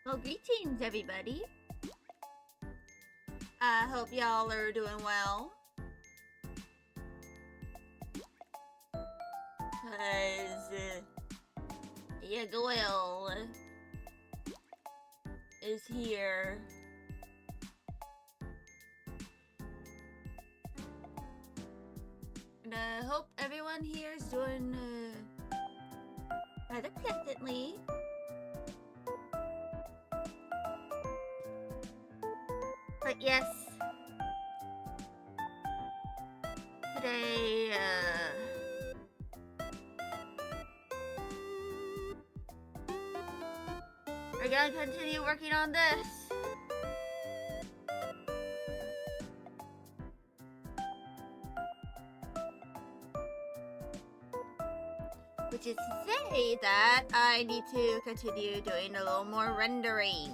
Well, greetings, everybody. I hope y'all are doing well. Cause Goyle is here. And I hope everyone here is doing rather pleasantly. But yes, today, we're gonna continue working on this. Which is to say that I need to continue doing a little more rendering.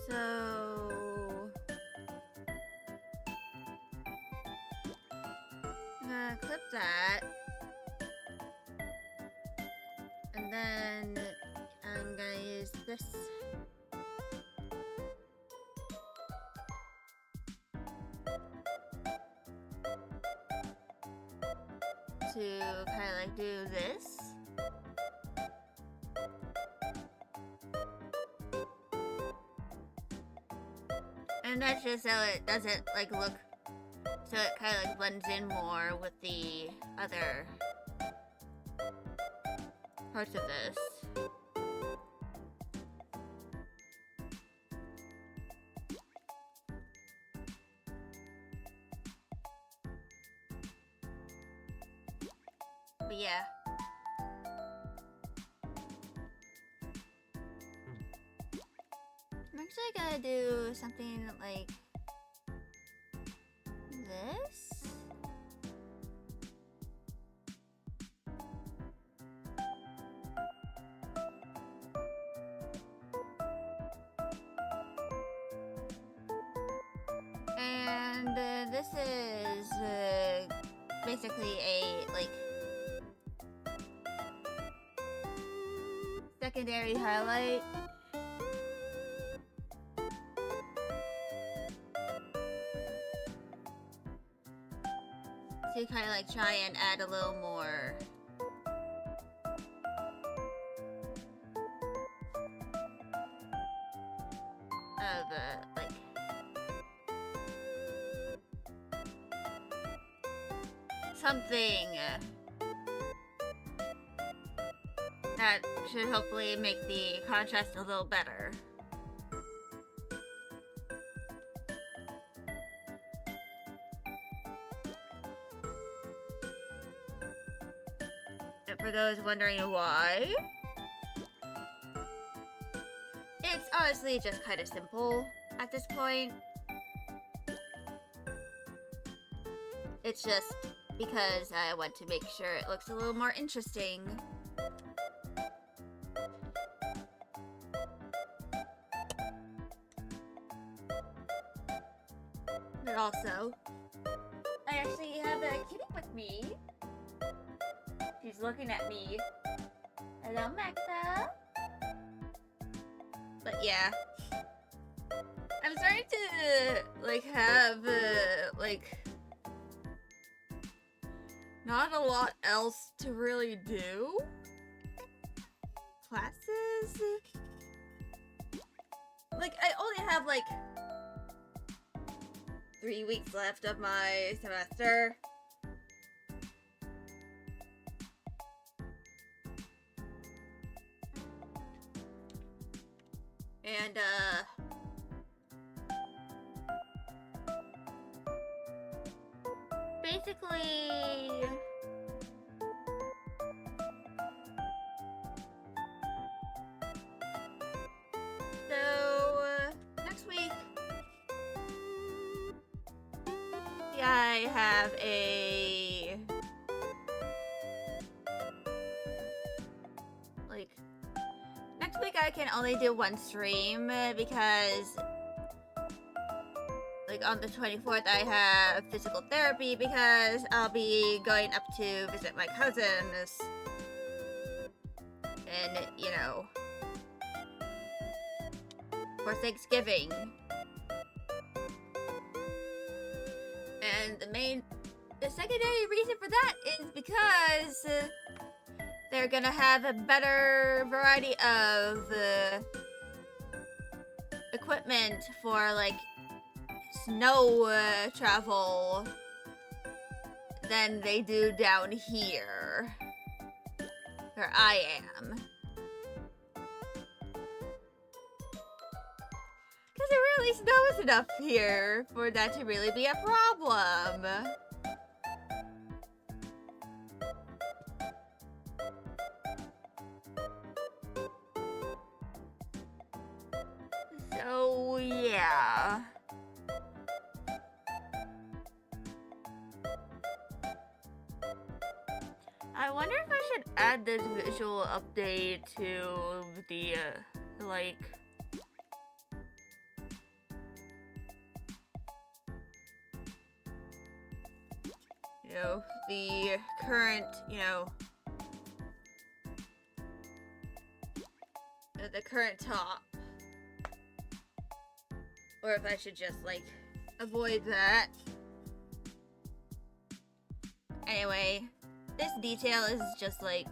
So I'm gonna clip that, and then I'm gonna use this to kind of like do this. And that's just so it doesn't like look, so it kind of like blends in more with the other parts of this. But yeah. I'm actually gonna do something like this. And this is basically a like secondary highlight. To kind of like try and add a little more of like something that should hopefully make the contrast a little better. And for those wondering why, it's honestly just kind of simple at this point. It's just because I want to make sure it looks a little more interesting. But also, I actually have a kitty with me. She's looking at me. Hello, Magda. But yeah, I'm starting to like have like not a lot else to really do. Classes? Like I only have like 3 weeks left of my semester. And basically next week I have a I can only do one stream because, like, on the 24th I have physical therapy because I'll be going up to visit my cousins. And, you know, for Thanksgiving. And the secondary reason for that is because they're gonna have a better variety of equipment for, like, snow travel than they do down here, where I am. Because it really snows enough here for that to really be a problem. So, yeah. I wonder if I should add this visual update to the, like... you know, the current, you know... the current top. Or if I should just, like, avoid that. Anyway, this detail is just, like...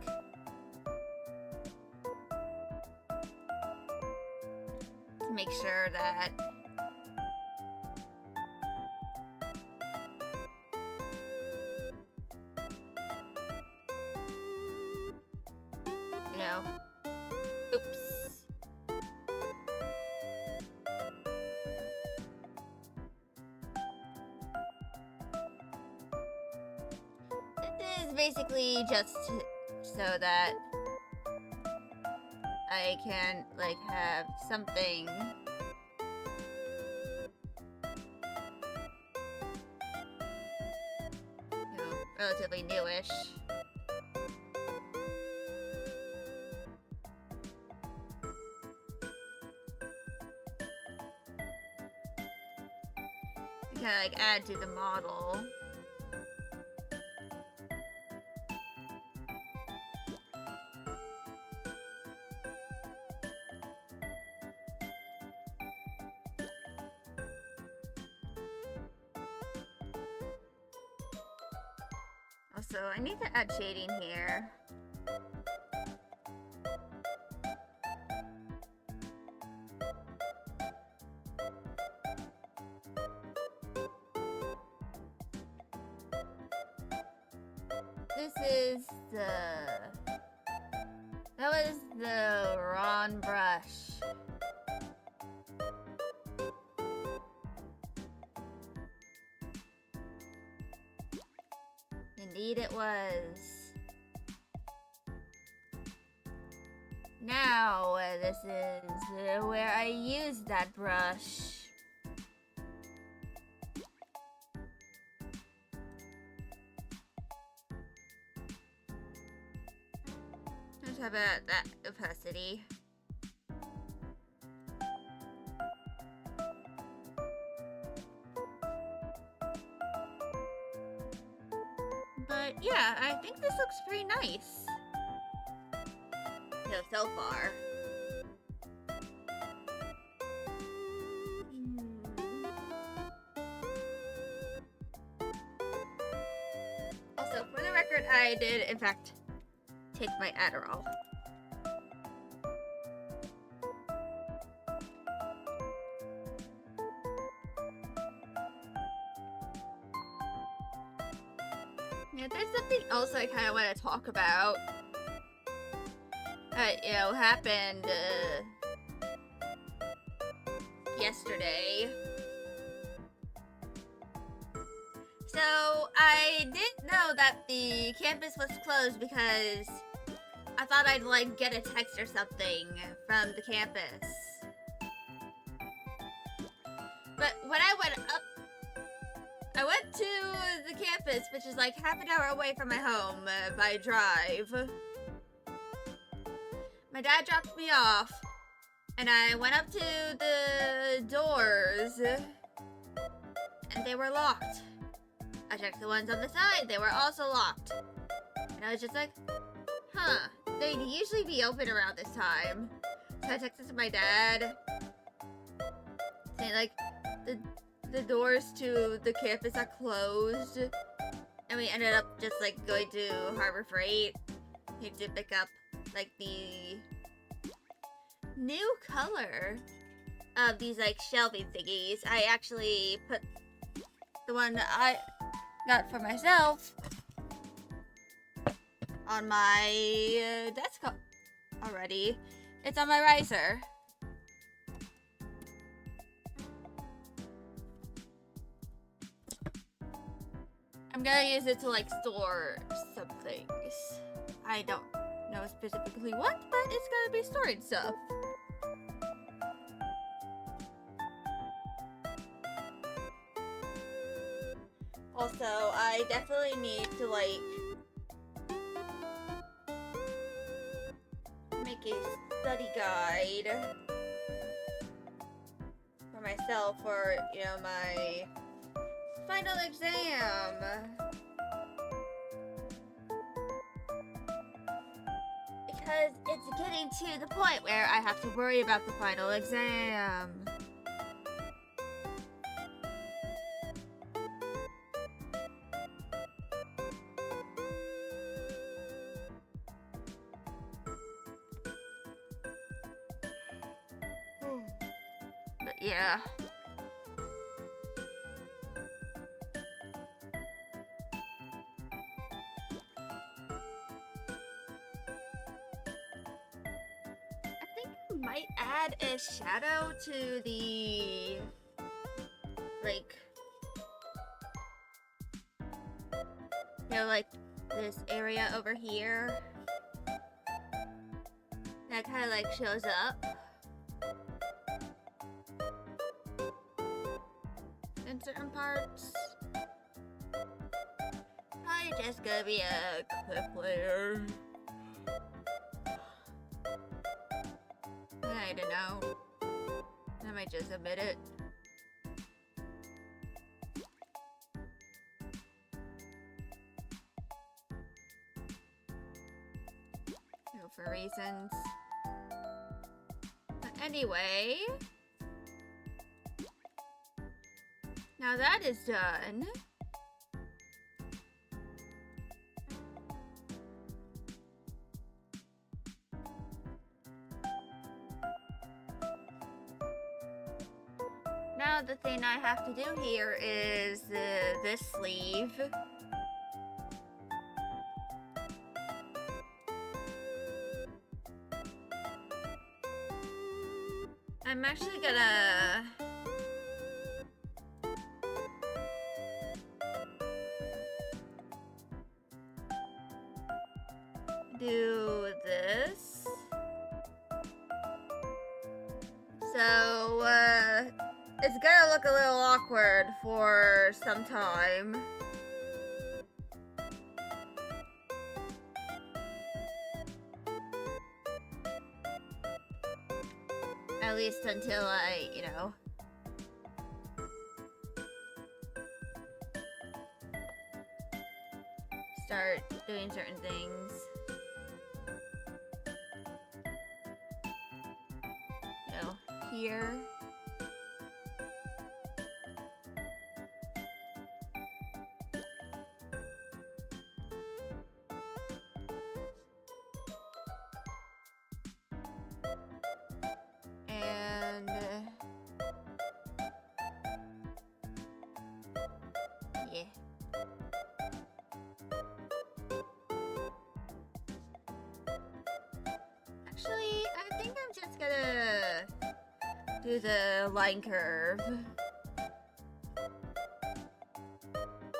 to make sure that... you know... oops. Basically just so that I can, like, have something you know, relatively newish. To kinda, like, add to the model. Also, I need to add shading here. This is that was the wrong brush. Indeed it was. Now, this is where I use that brush. Let's have that opacity. But yeah, I think this looks pretty nice. You know, so far. Also, for the record, I did, in fact, take my Adderall. Yeah, there's something else I kind of want to talk about that, you know, happened yesterday. So, I didn't know that the campus was closed because I thought I'd, like, get a text or something from the campus. But when I went up, I went to the campus, which is like half an hour away from my home by drive. My dad dropped me off, And I went up to the doors, and they were locked. I checked the ones on the side, they were also locked. And I was just like, huh, they'd usually be open around this time. So I texted my dad, saying like, the doors to the campus are closed. And we ended up just like going to Harbor Freight to pick up like the new color of these like shelving thingies. I actually put the one that I got for myself on my desk already. It's on my riser. I'm gonna use it to like store some things. I don't know specifically what, but it's gonna be storing stuff. Also, I definitely need to like make a study guide for myself for, you know, my final exam. Because it's getting to the point where I have to worry about the final exam. But yeah. Might add a shadow to the like, you know, like this area over here that kind of like shows up in certain parts. Probably just gonna be a clip layer. I don't know. I might just omit it. You know, for reasons. But anyway, now that is done. Now the thing I have to do here is this sleeve. I'm actually gonna do this. So, it's gonna look a little awkward for some time. At least until I, you know, start doing certain things. You know, here. And yeah. Actually, I think I'm just gonna do the line curve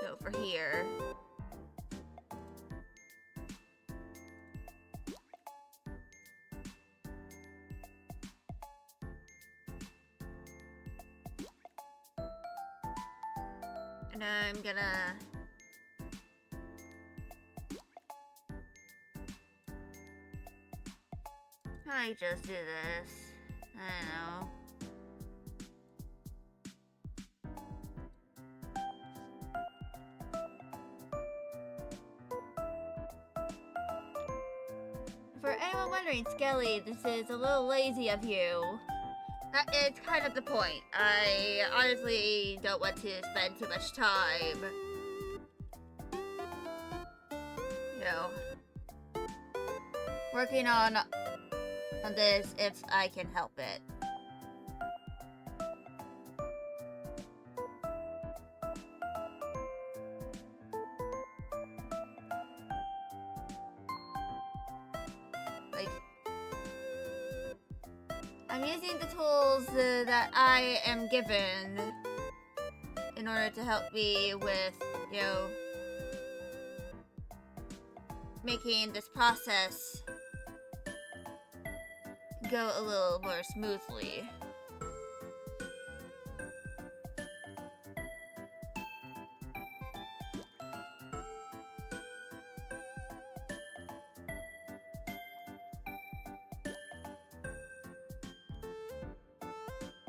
over here. And I'm gonna I just do this. I don't know. For anyone wondering, Skelly, this is a little lazy of you. It's kind of the point. I honestly don't want to spend too much time, you know, working on this if I can help it. Like, I'm using the tools that I am given in order to help me with, you know, making this process go a little more smoothly.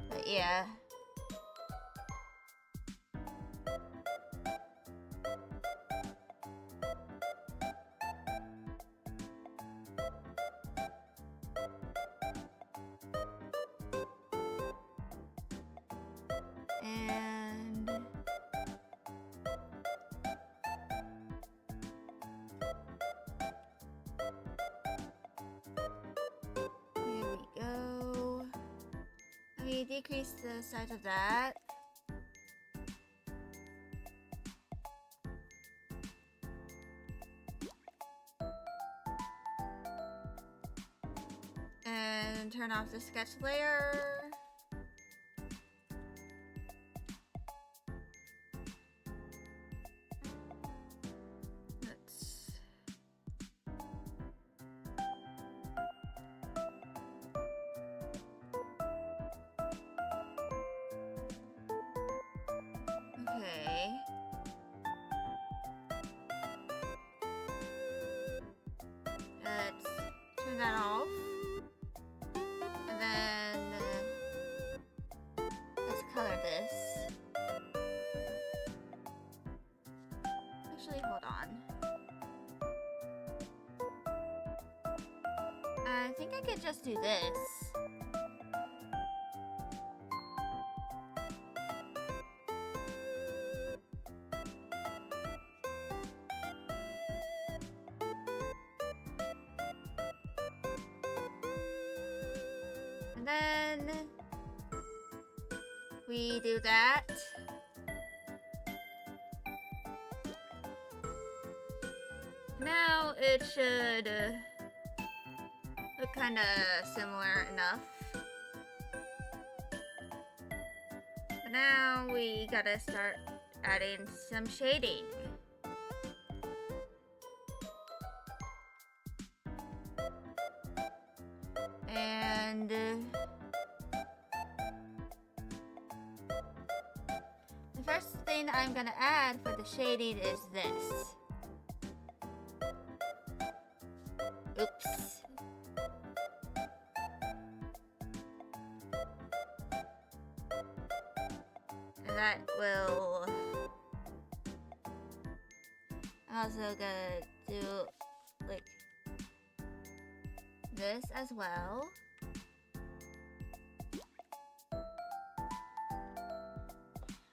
But yeah. And here we go. Let me decrease the size of that. And turn off the sketch layer. Okay. Let's turn that off. And then let's color this. Actually, hold on. I think I could just do this. And then we do that. Now it should look kind of similar enough. But now we gotta start adding some shading. And the first thing I'm gonna add for the shading is this. Oops. And that will... I'm also gonna do like this as well.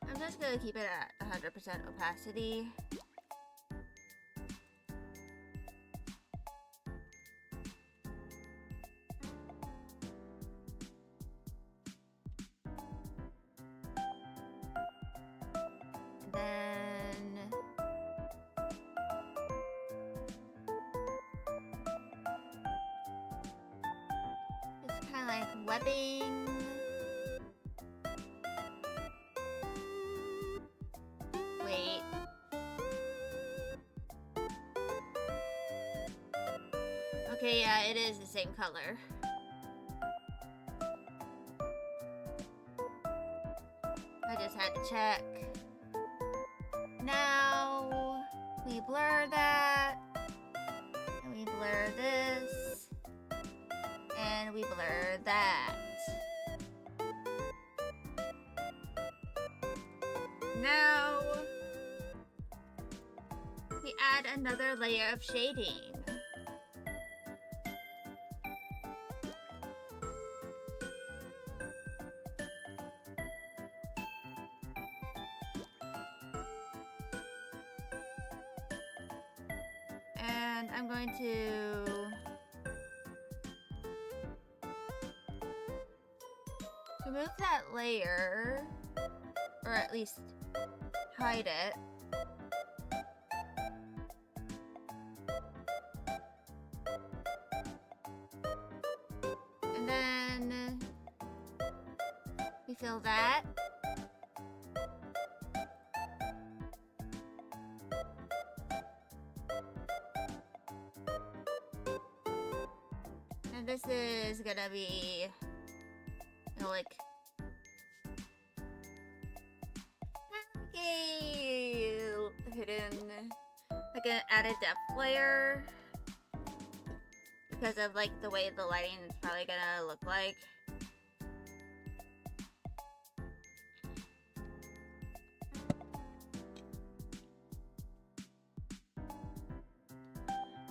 I'm just gonna keep it at 100% opacity. Then it's kind of like webbing. Wait. Okay, yeah, it is the same color. I just had to check. Now we blur that, and we blur this, and we blur that. now we add another layer of shading. And I'm going to remove that layer, or at least hide it. And then we fill that. And this is gonna be, you know, like a hidden, like an added depth layer, because of like the way the lighting is probably gonna look like.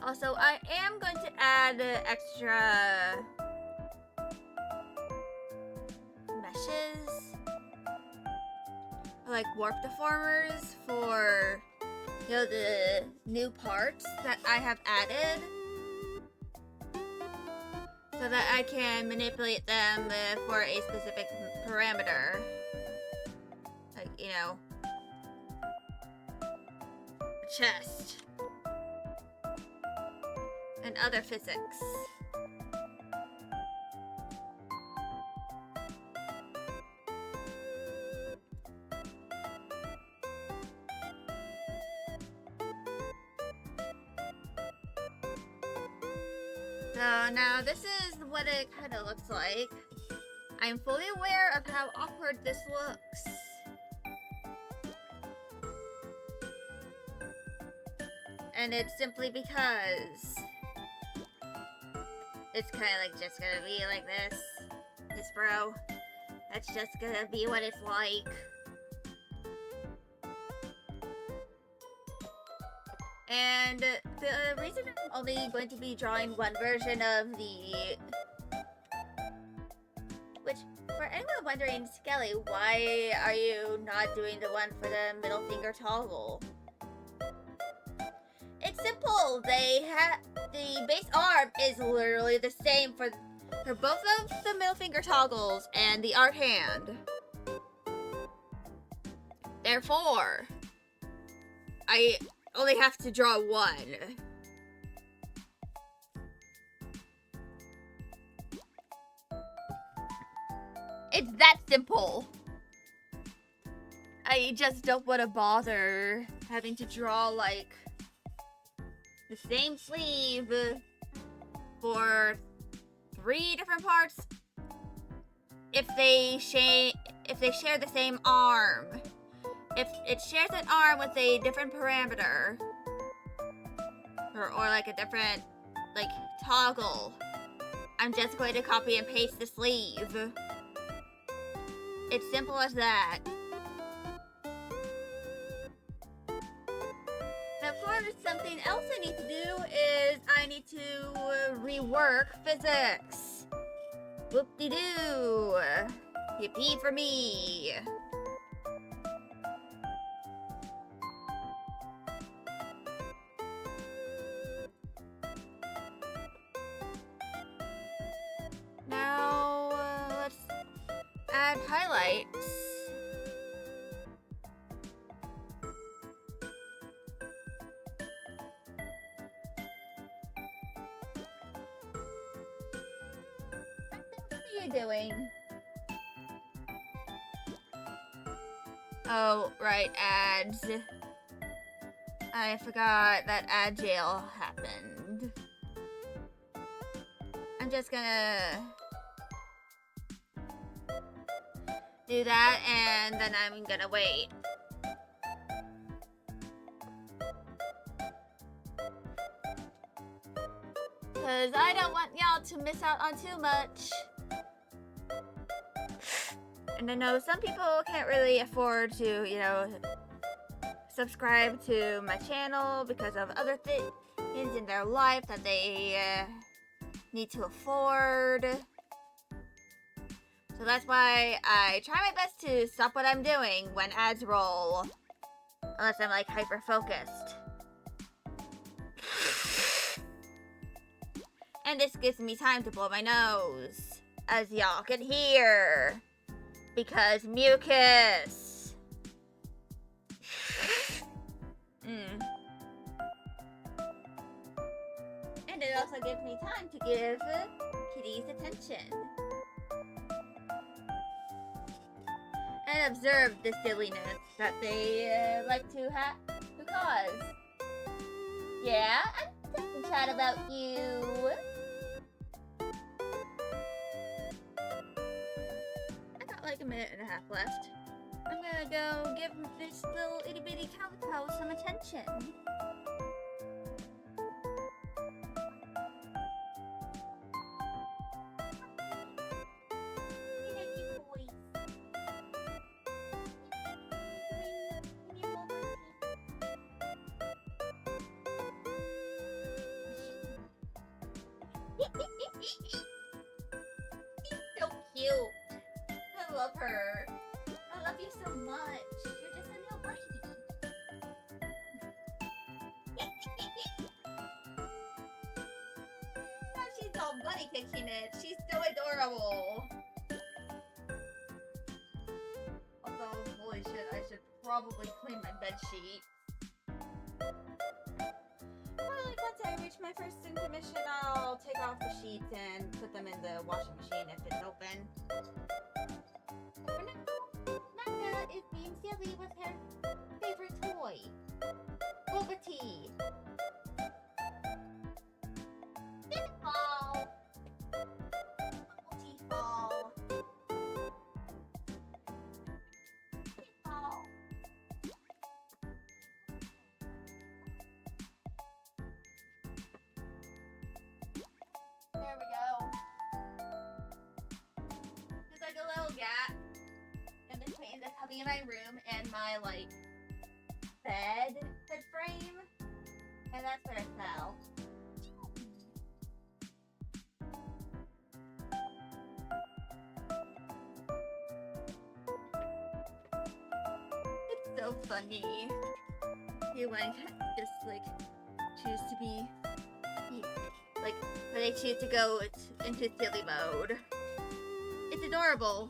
Also, I am going to add extra meshes, like warp deformers for, you know, the new parts that I have added, so that I can manipulate them for a specific parameter. Like, you know, chest. And other physics. So now this is what it kind of looks like. I'm fully aware of how awkward this looks. And it's simply because it's kind of like just gonna be like this, bro. That's just gonna be what it's like. And the reason I'm only going to be drawing one version of the, which, for anyone wondering, Skelly, why are you not doing the one for the middle finger toggle? It's simple. They have the base arm is literally the same for both of the middle finger toggles and the art hand. Therefore, I only have to draw one. It's that simple. I just don't want to bother having to draw like the same sleeve for 3 different parts if they share the same arm. If it shares an arm with a different parameter or like a different like toggle, I'm just going to copy and paste the sleeve. It's simple as that. Of course, something else I need to do is I need to rework physics. Whoop-de-doo. Yippee for me. Now, let's add highlights. Doing? Oh, right, ads. I forgot that ad jail happened. I'm just gonna do that and then I'm gonna wait. Cause I don't want y'all to miss out on too much. And I know some people can't really afford to, you know, subscribe to my channel because of other things in their life that they need to afford. So that's why I try my best to stop what I'm doing when ads roll. Unless I'm like hyper-focused. And this gives me time to blow my nose, as y'all can hear. Because mucus. And it also gives me time to give kitties attention. And observe the silliness that they like to cause. Yeah, I'm talking chat about you. I got like a minute and a half left. I'm gonna go give this little itty bitty calico some attention. So cute. I love her. I love you so much. You're just a little birdie. Now she's all bunny kicking it. She's so adorable. Although, holy shit, I should probably clean my bed sheet. Like once I reach my first intermission, I'll take off the sheets and put them in the washing machine if it's open. For now, Nana is being silly with her favorite toy, boba tea. Ball. Bubble tea ball. Ball. There we go. There's like a little gap in between the cubby in my room and my like bed frame, and that's where it fell. It's so funny. You like just like choose to be like when they choose to go into silly mode. It's adorable.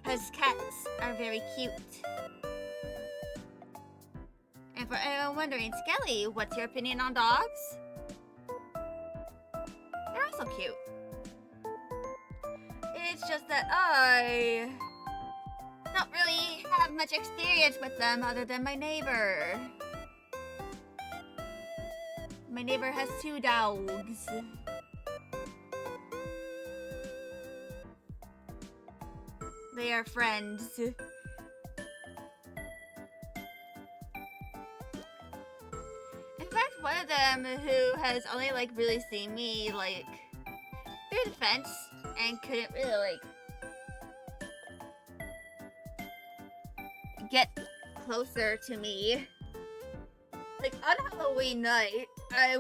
Because cats are very cute. And for anyone wondering, Skelly, what's your opinion on dogs? They're also cute. It's just that I don't really have much experience with them other than my neighbor. My neighbor has 2 dogs. They are friends. In fact, one of them who has only like really seen me like through the fence and couldn't really like get closer to me. Like on Halloween night, I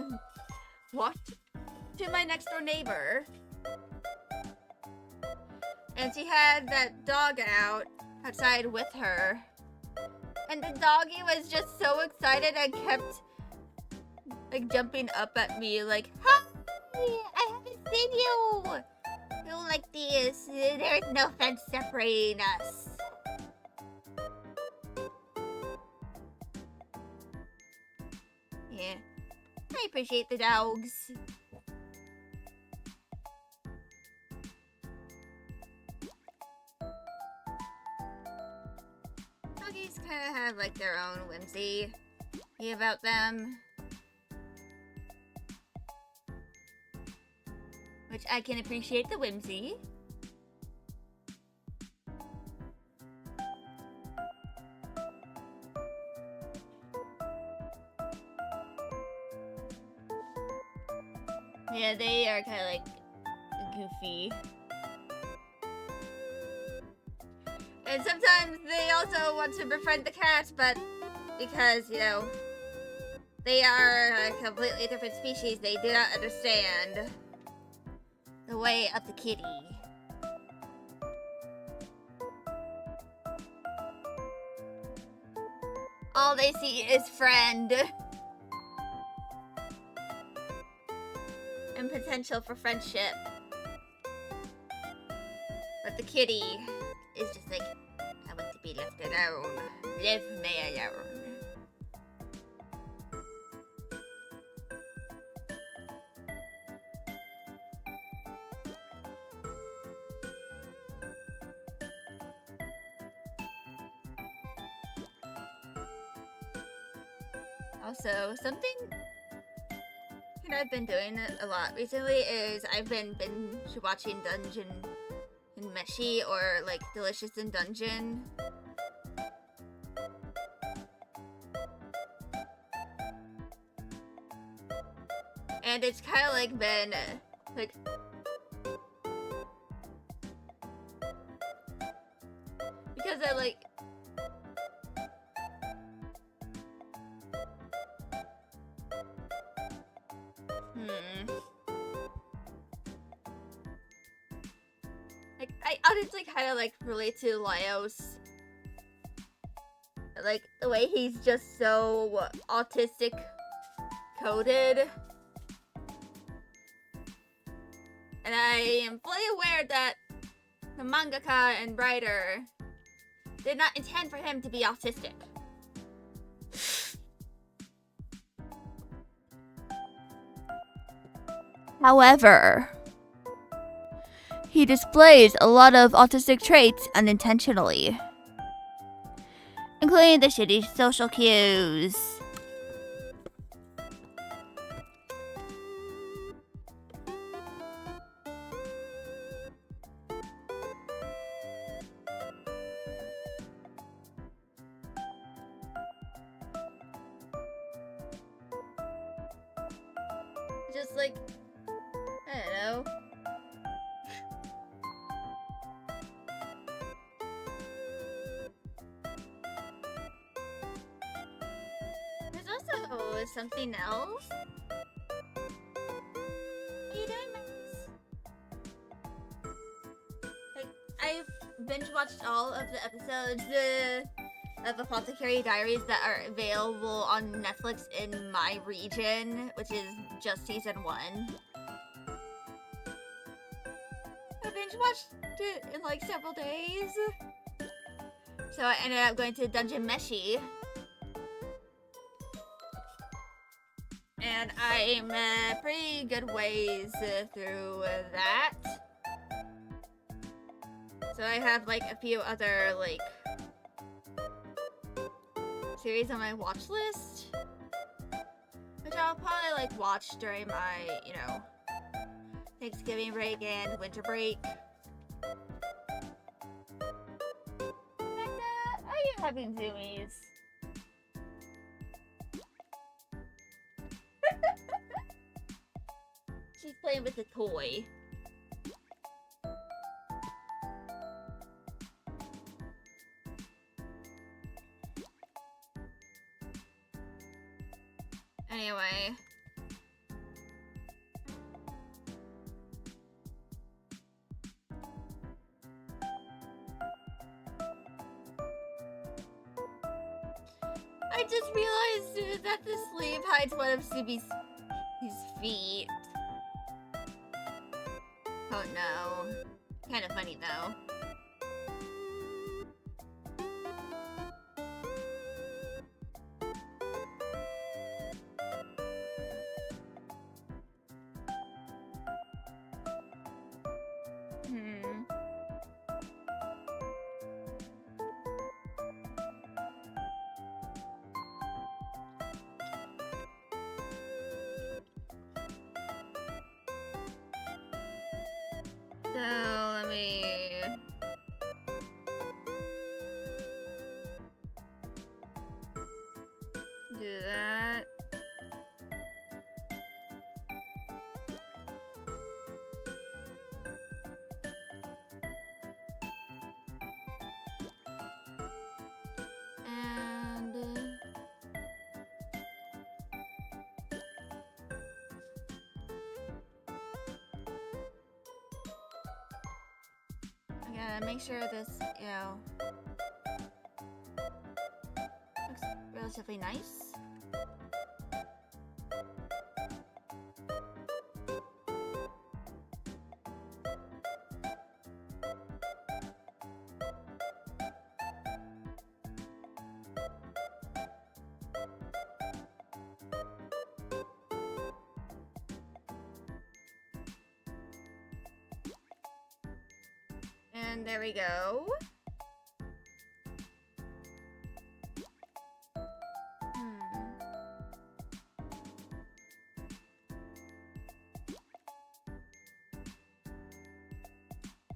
walked to my next door neighbor. And she had that dog outside with her. And the doggy was just so excited and kept like jumping up at me like, "Hi! I haven't seen you! You like this? There's no fence separating us." Yeah. I appreciate the dogs. Doggies kind of have like their own whimsy about them, which I can appreciate the whimsy. Yeah, they are kind of like goofy. And sometimes they also want to befriend the cat, but because, you know, they are a completely different species, they do not understand the way of the kitty. All they see is friend. And potential for friendship. But the kitty is just like, I want to be left alone. Leave me alone. Also, something that I've been doing a lot recently is I've been binge watching Dungeon and Meshi, or like Delicious in Dungeon. And it's kind of like been like because I like like I honestly kind of like relate to Laios. Like the way he's just so autistic coded. And I am fully aware that the mangaka and writer did not intend for him to be autistic. However, he displays a lot of autistic traits unintentionally, including the shitty social cues. Just like, I don't know. There's also something else. What are you doing, Max? Like, I've binge watched all of the episodes of Apothecary Diaries that are available on Netflix in my region, which is just season 1. I binge watched it in like several days. So I ended up going to Dungeon Meshi. And I'm pretty good ways through that. So I have like a few other like series on my watch list, which I'll probably like watch during my, you know, Thanksgiving break and winter break. Are you having zoomies? She's playing with a toy. Anyway. I just realized that the sleeve hides one of Subi's feet. Oh no. Kind of funny though. So, let me... do that. Yeah, make sure this, you know, looks relatively nice. And there we go.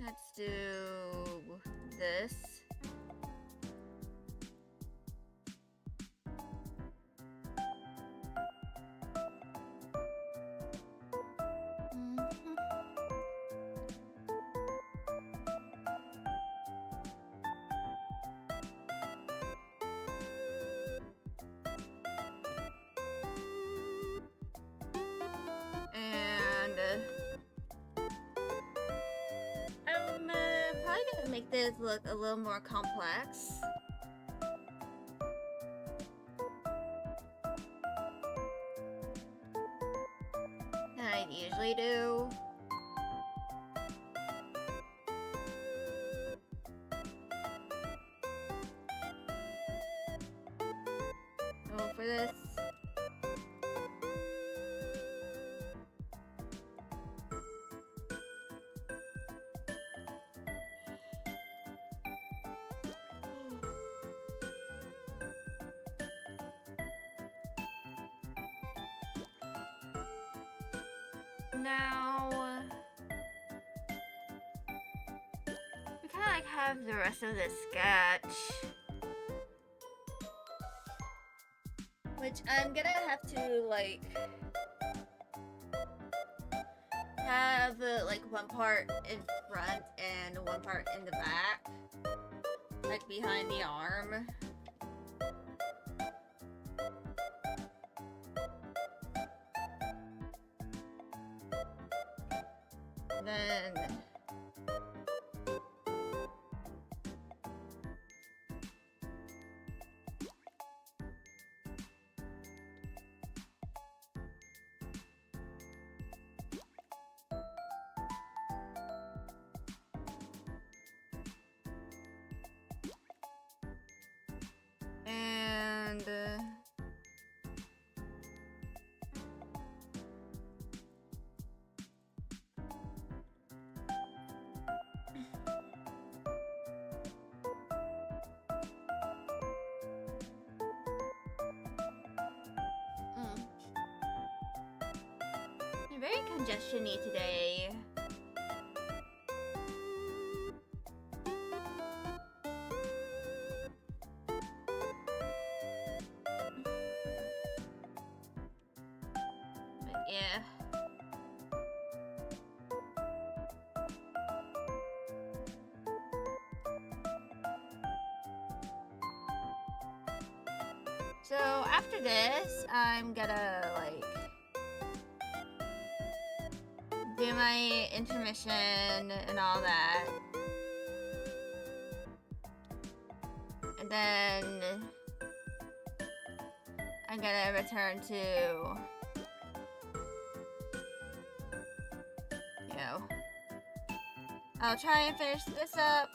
Let's do this. Probably gonna make this look a little more complex. Than I usually do. So for this, now we kind of like have the rest of this sketch, which I'm gonna have to like have like one part in front and one part in the back, like behind the arm. Then and I'm very congestion-y today. But yeah. So after this, I'm gonna like do my intermission and all that. And then I'm gonna return to, you know, I'll try and finish this up.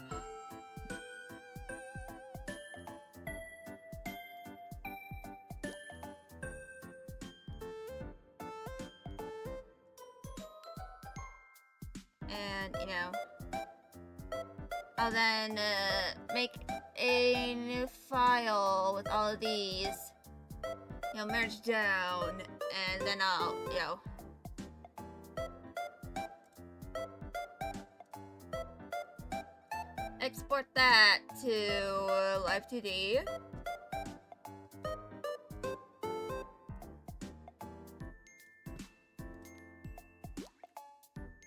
And, you know, I'll then make a new file with all of these, you know, merged down, and then I'll, you know, export that to Live2D.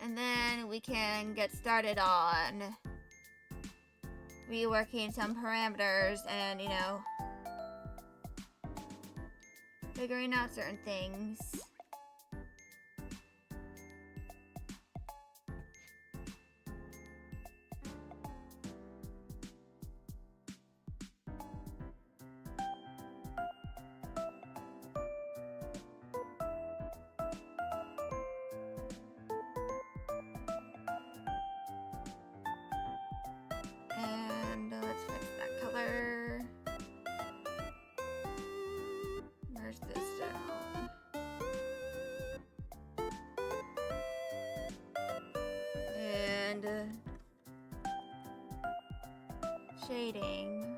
And then we can get started on reworking some parameters and, you know, figuring out certain things. shading.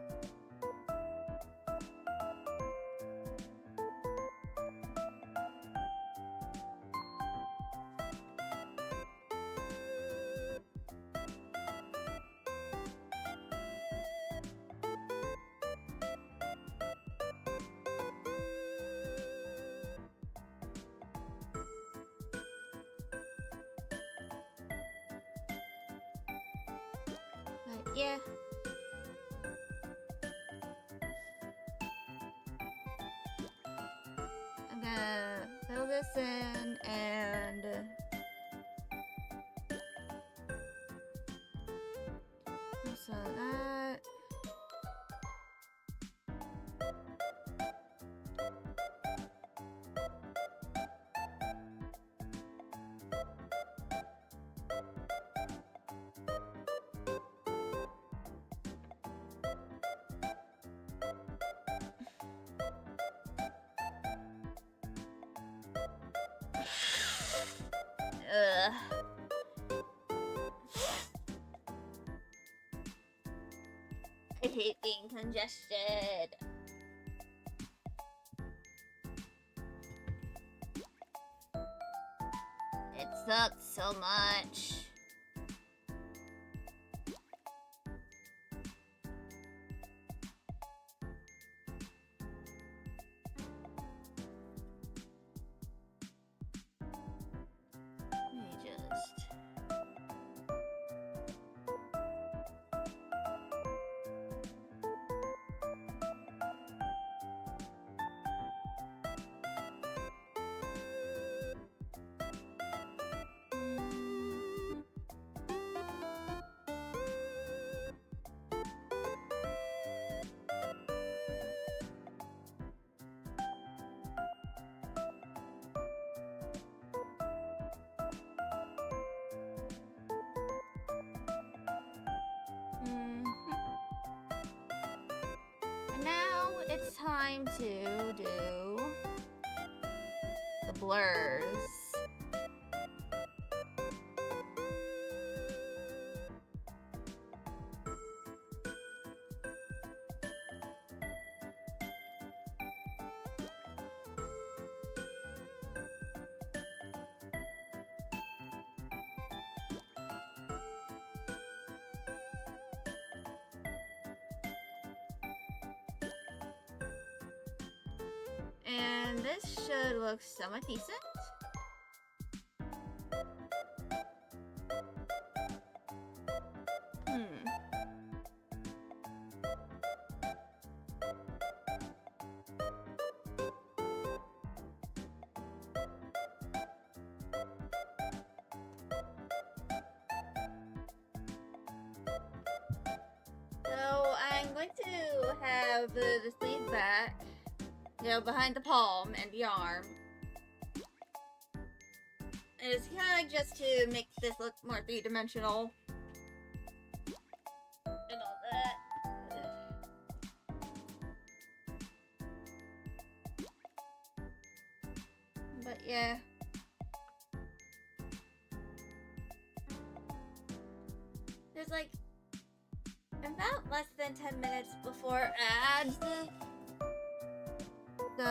But yeah. I'm gonna fill this in and also that. Ugh. I hate being congested. It sucks so much. Let me just... And now it's time to do the blurs. And this should look somewhat decent. So I'm going to have the sleeve back, you know, behind the palm and the arm. And it's kind of just to make this look more three-dimensional. And all that. But yeah. There's like about less than 10 minutes before ads. So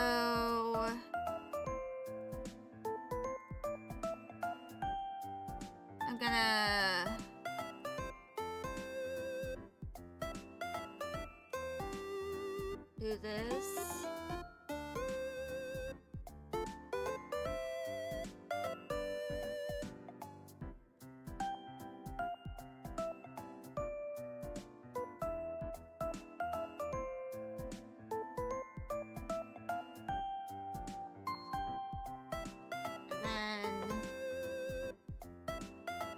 I'm gonna do this.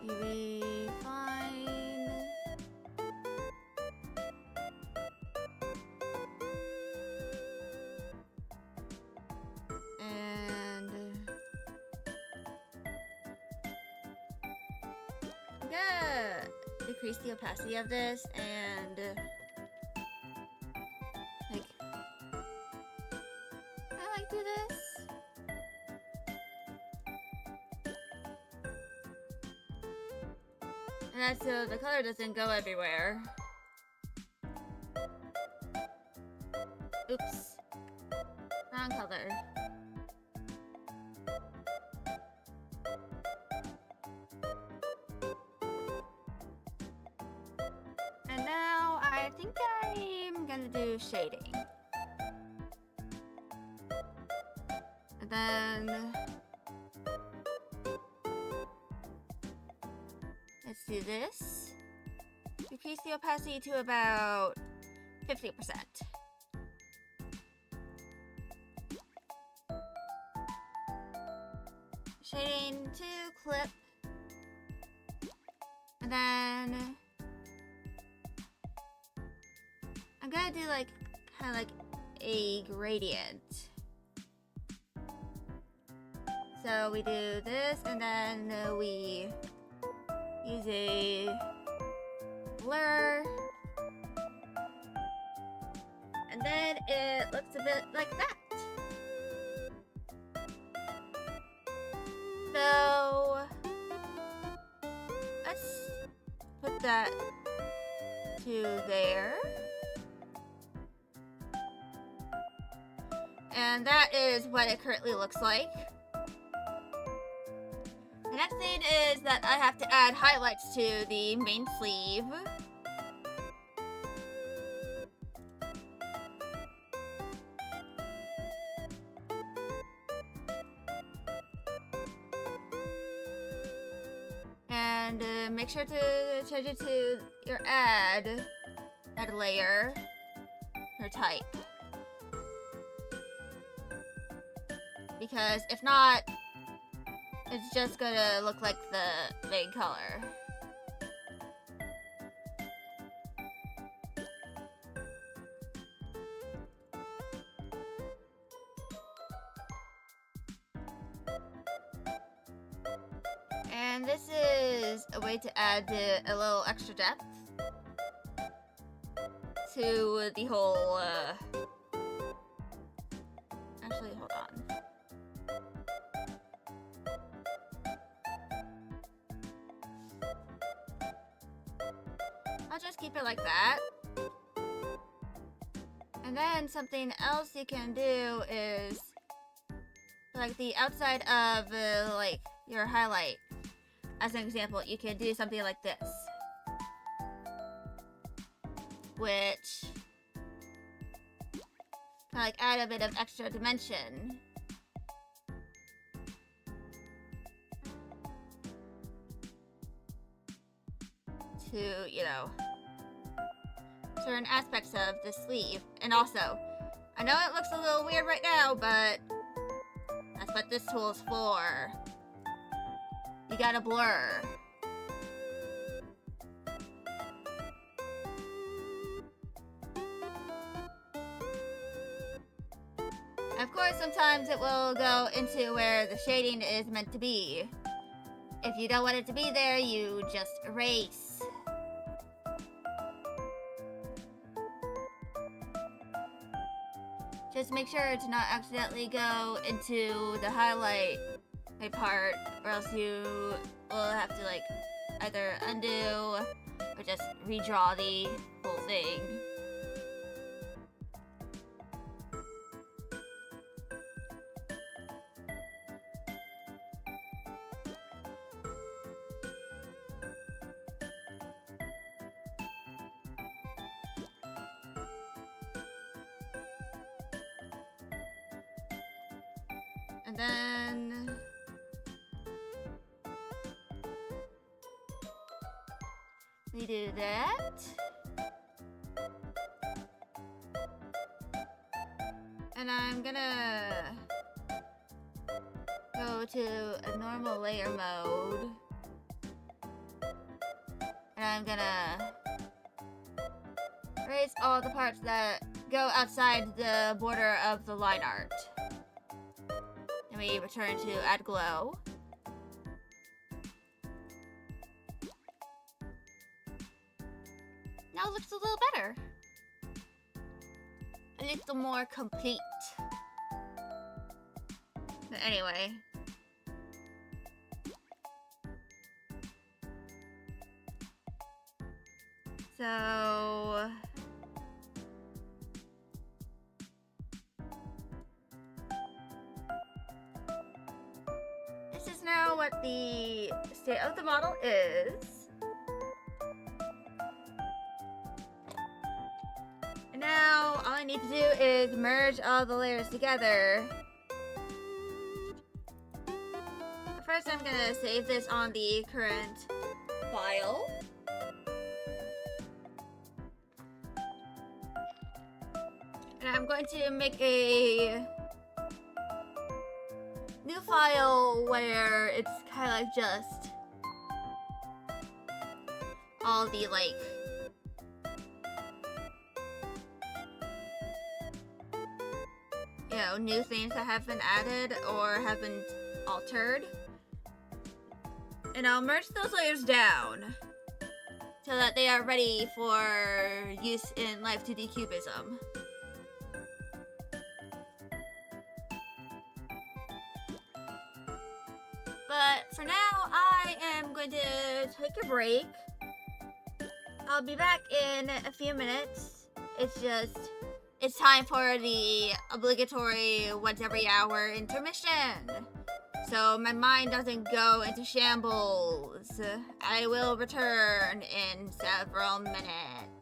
Be fine. And I'm gonna decrease the opacity of this and like I like do this. And that's so the color doesn't go everywhere. Oops. Wrong color. And now I think I'm gonna do shading. And then let's do this. Decrease the opacity to about 50%. Shading to clip. And then I'm gonna do like kind of like a gradient. So we do this and then we use a blur. And then it looks a bit like that. So let's put that to there. And that is what it currently looks like. The next thing is that I have to add highlights to the main sleeve. And make sure to change it to your add layer, your type. Because if not, it's just gonna look like the main color. And this is a way to add a little extra depth to the whole, actually, hold on. I'll just keep it like that. And then something else you can do is, like the outside of, like, your highlight. As an example, you can do something like this, which kind of like add a bit of extra dimension. To, you know, certain aspects of the sleeve. And also, I know it looks a little weird right now, but that's what this tool is for. You gotta blur. Of course, sometimes it will go into where the shading is meant to be. If you don't want it to be there, you just erase. Just make sure to not accidentally go into the highlight part, or else you will have to like either undo or just redraw the whole thing. And then we do that. And I'm gonna go to a normal layer mode. And I'm gonna erase all the parts that go outside the border of the line art. And we return to add glow. Now it looks a little better. A little more complete. But anyway. So what the state of the model is. And now all I need to do is merge all the layers together. First, I'm gonna save this on the current file. And I'm going to make a new file where it's kind of like just all the like new things that have been added or have been altered. And I'll merge those layers down so that they are ready for use in Live2D Cubism. But for now, I am going to take a break. I'll be back in a few minutes. It's time for the obligatory once every hour intermission. So my mind doesn't go into shambles. I will return in several minutes.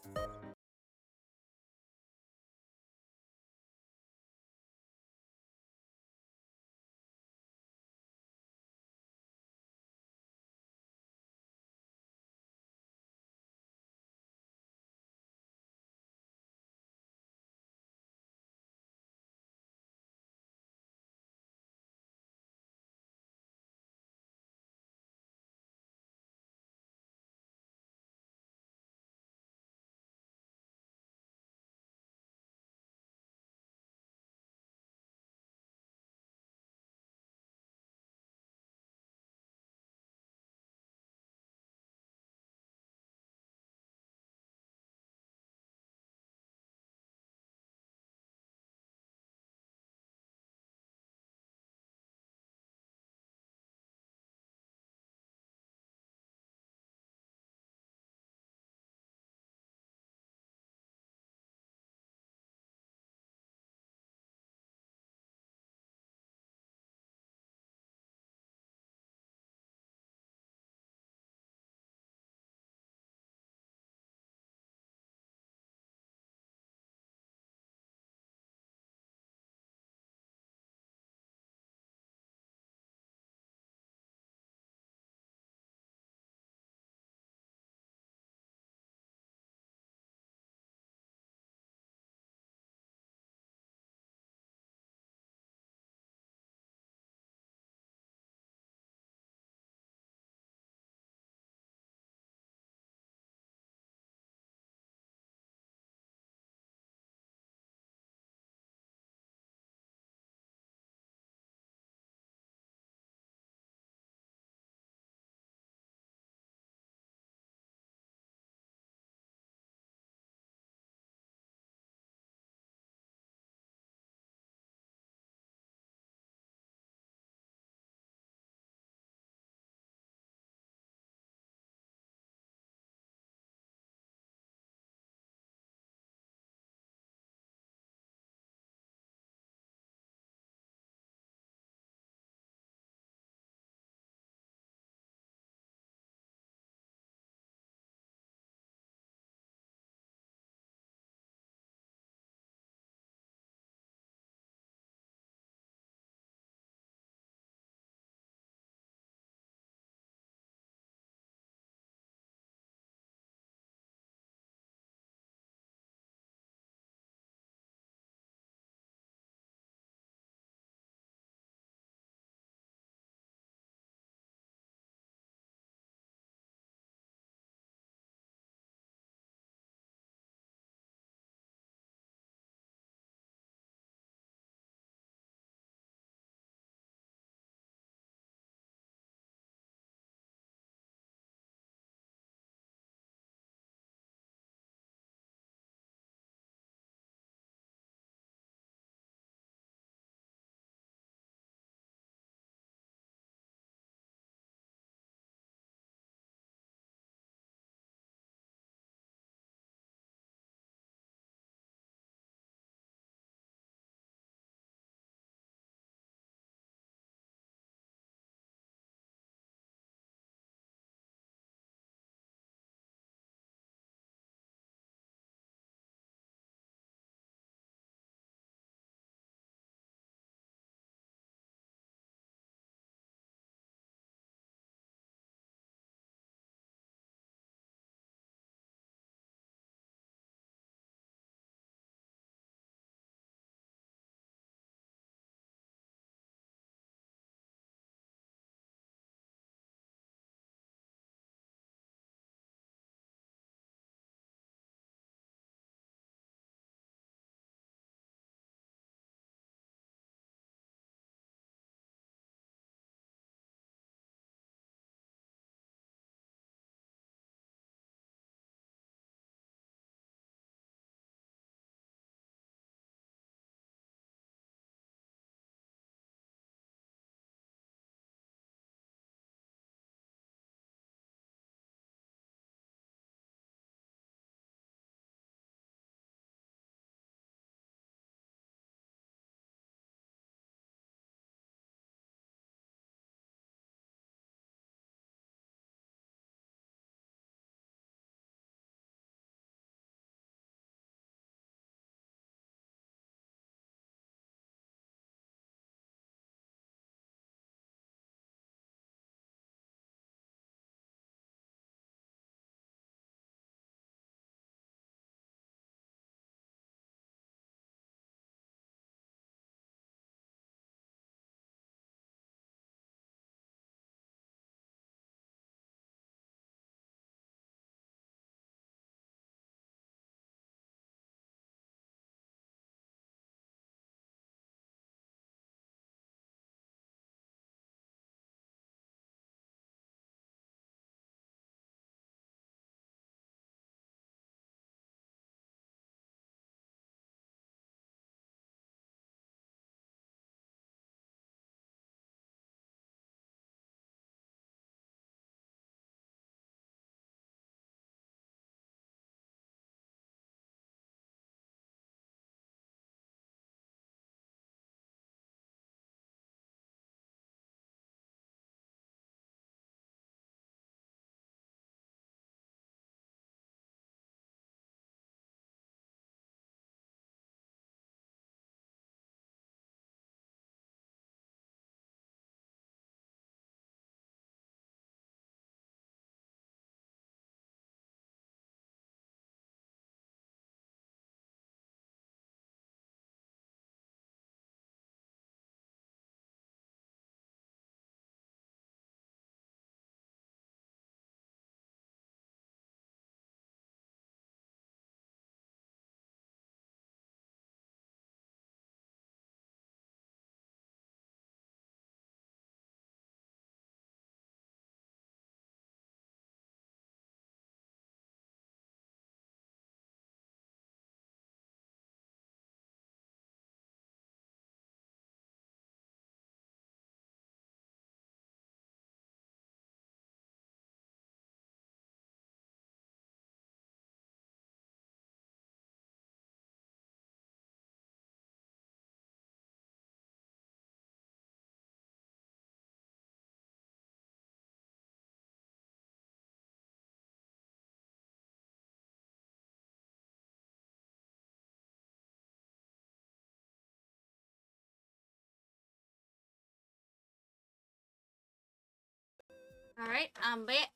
Alright, I'm back.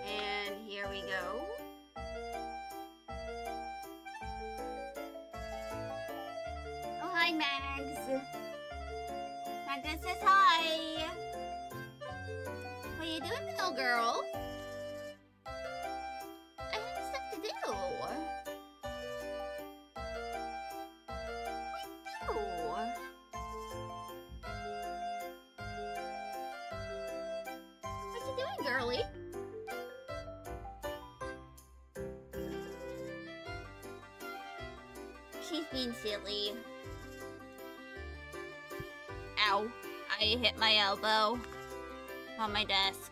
And here we go. Oh, hi, Mags. Mags says hi. What are you doing, little girl? I have stuff to do. What you doing, girly? She's being silly. Ow. I hit my elbow on my desk.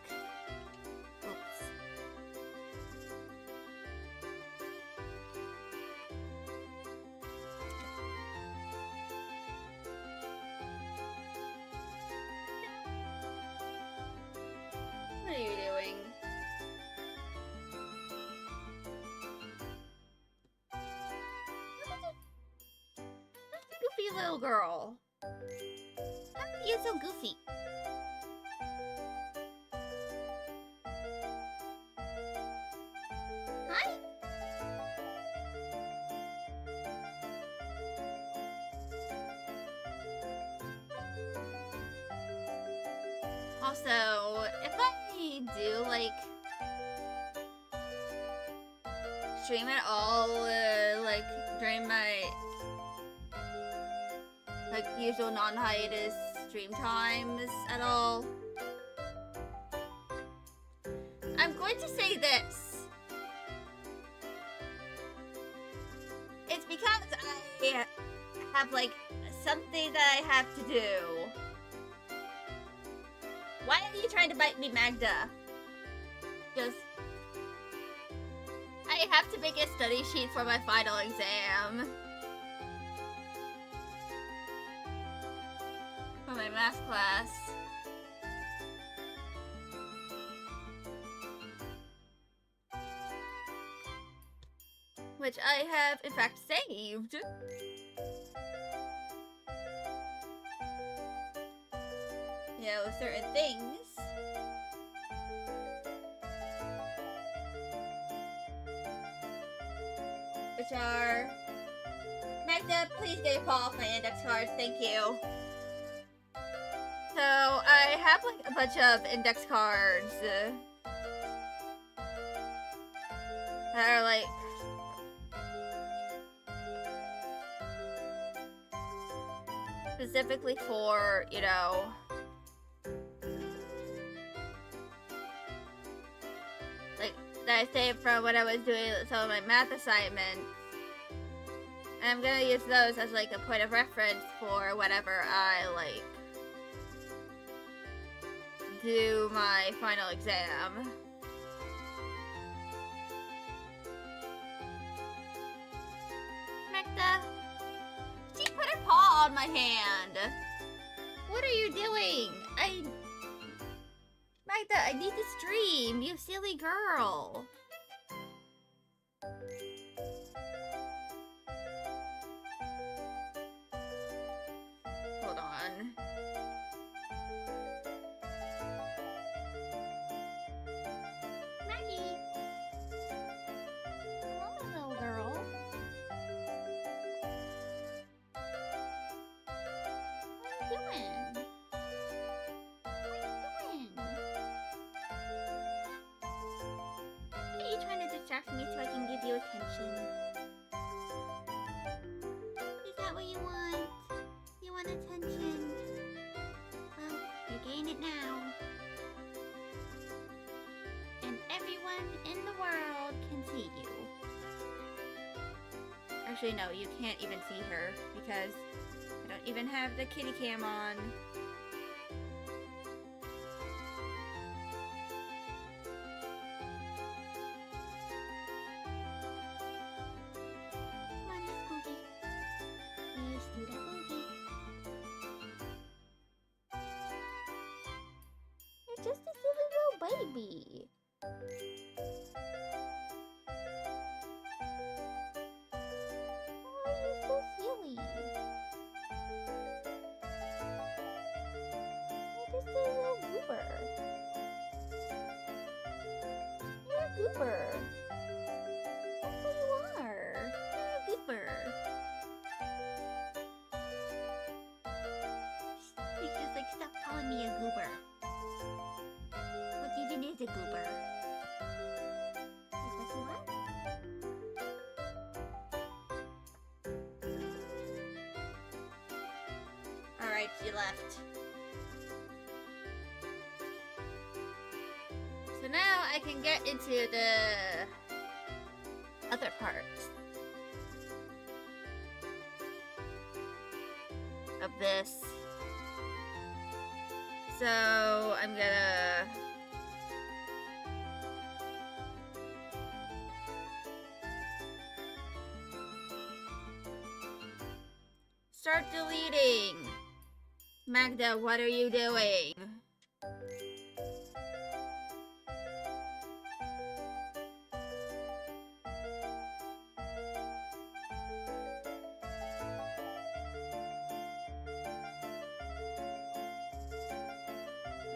Oops. What are you doing? That's a goofy little girl. How are you so goofy? Hi. Also, if I do like stream at all, like during my like usual non-hiatus stream times at all, I'm going to say this. It's because I have like something that I have to do. Why are you trying to bite me, Magda? Just I have to make a study sheet for my final exam. For my math class. Which I have, in fact, saved. You know, certain things. Which are... Magda, please get a paw off my index cards, thank you. So, I have like a bunch of index cards that are like specifically for, you know, like that I saved from when I was doing some of my math assignments. And I'm gonna use those as like a point of reference for whenever I like do my final exam. Magda, she put her paw on my hand. What are you doing? Magda, I need to stream, you silly girl. Hold on. Maggie. Hello, little girl. What are you doing? What are you doing? Are you trying to distract me so I can give you attention? Is that what you want? You want attention? Well, you gain it now. And everyone in the world can see you. Actually, no, you can't even see her because I don't even have the kitty cam on. Come on, Miss Boogie. Please do that boogie. You're just a silly little baby. Why are you so goober. That's who you are. You're a goober. He's just like, stop calling me a goober. What even is a goober? Is that you are? Alright, she left. So now I can get into the other parts of this. So I'm gonna start deleting. Magda, what are you doing?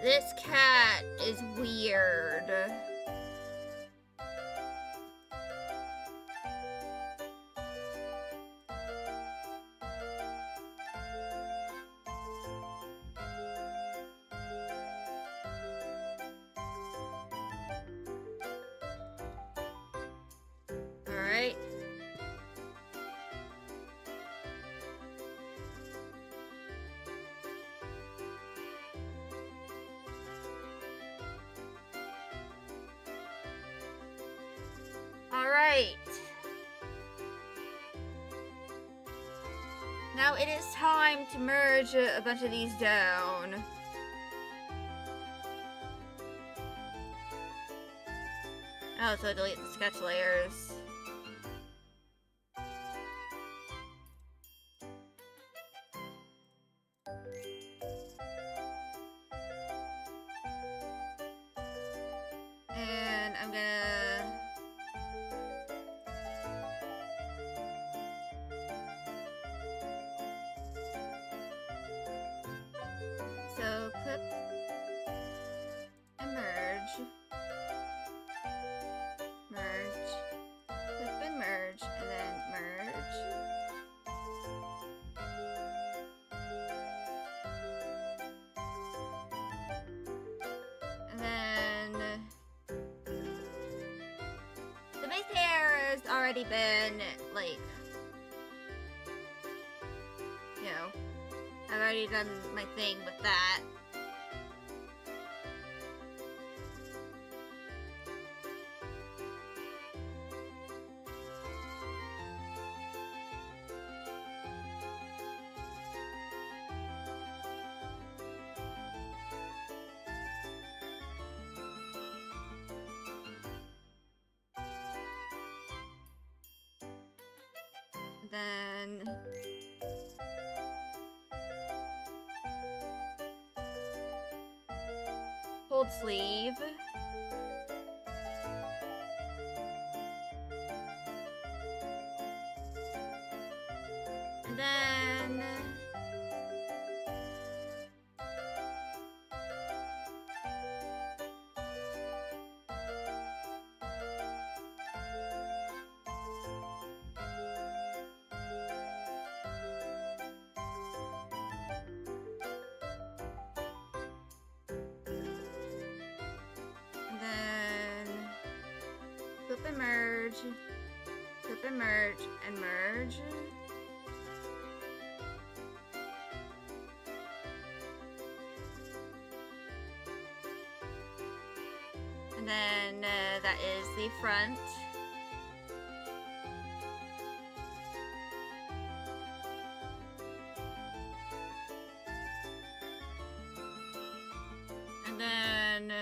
This cat is weird. Alright. Alright. Now it is time to merge a bunch of these down. Oh, so delete the sketch layers. And I'm gonna so clip and merge. Merge, clip and merge, and then merge. And then the base hair has already been, like, you know, I've already done my thing with that. Then hold sleeve. And then clip and merge, clip and merge, and merge. And then that is the front. And then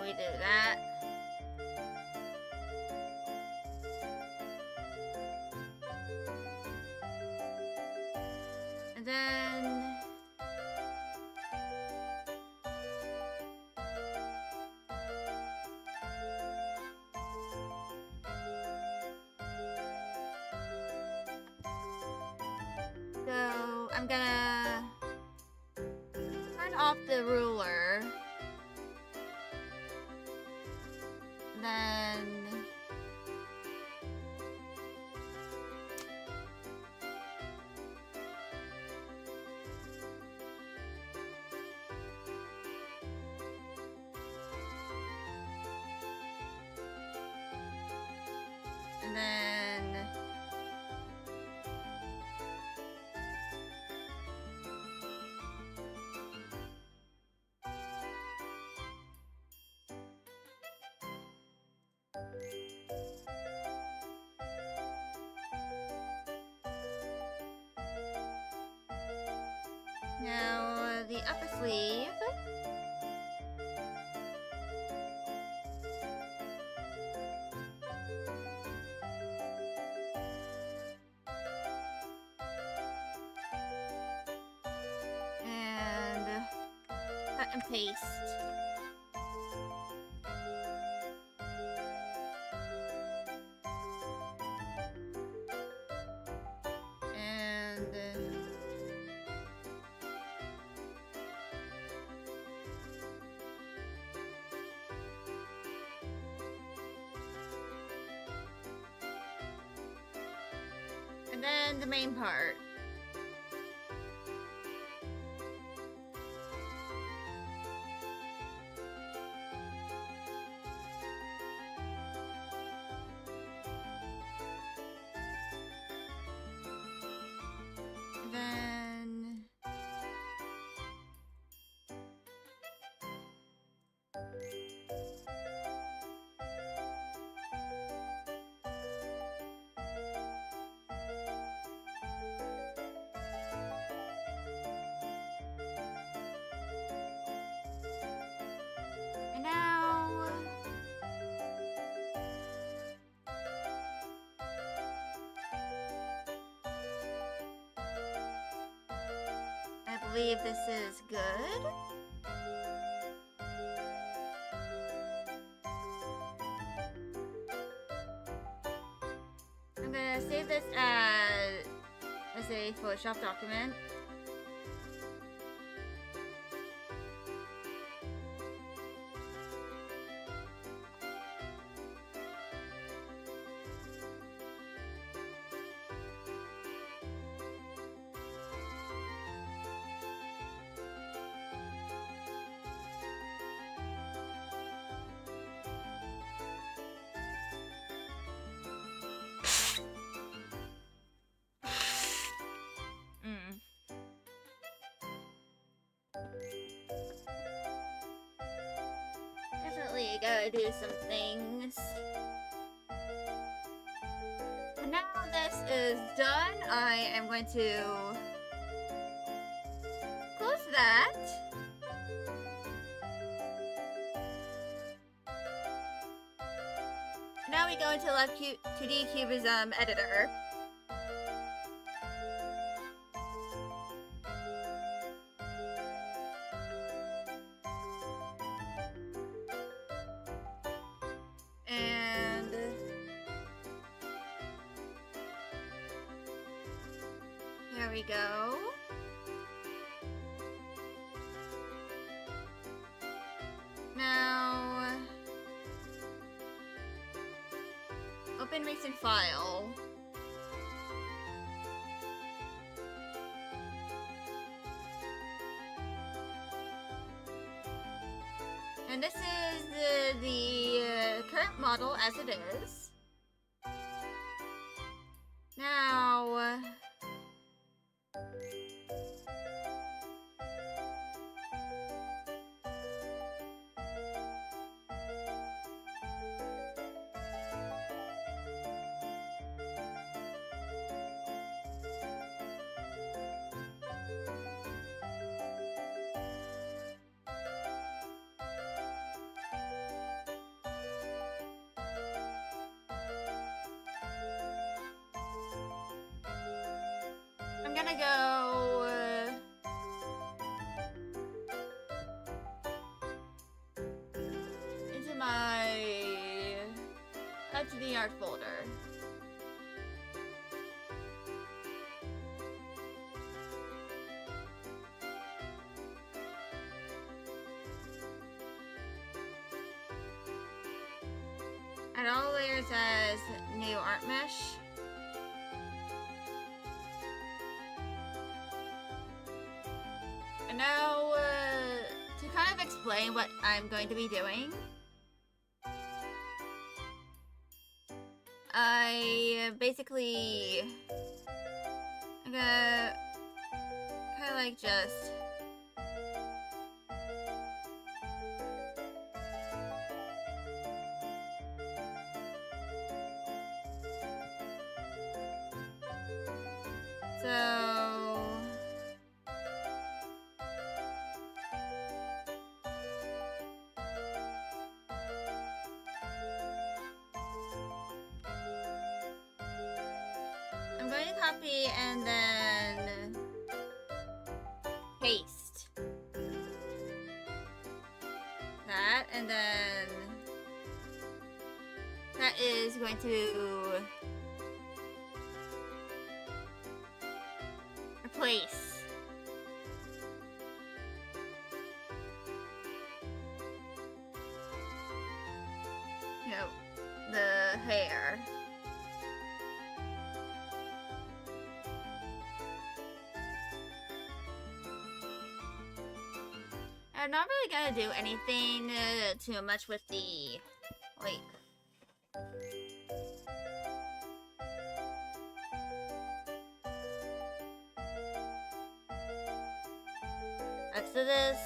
we do that. And then I'm gonna turn off the ruler. Then now the upper sleeve. And cut and paste. And then the main part. Then now I believe this is good. I'm gonna save this as a Photoshop document. Definitely gotta do some things. And now this is done, I am going to close that. Now we go into Live2D Cubism editor. And here we go. Now, open recent file. And this is the current model as it is. Now, I'm gonna go into my Live2D art folder. has new art mesh. And now, to kind of explain what I'm going to be doing, I basically, I'm gonna kind of like just I'm going to copy and then paste that, and then that is going to replace the hair. I'm not really gonna do anything too much with the, like, Exodus.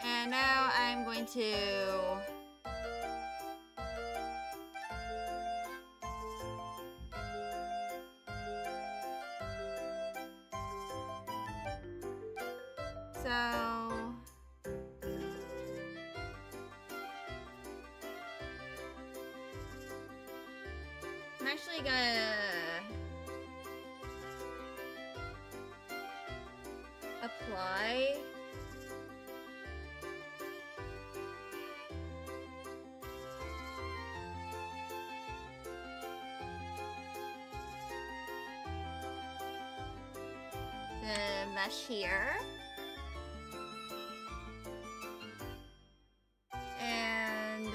And now I'm going to I'm actually gonna apply the mesh here. And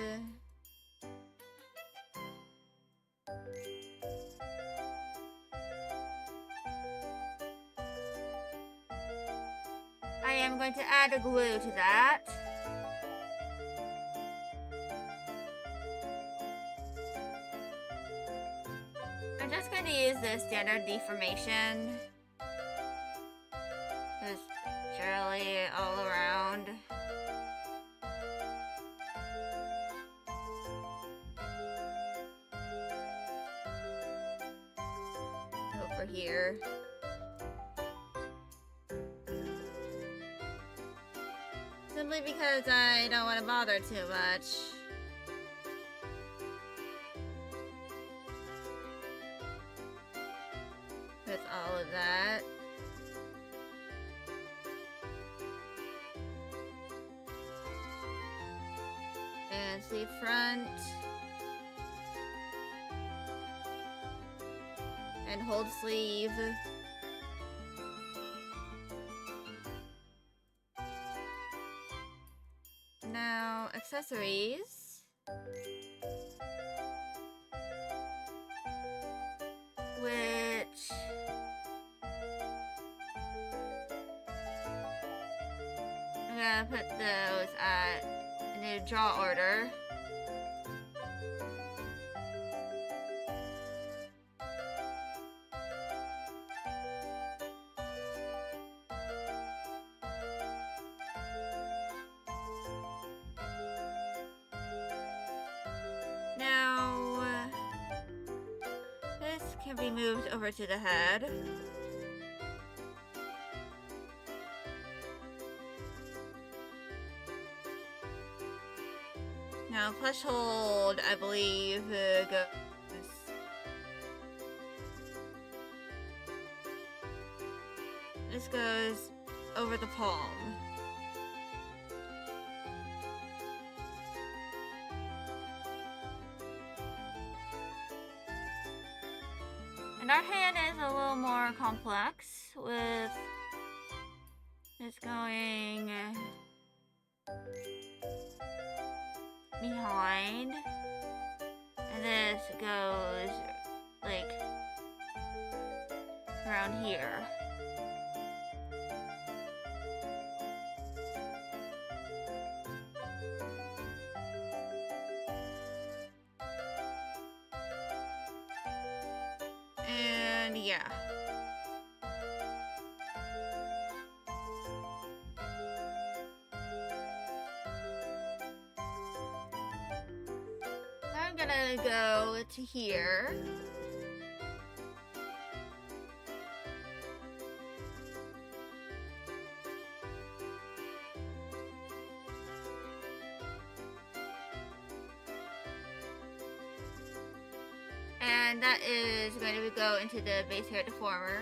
I am going to add a glue to that. I'm just going to use the standard deformation. Just generally all around. Over here. Simply because I don't want to bother too much. With all of that. And sleeve front. And hold sleeve. Now, accessories. Which I'm gonna put those at a new draw order. Now, this can be moved over to the head. Now, push hold, I believe, goes. This goes over the palm. And our hand is a little more more complex with this going behind, and this goes like around here. And yeah. I'm gonna go to here. And that is going to go into the base hair deformer.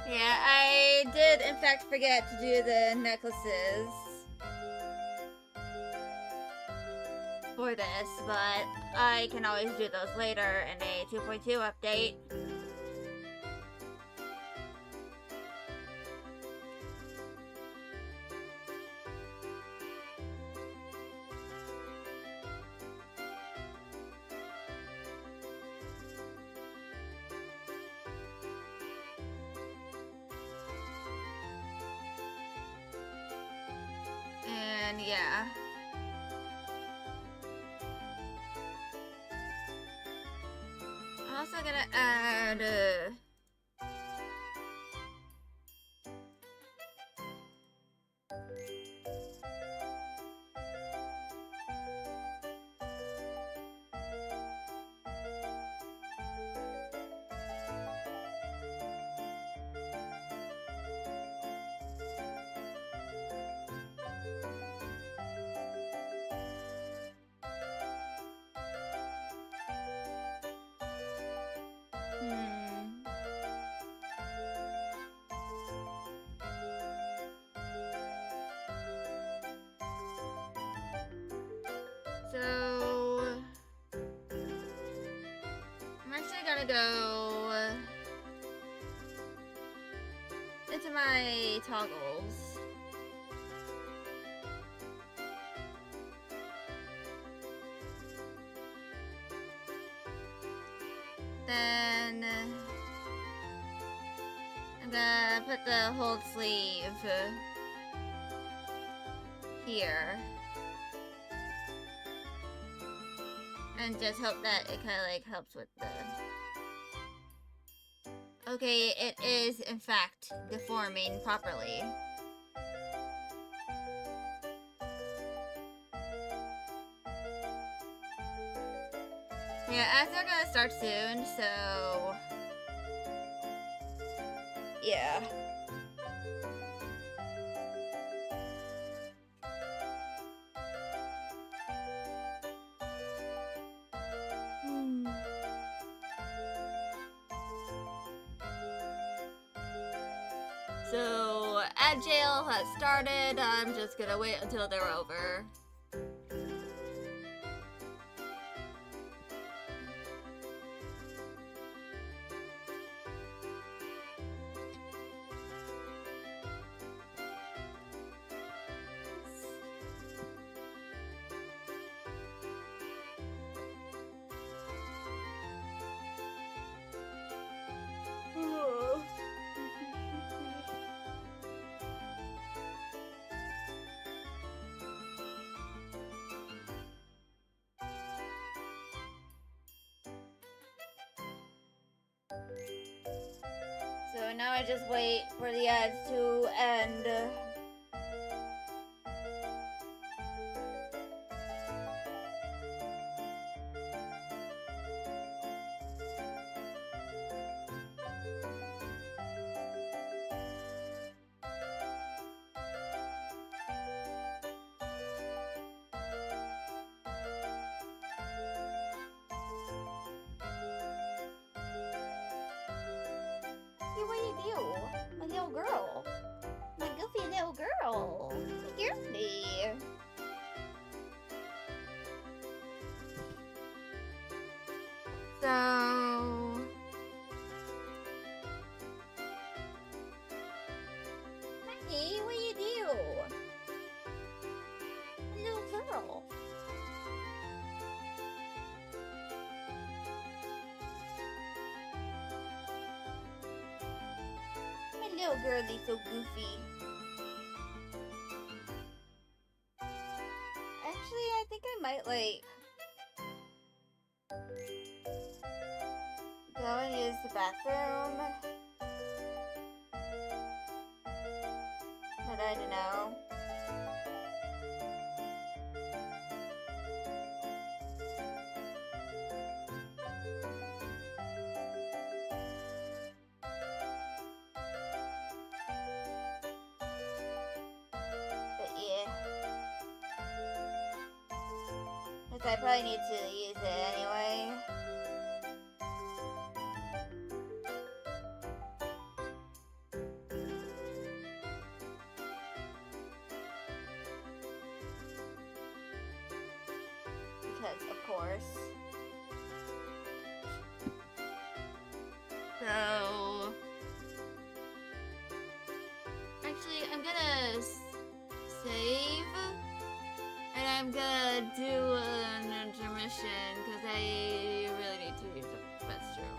Yeah, I did in fact forget to do the necklaces for this, but I can always do those later in a 2.2 update. And yeah. I'm also gonna add so I'm actually gonna go into my toggles. Then I'm gonna put the hold sleeve here. And just hope that it kind of like helps with the... Okay, it is in fact deforming properly. Yeah, ads are gonna start soon, so... yeah. So, ad jail has started. I'm just gonna wait until they're over. So now I just wait for the ads to end. little girl. Girly. So... Hey, what you do? Little girl. My little girlie's so goofy. Actually, I think I might, like... go and use the bathroom. But I don't know. But yeah. Because I probably need to use it anyway. Because, of course. So... actually, I'm gonna save. And I'm gonna do an intermission because I really need to use the restroom.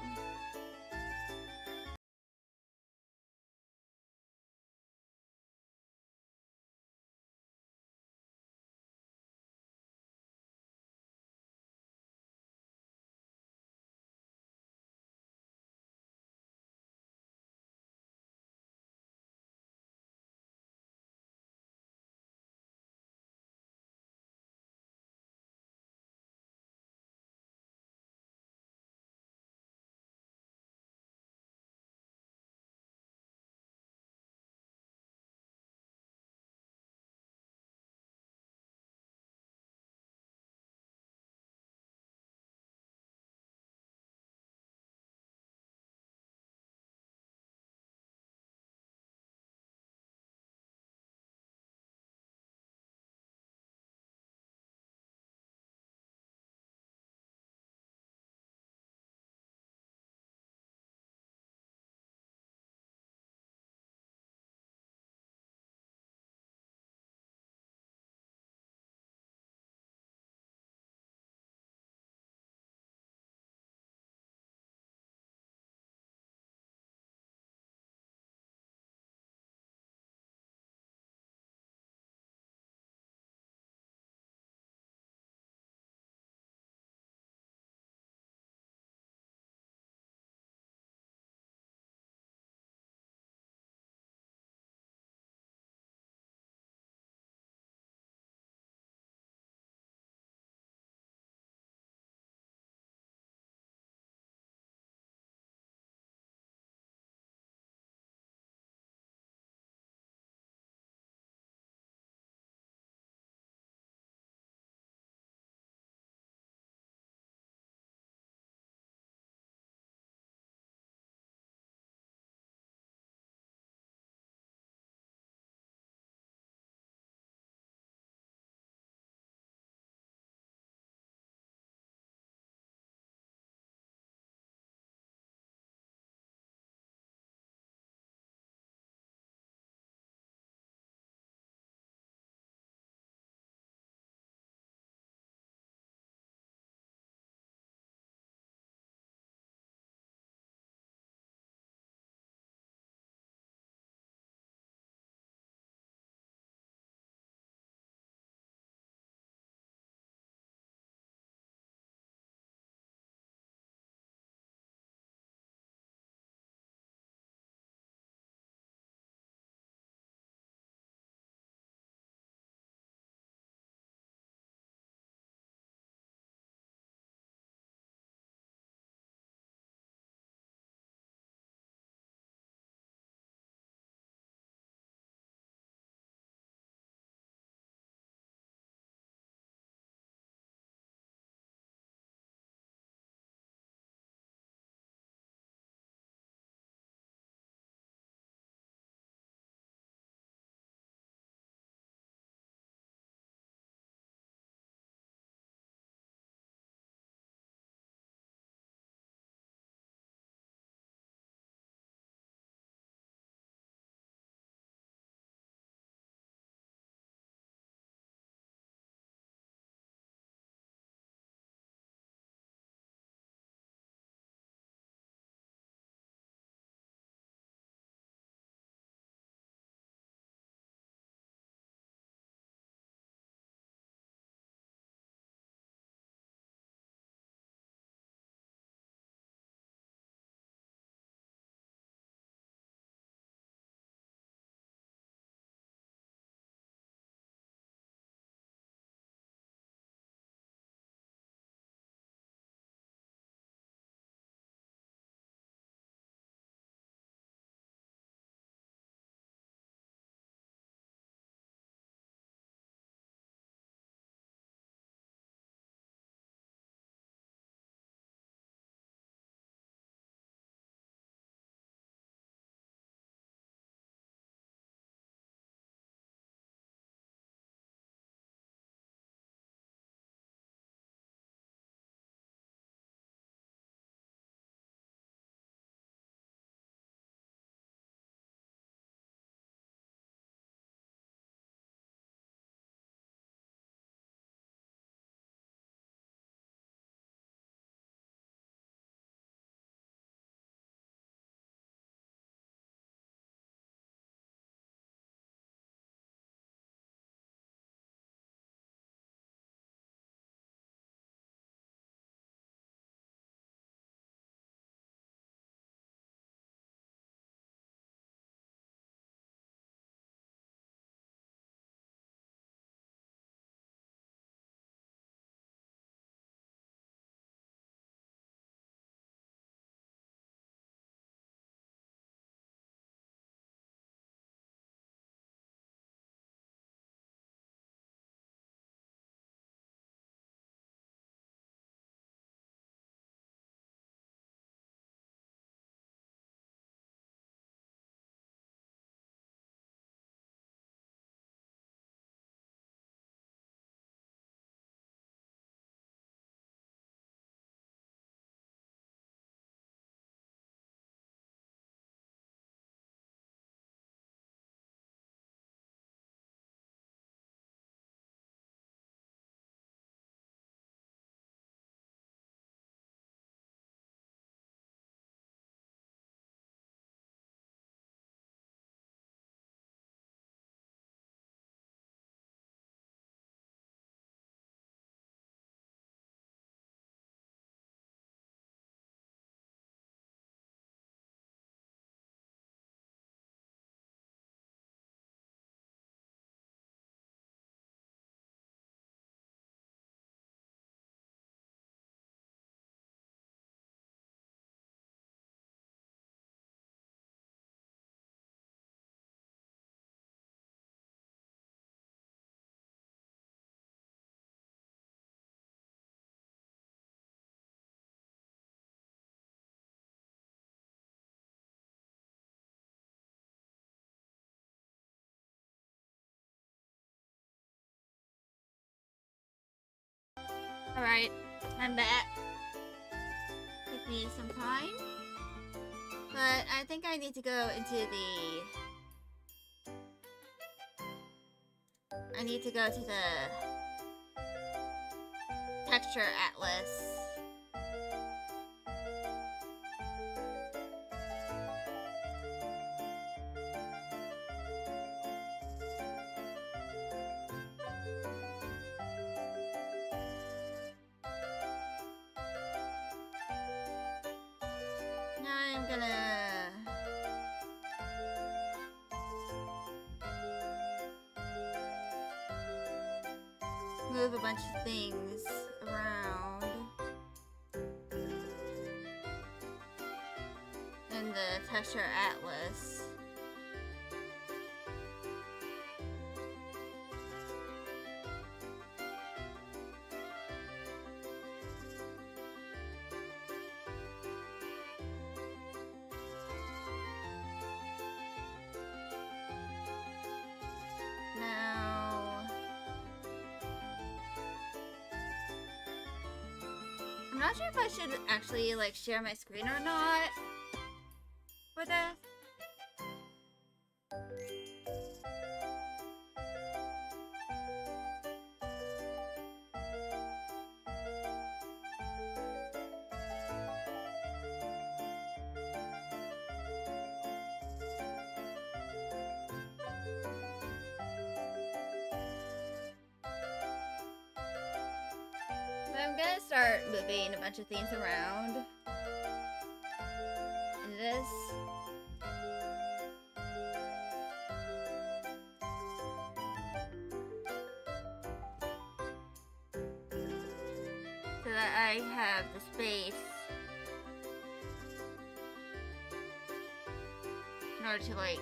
Alright, I'm back. Took me some time. But I think I need to go into the... I need to go to the texture atlas. I'm gonna move a bunch of things around in the texture atlas. I'm not sure if I should actually like share my screen or not for this. I'm gonna start moving a bunch of things around in this. So that I have the space in order to like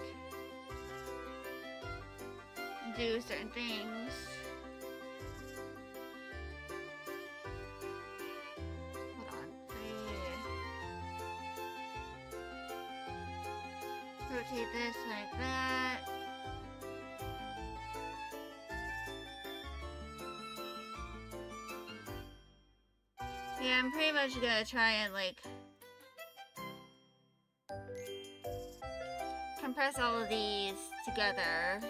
do certain things. Rotate this like that. Yeah, I'm pretty much gonna try and like compress all of these together.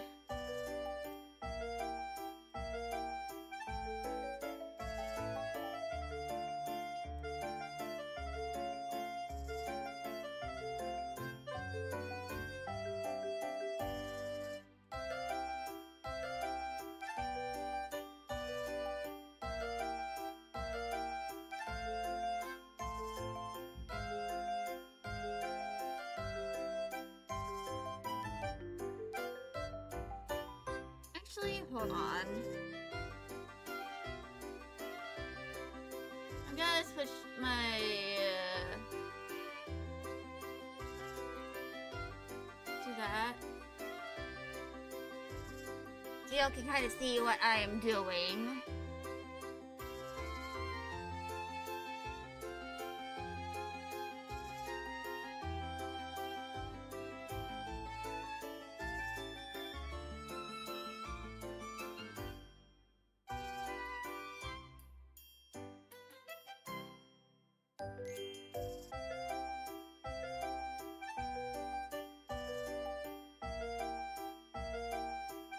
Actually, hold on. I'm gonna switch my to that. So y'all can kind of see what I am doing.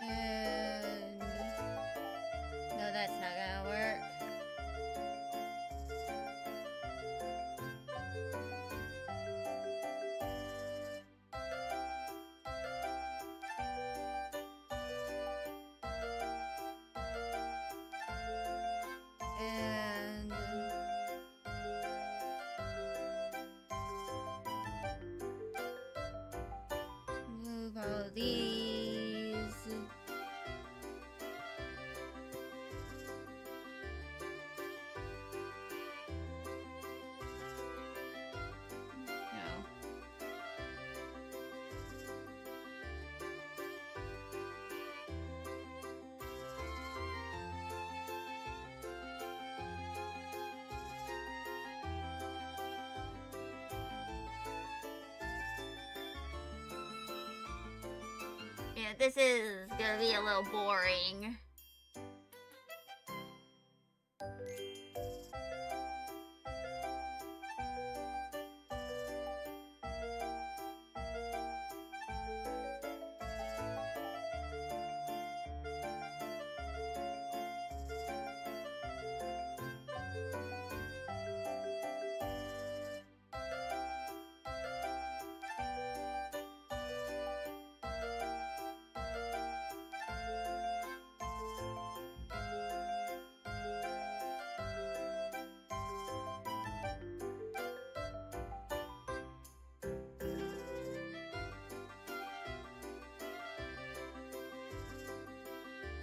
And no, that's not gonna work. And move all of these. No. Yeah, this is gonna be a little boring.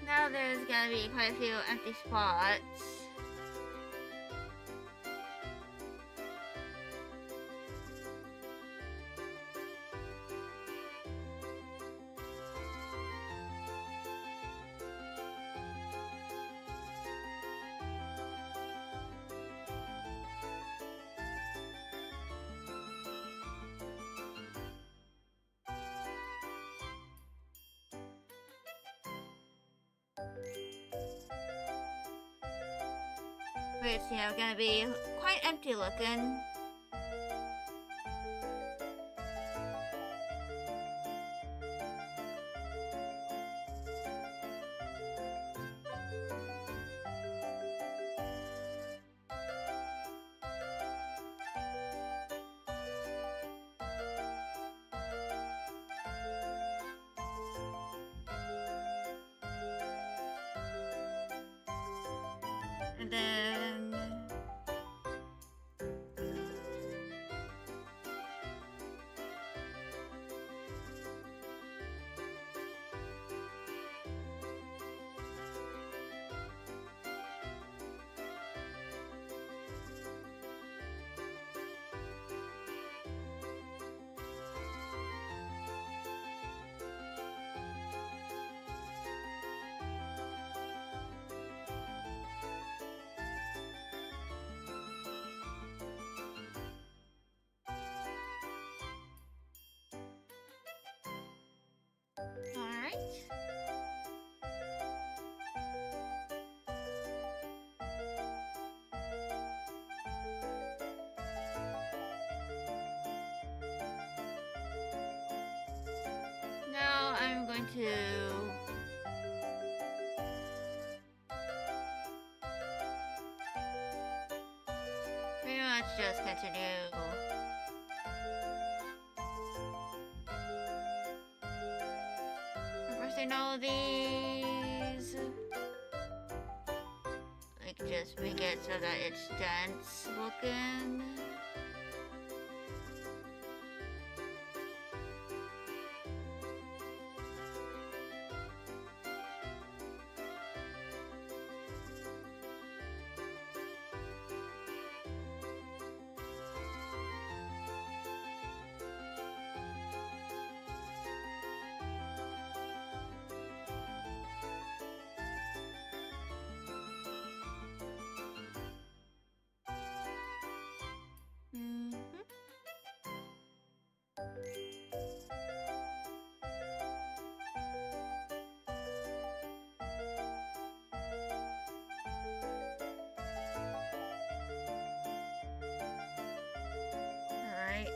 Now there's gonna be quite a few empty spots. Which, you know, gonna be quite empty looking. And then alright. Now I'm going to pretty much just continue reversing all of these. Like, just make it so that it's dense looking. Alright.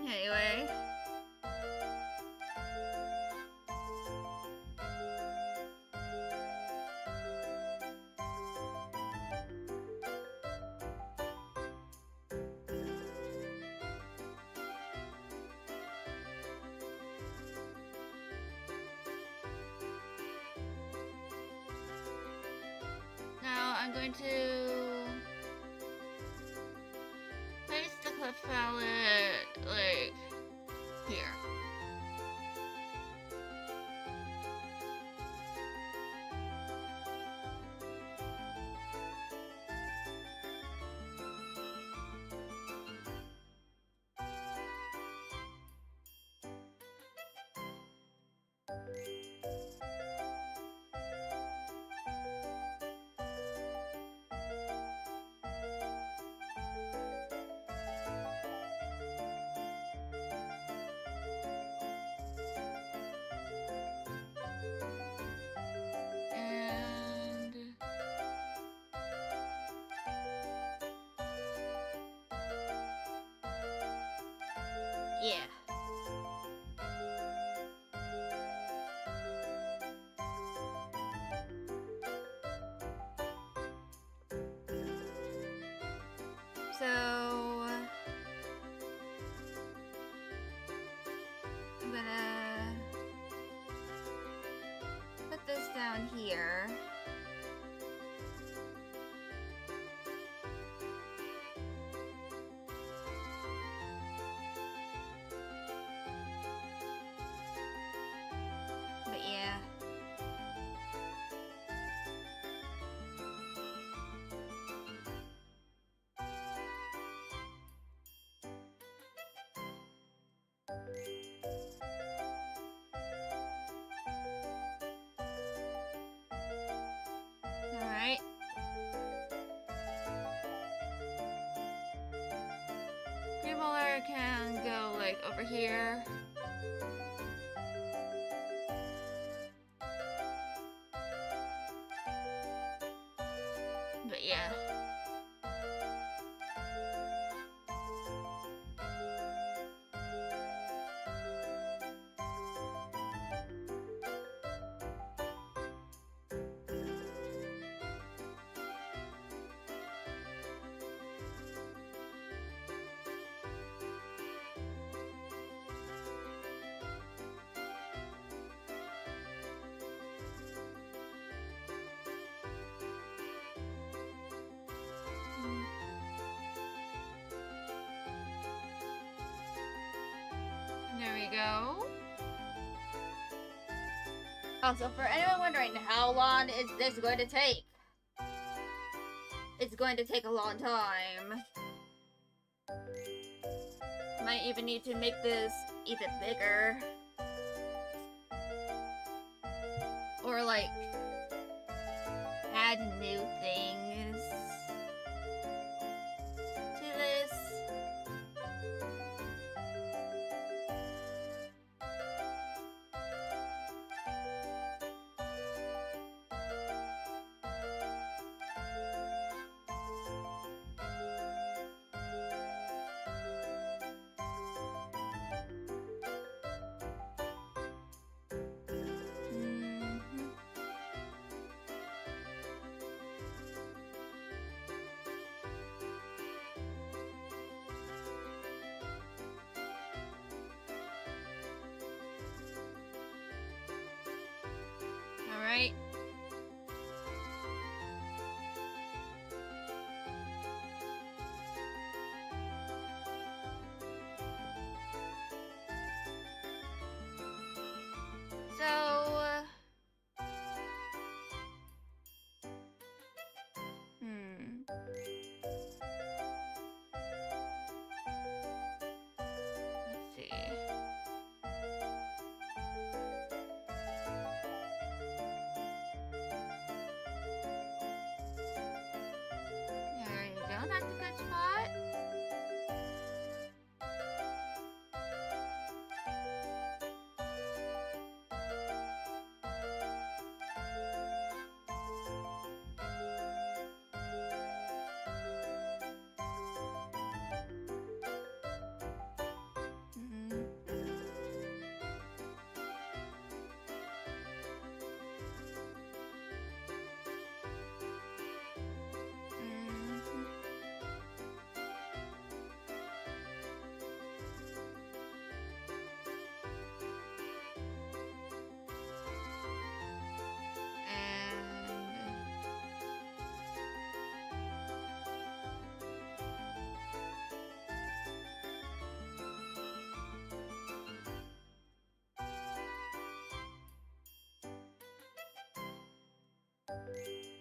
Anyway. Now I'm going to place the clip palette like here. And yeah. So I'm gonna put this down here. Alright. Grimoire can go, like, over here. But yeah. There we go. Also, for anyone wondering, how long is this going to take? It's going to take a long time. Might even need to make this even bigger. Or, like, add new things to this. Alright. So, let's see. There you go, that's a good spot.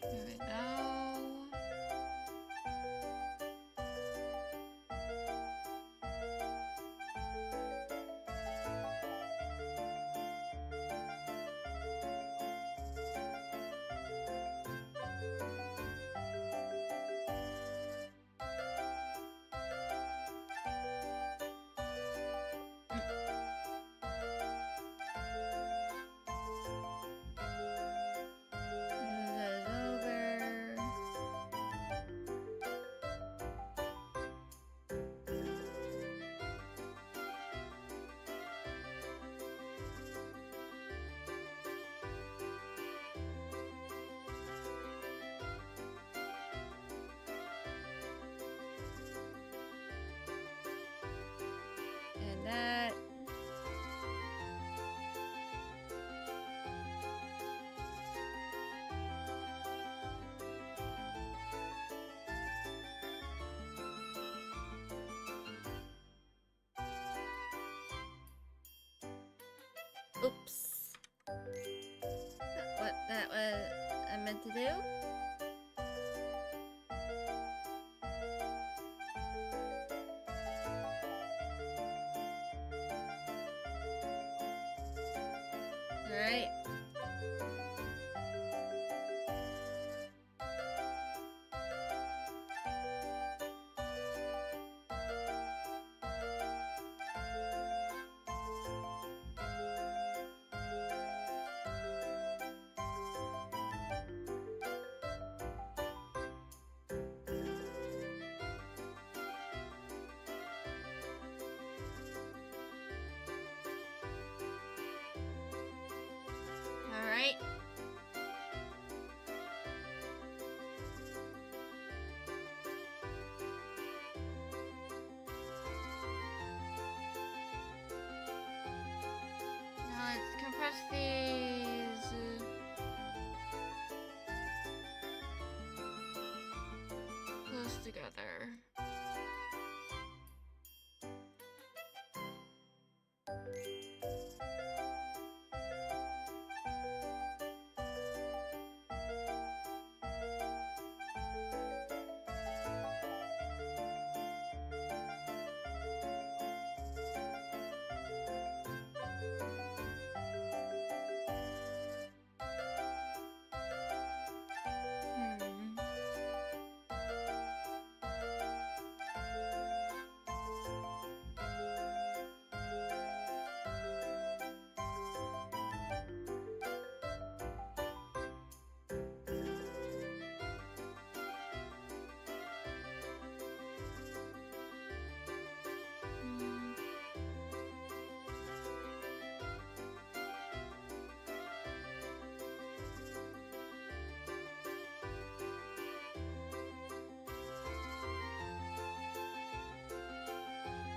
There we go. Move those over. And that. Oops. What that was I meant to do?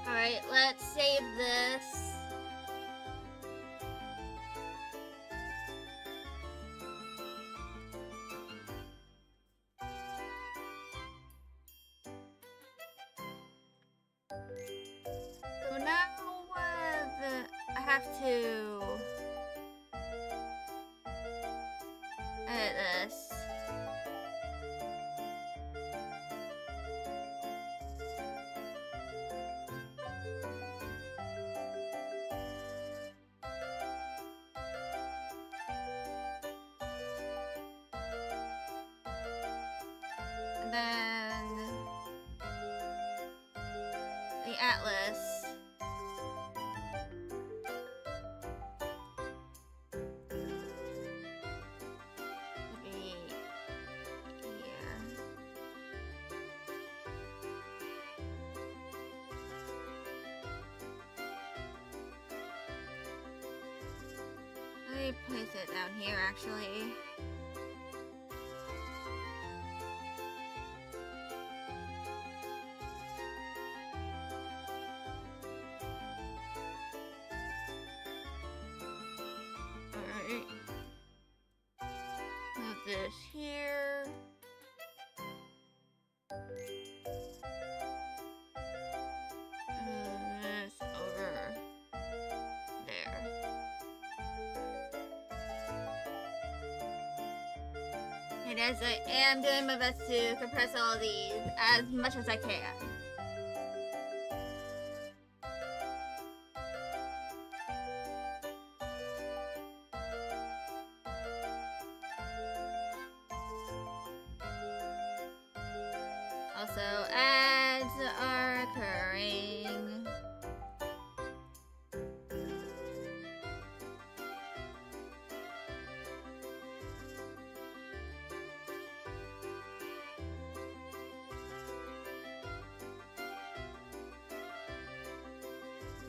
Alright, let's save this. So now I have to edit this. And then the atlas. Let me place it down here, actually. Alright. Move this here. Move this over there. And as I am doing my best to compress all of these as much as I can. Also, ads are occurring.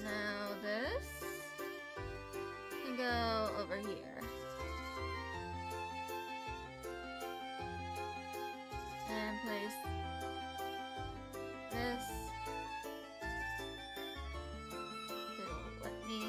Now this can go over here. And place this. It'll let me.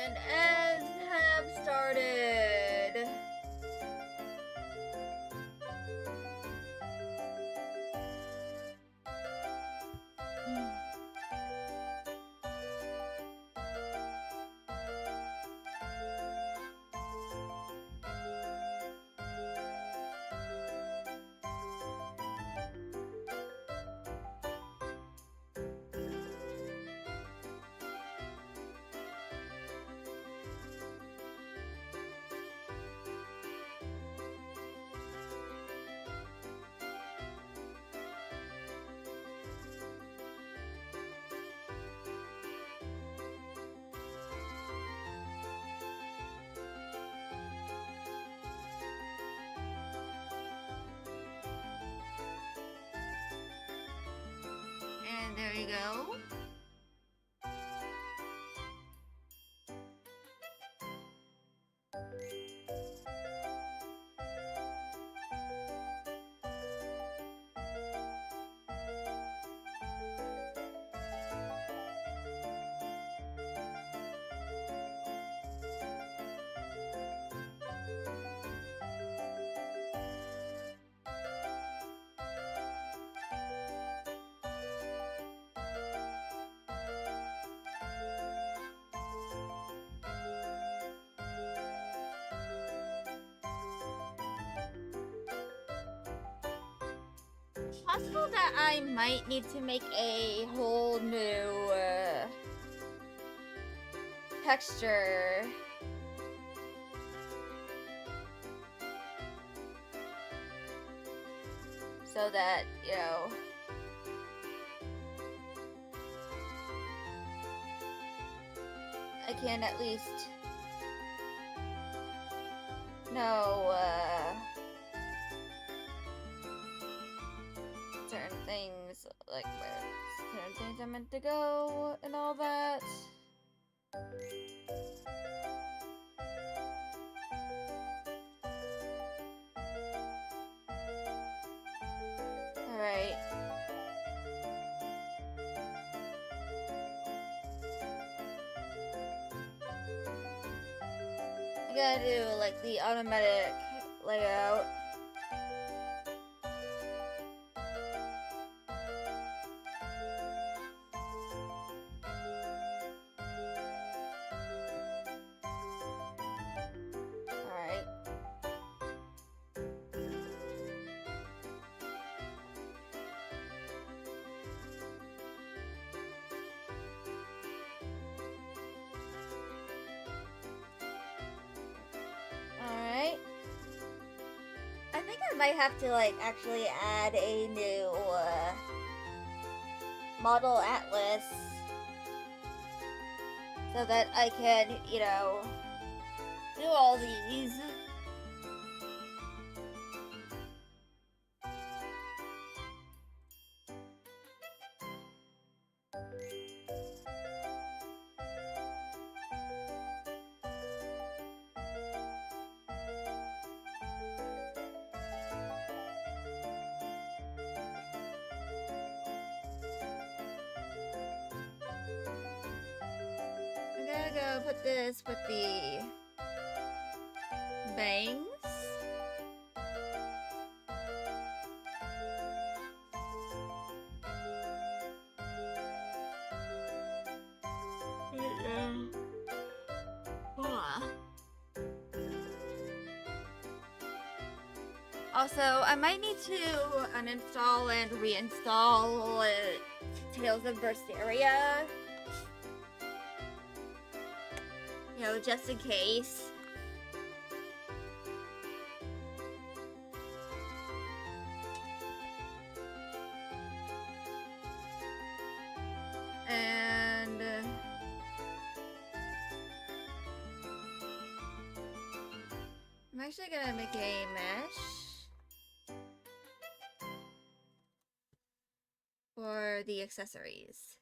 And ads have started. And there you go. possible that I might need to make a whole new texture. So that, you know, I can at least know certain things, like where certain things are meant to go and all that. Alright. I gotta do like the automatic layout. Alright. Alright. I think I might have to like actually add a new model atlas so that I can, you know, do all these. I'm gonna go put this with the bangs. Also, I might need to uninstall and reinstall Tales of Berseria. You know, just in case. And I'm actually gonna make a mesh for the accessories.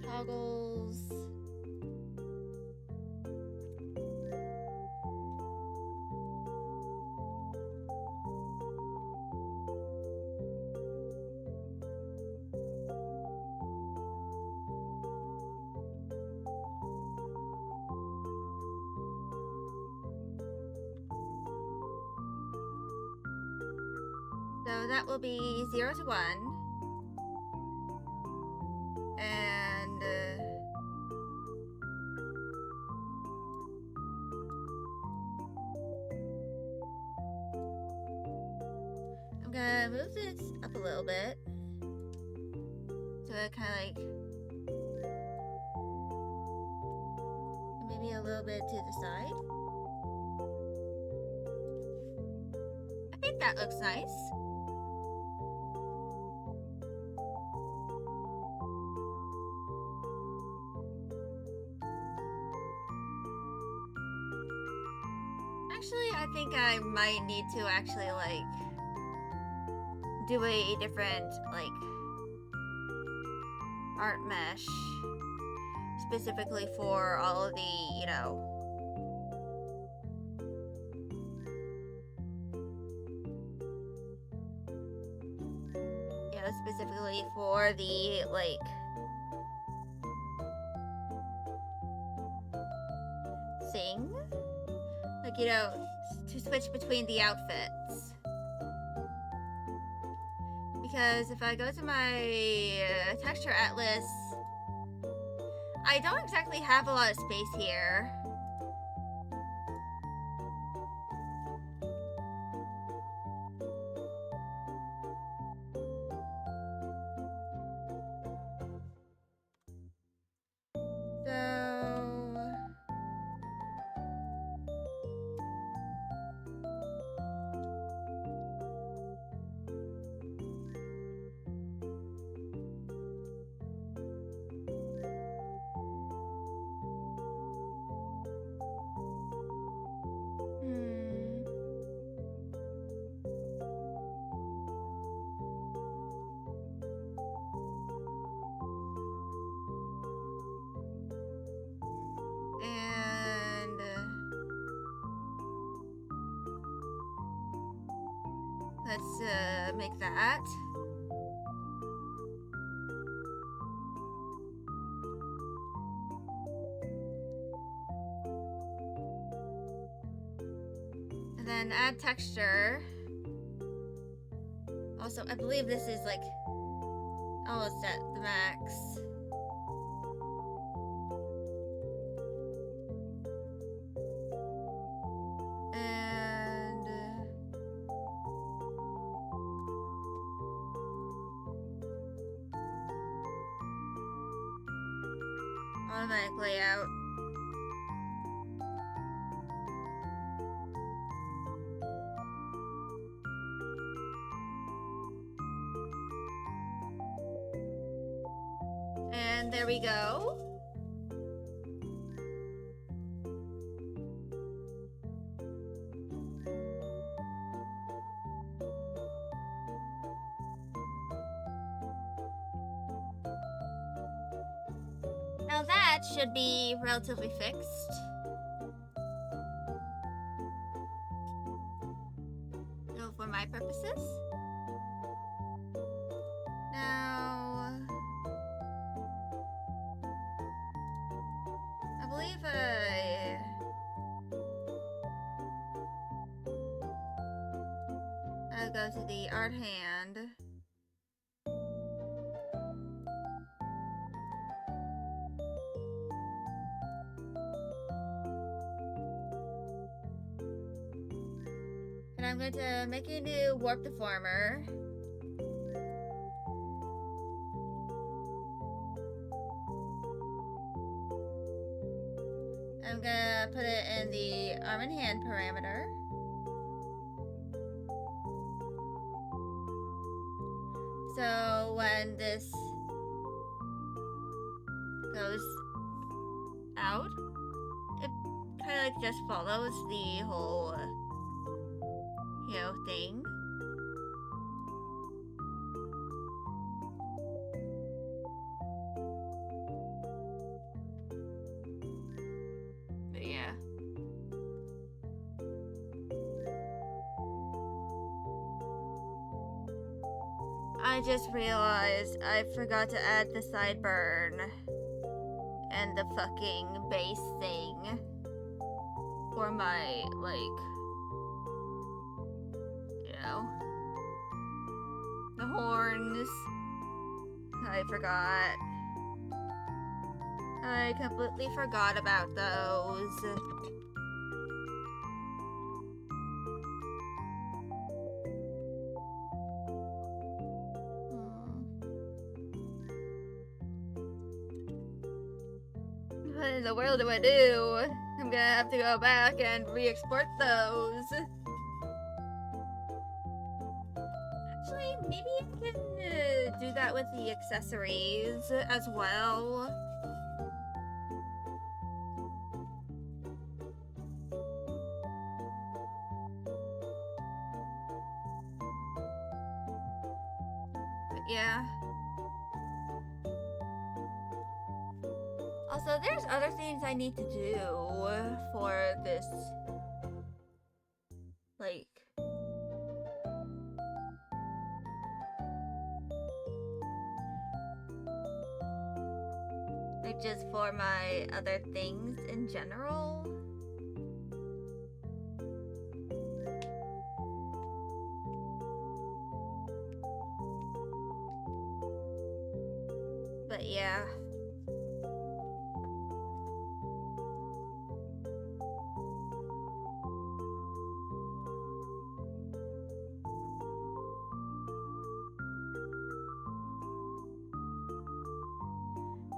Toggles. So that will be 0 to 1. And I'm gonna move this up a little bit. So it kind of like, maybe a little bit to the side. I think that looks nice. Actually, I think I might need to actually like do a different like art mesh specifically for all of the, you know, specifically for the like thing, like, you know, to switch between the outfits. because if I go to my texture atlas, I don't exactly have a lot of space here. And let's make that. And then add texture. Also, I believe this is like almost at the max. And automatic layout. And there we go. Now that should be relatively fixed. So for my purposes. Now, I believe I'll go to the art hand. And I'm going to make a new warp deformer. I'm gonna put it in the arm and hand parameter. So when this goes out, it kind of like just follows the whole, thing. But yeah. I just realized I forgot to add the sideburn and the fucking base thing for my, the horns. I forgot. I completely forgot about those. What in the world do I do? I'm gonna have to go back and re-export those. Actually, maybe I can do that with the accessories as well. But yeah. Also, there's other things I need to do for this, just for my other things in general. But yeah.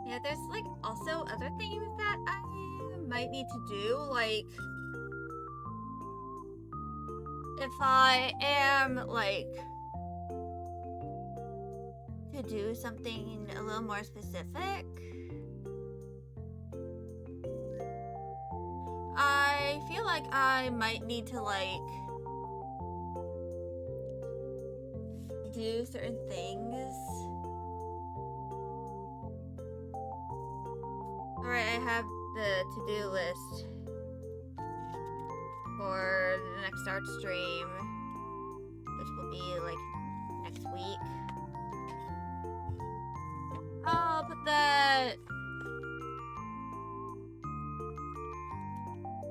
Yeah, there's like also other things that I might need to do, like if I am like to do something a little more specific, I feel like I might need to like do certain things. Alright, I have the to-do list for the next art stream, which will be like next week. I'll put that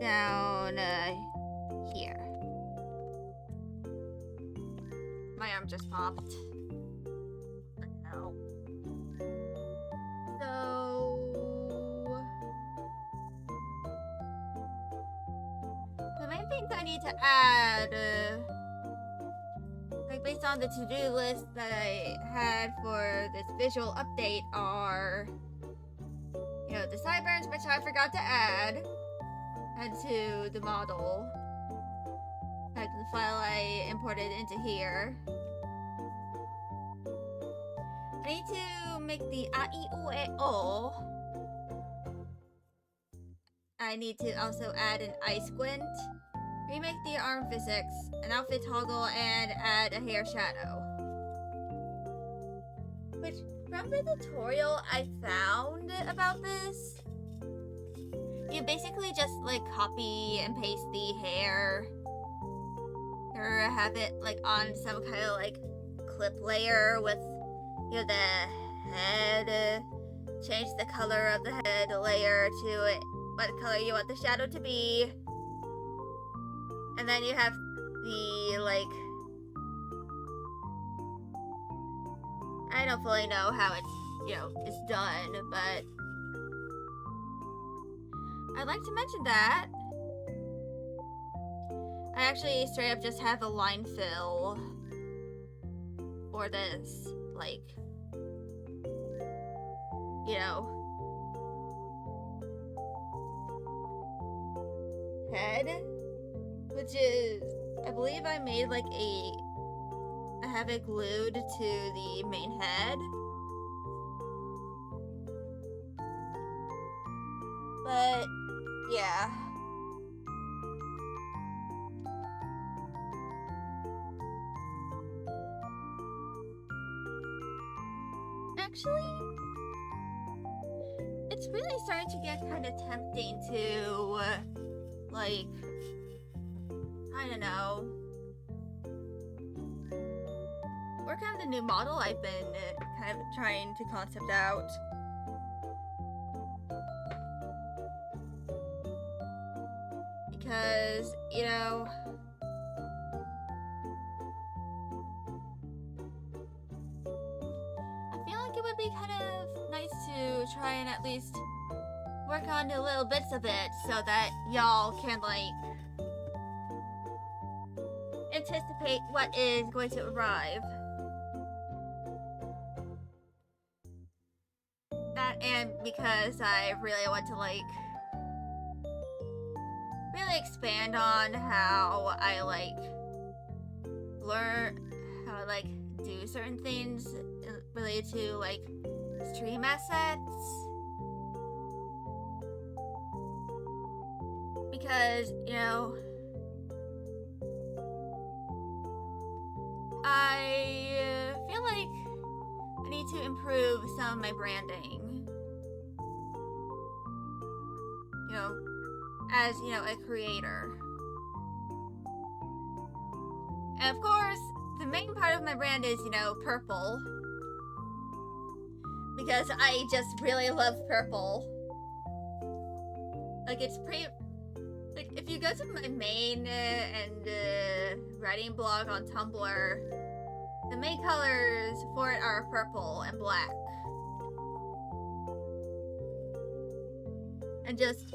down here. My arm just popped. What the hell? So the main things I need to add, like based on the to-do list that I had for this visual update, are, you know, the sideburns, which I forgot to add to the model, like the file I imported into here. I need to make the A-I-E-O-E-O. I need to also add an eye squint, remake the arm physics, an outfit toggle, and add a hair shadow. Which, from the tutorial I found about this, you basically just like copy and paste the hair, or have it like on some kind of like clip layer with, you know, the head, change the color of the head layer to what color you want the shadow to be, and then you have the like, I don't fully know how it's, you know, is done, but I'd like to mention that I actually straight up just have a line fill for this, like, you know, head, which is, I believe I made like I have it glued to the main head. But yeah. Actually, it's really starting to get kind of tempting to, like, I don't know, work on the new model I've been kind of trying to concept out. Because, you know, I feel like it would be kind of nice to try and at least work on the little bits of it so that y'all can, like, anticipate what is going to arrive. That, and because I really want to, like, really expand on how I, like, learn how I, like, do certain things related to, like, stream assets. Because, you know, I feel like I need to improve some of my branding. You know, as, you know, a creator. And of course, the main part of my brand is, you know, purple. Because I just really love purple. Like, it's pretty... Like, if you go to my main and writing blog on Tumblr, the main colors for it are purple and black. And just,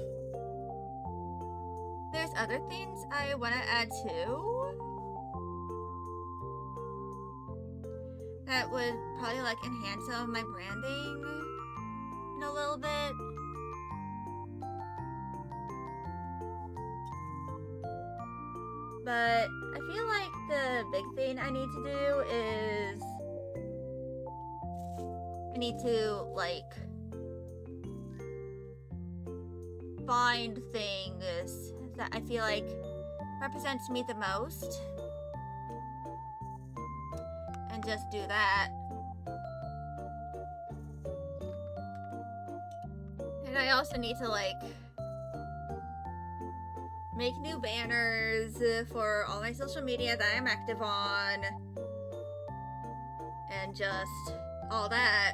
there's other things I want to add too that would probably like enhance some of my branding in a little bit. But I feel like the big thing I need to do is I need to like find things that I feel like represents me the most and just do that. And I also need to like make new banners for all my social media that I'm active on and just all that.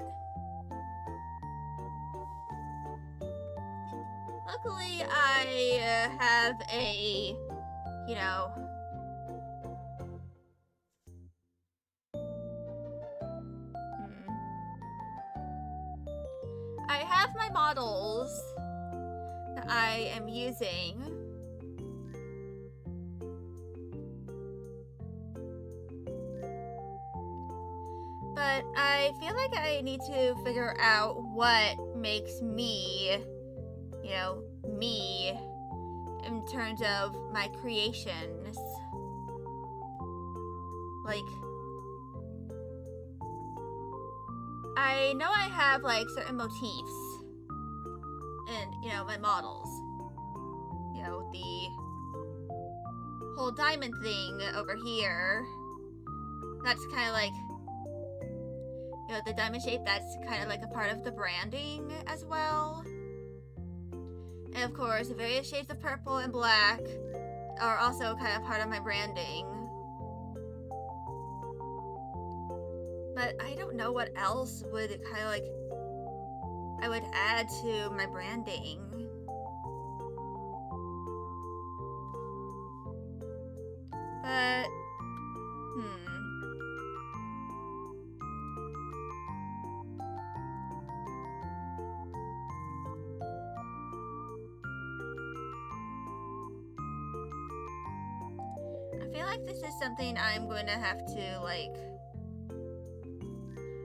Luckily, I have a, you know, I have my models that I am using. But I feel like I need to figure out what makes me, you know, me in terms of my creations. Like, I know I have like certain motifs in, you know, my models. You know, the whole diamond thing over here. That's kind of like, you know, the diamond shape, that's kind of like a part of the branding as well. And of course, the various shades of purple and black are also kind of part of my branding. But I don't know what else would kind of like, I would add to my branding. But, I feel like this is something I'm going to have to, like,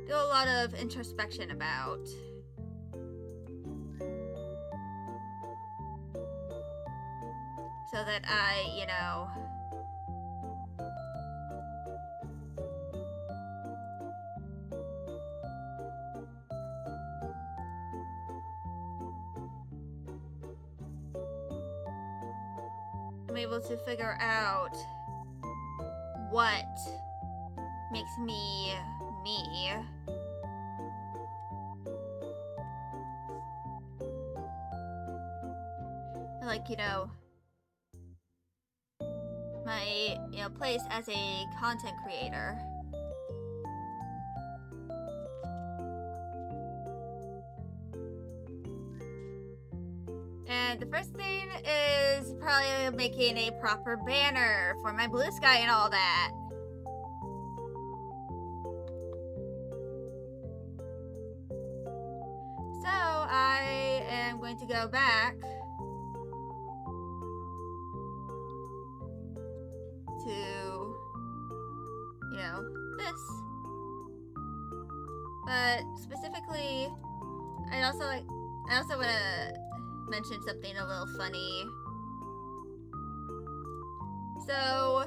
do a lot of introspection about. So that I, you know, I'm able to figure out what makes me me. Like, you know, my, you know, place as a content creator. And the first thing is probably making a proper banner for my blue sky and all that. So I am going to go back to, you know, this. But specifically, I also want to mention something a little funny. So,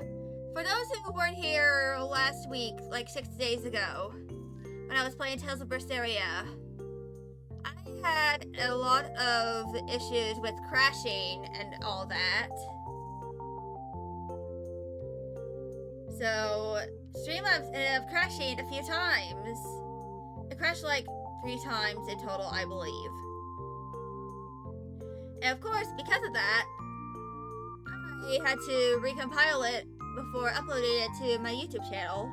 for those who weren't here last week, like 6 days ago, when I was playing Tales of Berseria, I had a lot of issues with crashing and all that. So, Streamlabs ended up crashing a few times. It crashed like 3 times in total, I believe. And of course, because of that, I had to recompile it before uploading it to my YouTube channel.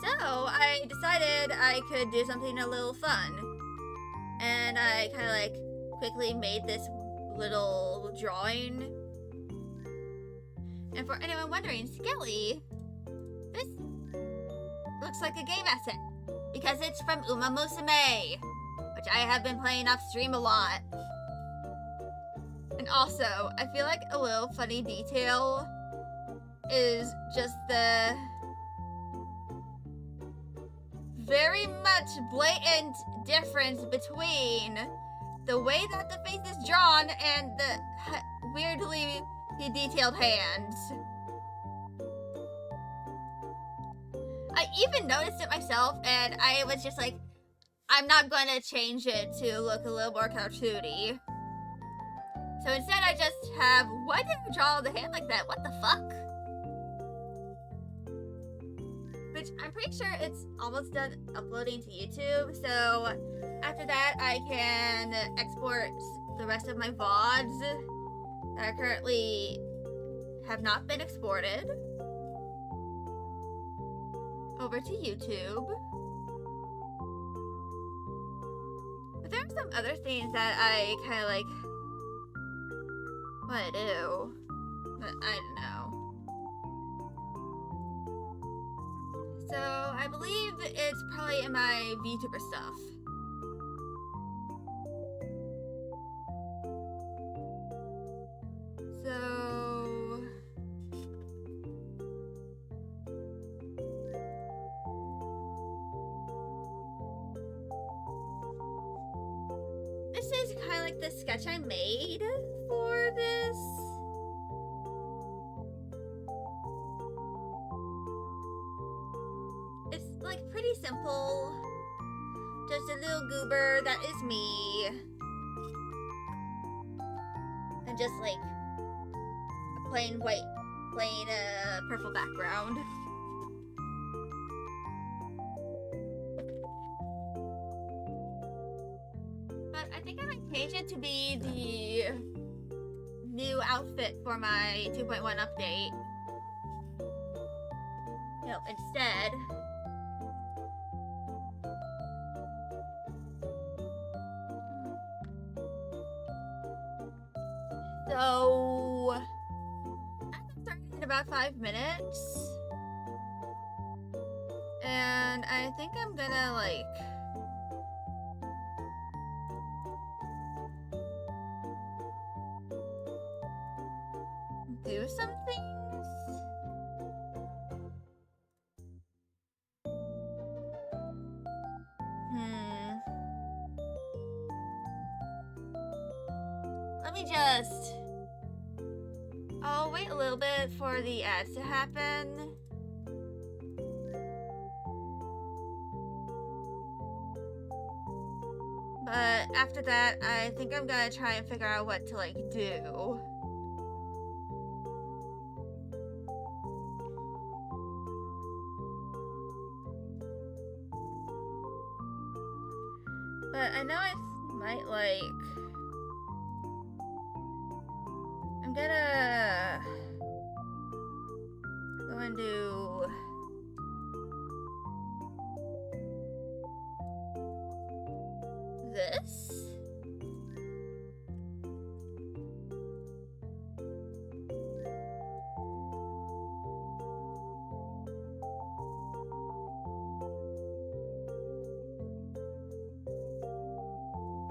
So, I decided I could do something a little fun. And I kind of like quickly made this little drawing. And for anyone wondering, Skelly, this looks like a game asset because it's from Uma Musume, which which I have been playing off stream a lot. And also, I feel like a little funny detail is just the very much blatant difference between the way that the face is drawn and the weirdly detailed hands. I even noticed it myself, and I was just like, I'm not going to change it to look a little more cartoony. So instead I just have, why did I draw the hand like that? What the fuck? Which I'm pretty sure it's almost done uploading to YouTube, so after that I can export the rest of my VODs that currently have not been exported over to YouTube. But there are some other things that I kind of like want to do, but I don't know. So I believe it's probably in my VTuber stuff. So this is kind of like the sketch I made for this. It's like pretty simple. Just a little goober that is me. And just like a plain purple background. But I think I might change it to be the new outfit for my 2.1 update. No, instead. So I'm starting in about 5 minutes. And I think I'm gonna like do some things. Let me just... I'll wait a little bit for the ads to happen. But after that, I think I'm gonna try and figure out what to like do. But I know I might like... I'm gonna go and do this.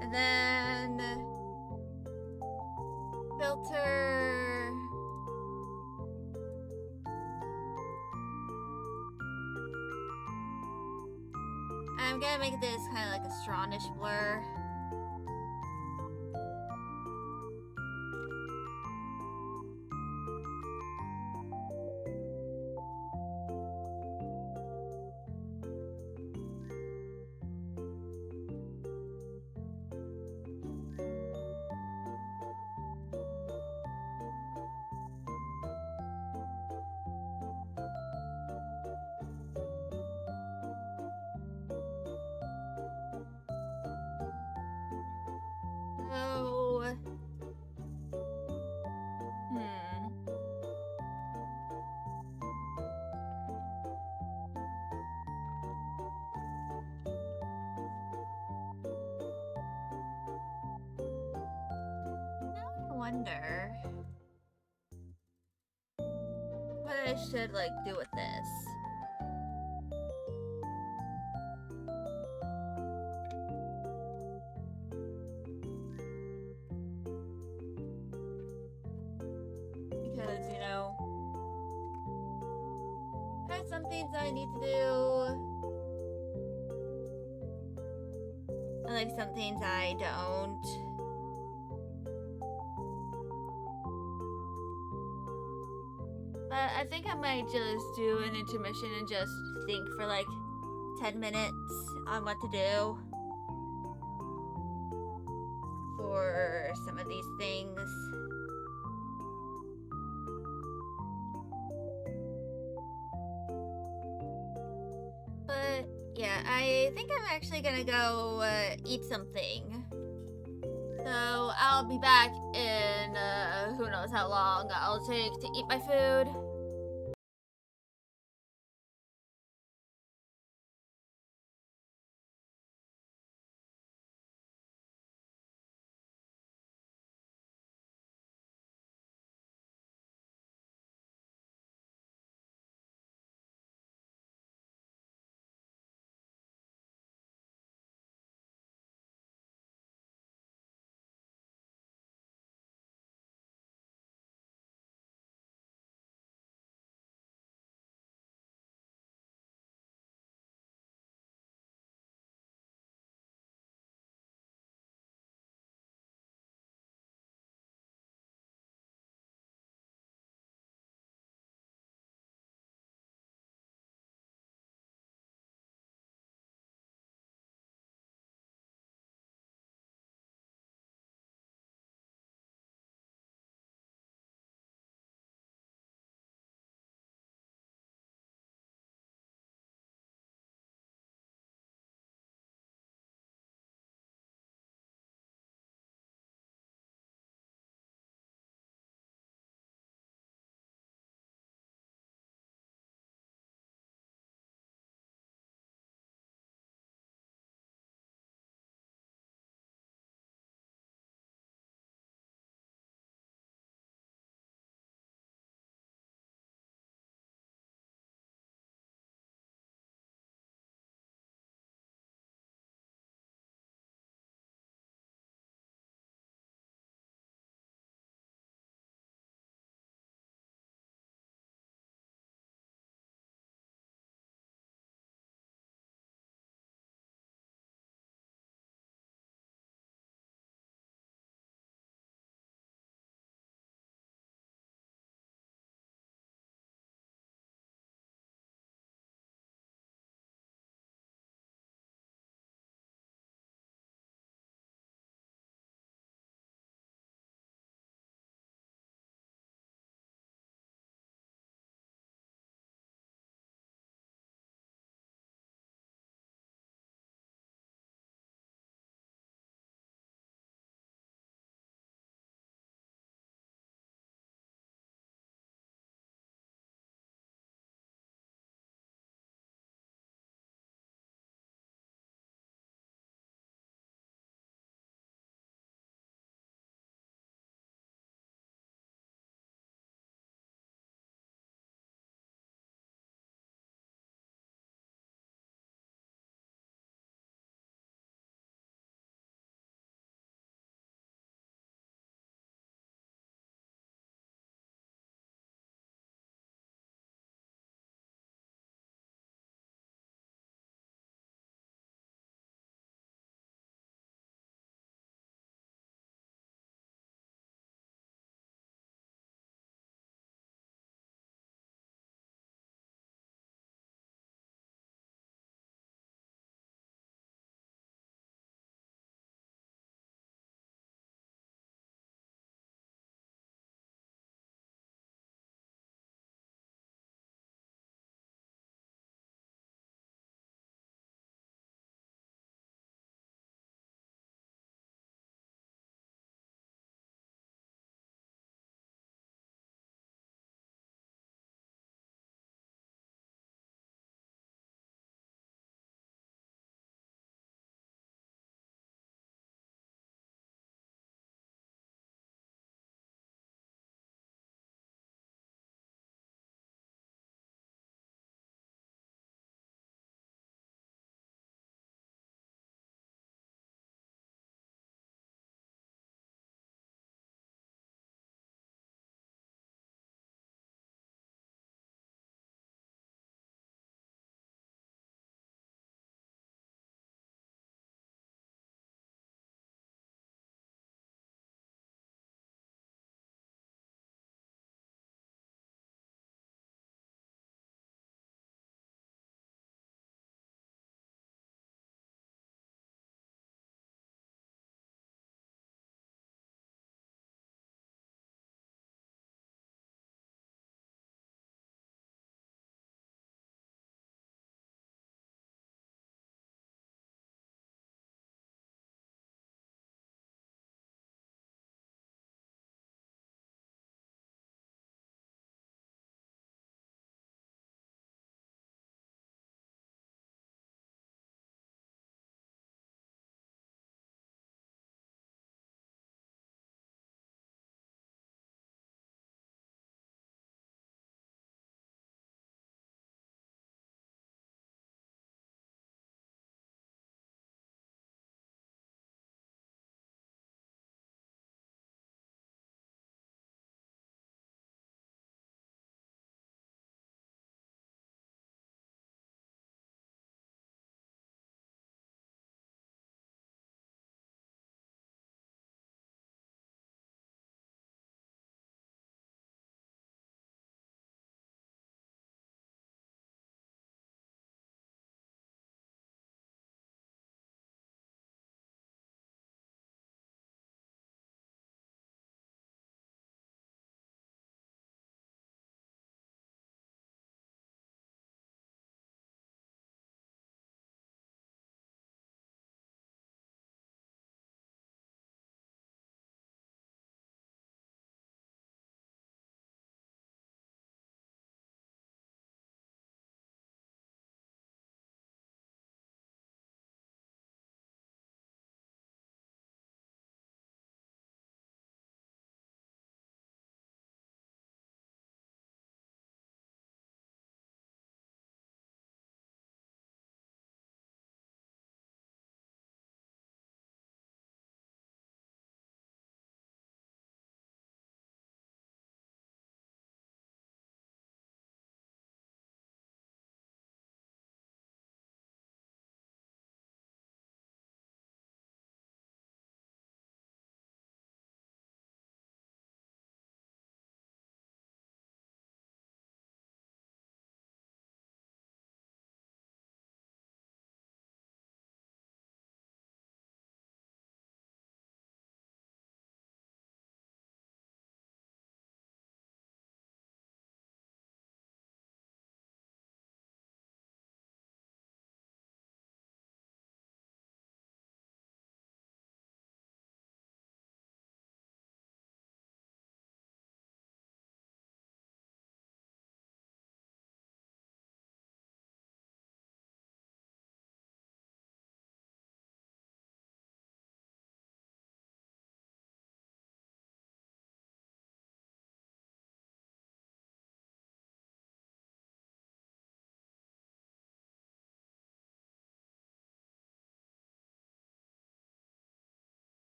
And then filter. I'm gonna make this kind of like a strongish blur. Wonder what I should like do with this. because, you know, there's some things I need to do, and like some things I don't. But I think I might just do an intermission and just think for like 10 minutes on what to do for some of these things. But yeah, I think I'm actually gonna go eat something. So I'll be back in who knows how long I'll take to eat my food.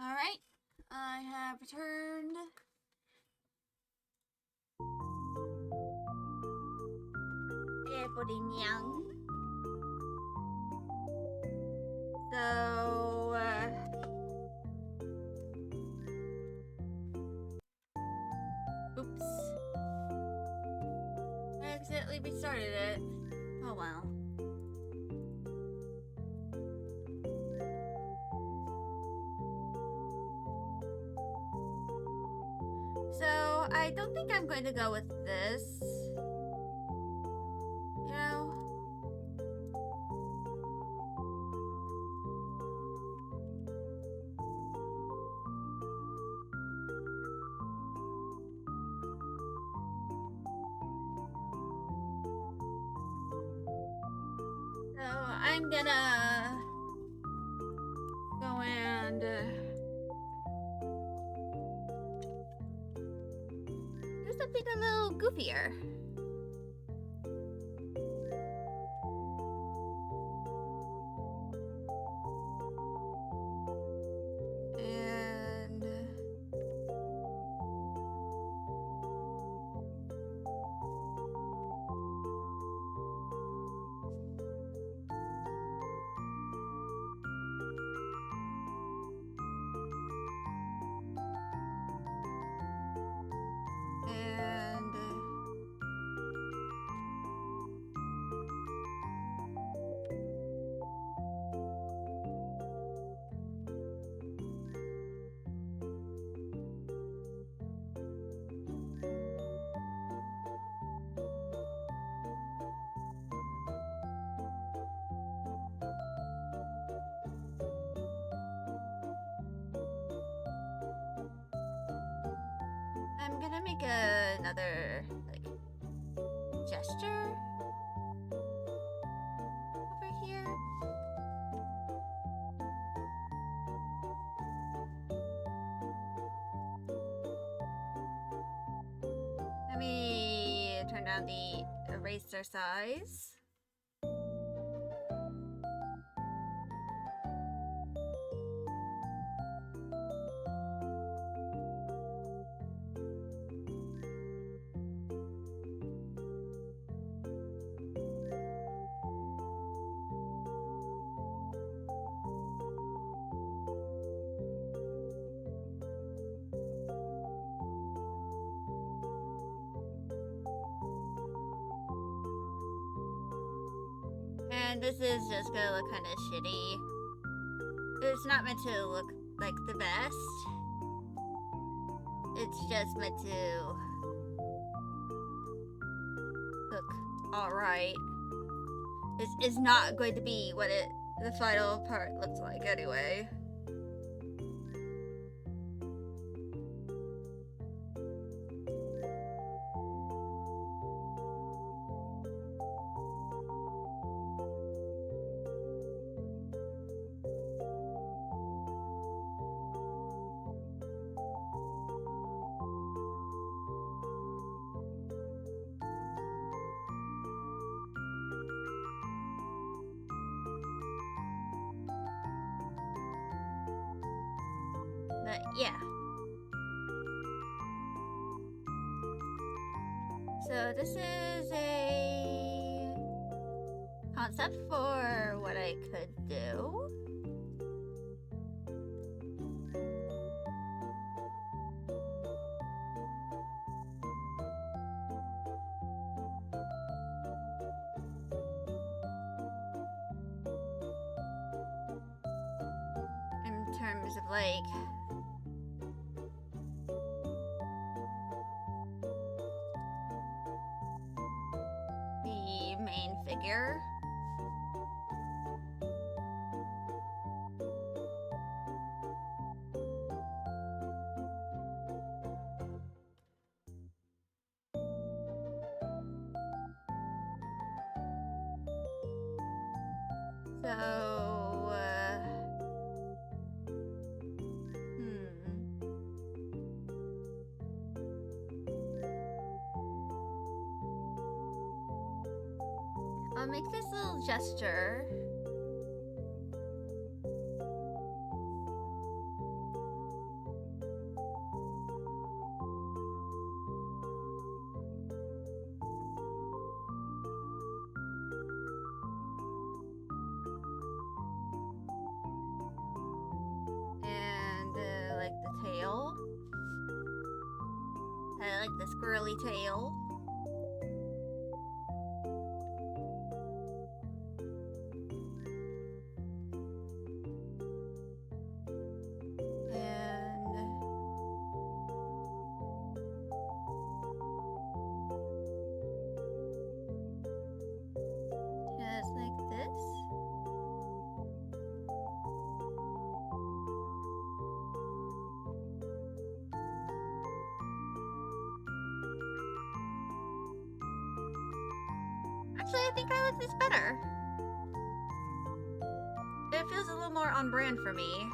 Alright, I have returned. Hey, buddy Nyang. So, oops. I accidentally restarted it. Oh well. So, I don't think I'm going to go with this. You know? So, I'm gonna go and do something a little goofier. And I'm gonna make another, like, gesture over here. Let me turn down the eraser size. And this is just gonna look kind of shitty. It's not meant to look like the best. It's just meant to look alright. This is not going to be what the final part looks like anyway. But yeah. So this is a concept for what I could do. In terms of like the main figure. So, I'll make this little gesture. like the squirrely tail. Just like this. Actually, I think I like this better. It feels a little more on brand for me.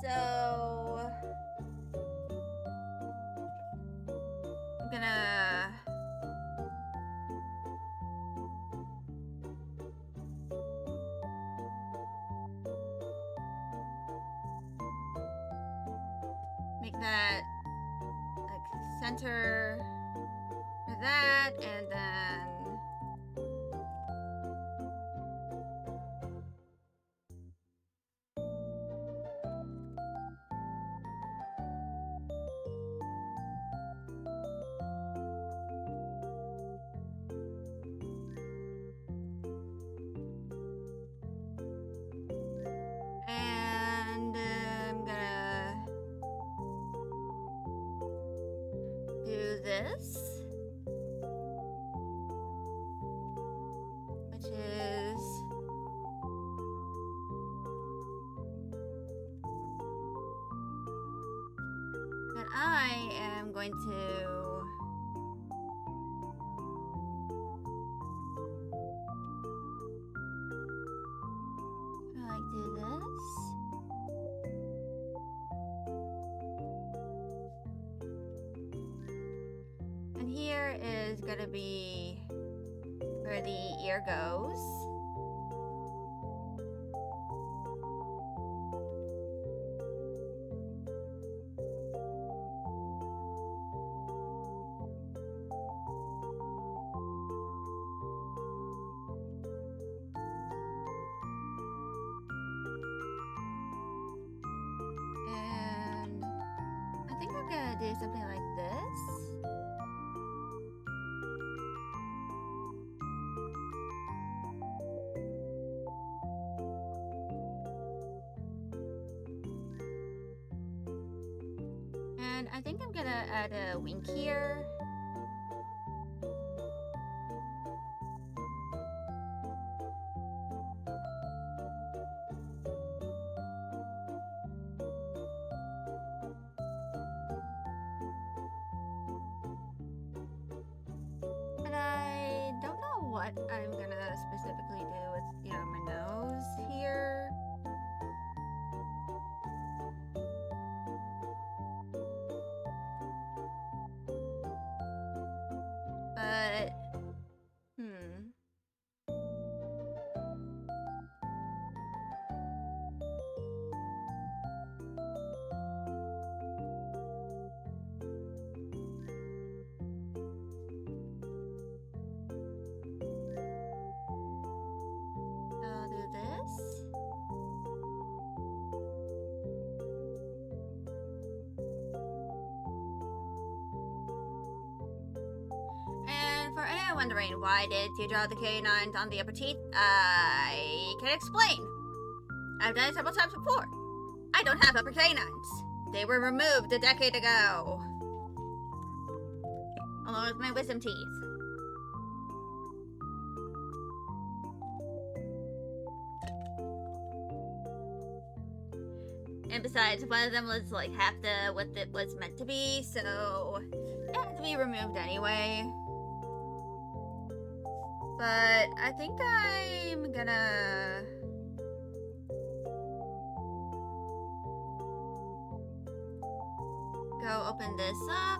So I'm gonna make that like center for that, and then I'm gonna do this, which is that I am going to like do this. And here is gonna be where the ear goes. And I think I'm gonna do something like this. And I think I'm gonna add a wink here. And I don't know what I'm gonna specifically do with, my nose here. But, I'll do this. And for anyone wondering why did you draw the canines on the upper teeth, I can explain. I've done it several times before. I don't have upper canines. They were removed a decade ago, along with my wisdom teeth. And besides, one of them was like half what it was meant to be, so it had to be removed anyway. But I think I'm gonna go open this up.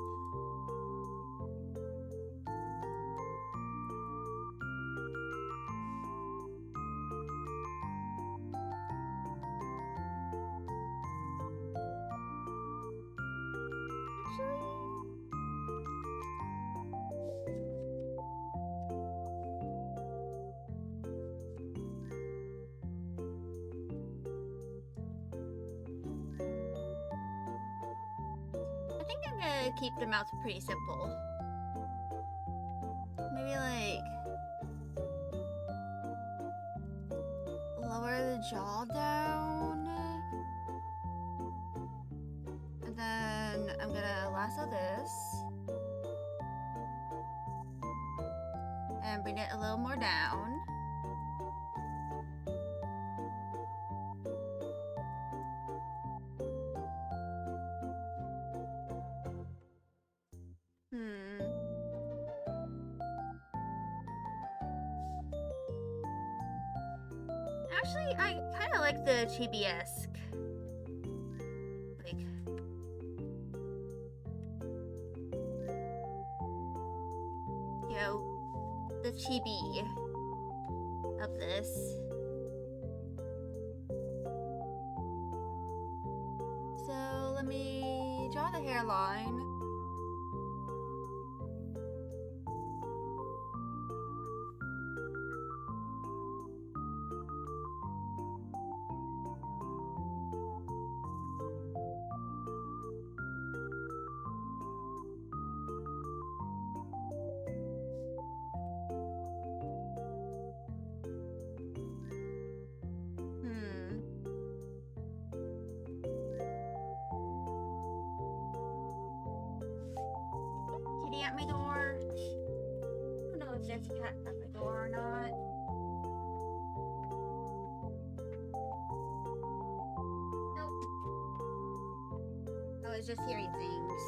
to keep the mouth pretty simple. Maybe like lower the jaw down. And then I'm gonna lasso this. And bring it a little more down. Actually, I kind of like the chibi-esque. Like, you know, the chibi of this. So let me draw the hairline. Kitty at my door. I don't know if there's a cat at my door or not. Nope. I was just hearing things.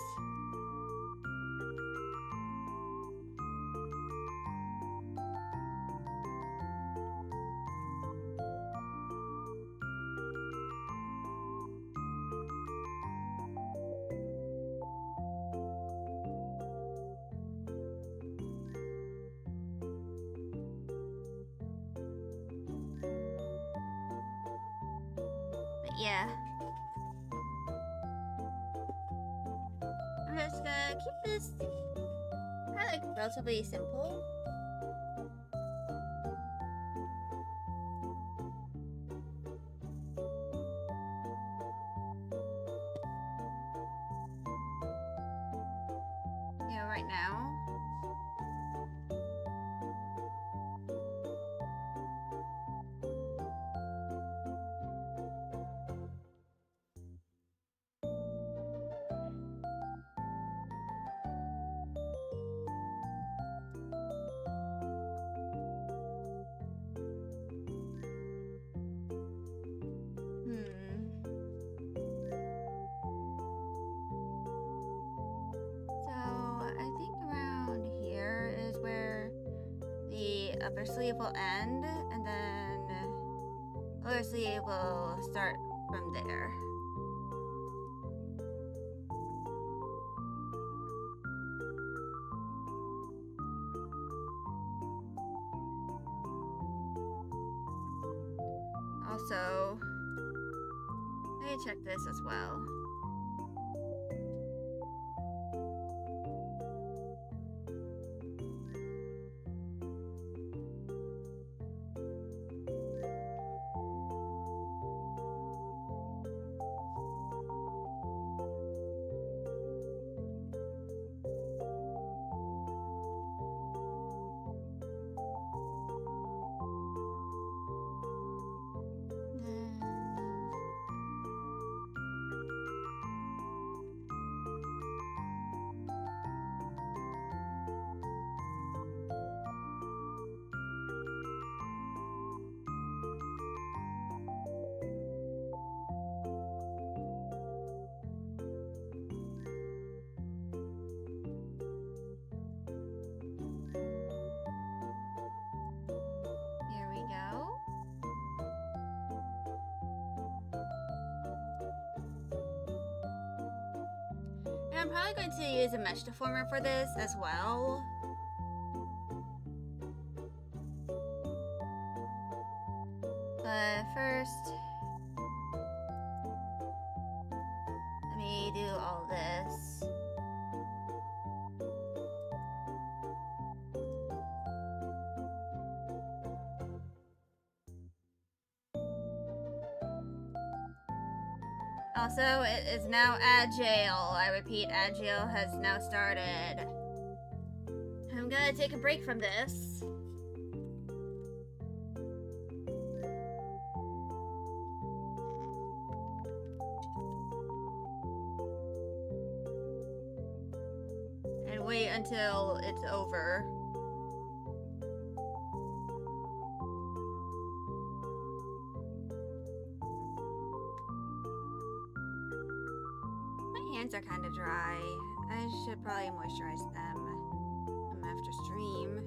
Yeah. I'm just gonna keep this kind of like relatively simple. Yeah, right now. Upper sleeve will end, and then lower sleeve will start from there. Also, let me check this as well. I'm probably going to use a mesh deformer for this as well. But first, let me do all this. Also, it is now Agile. I repeat, Agile has now started. I'm gonna take a break from this. And wait until it's over. My hands are kind of dry. I should probably moisturize them after stream.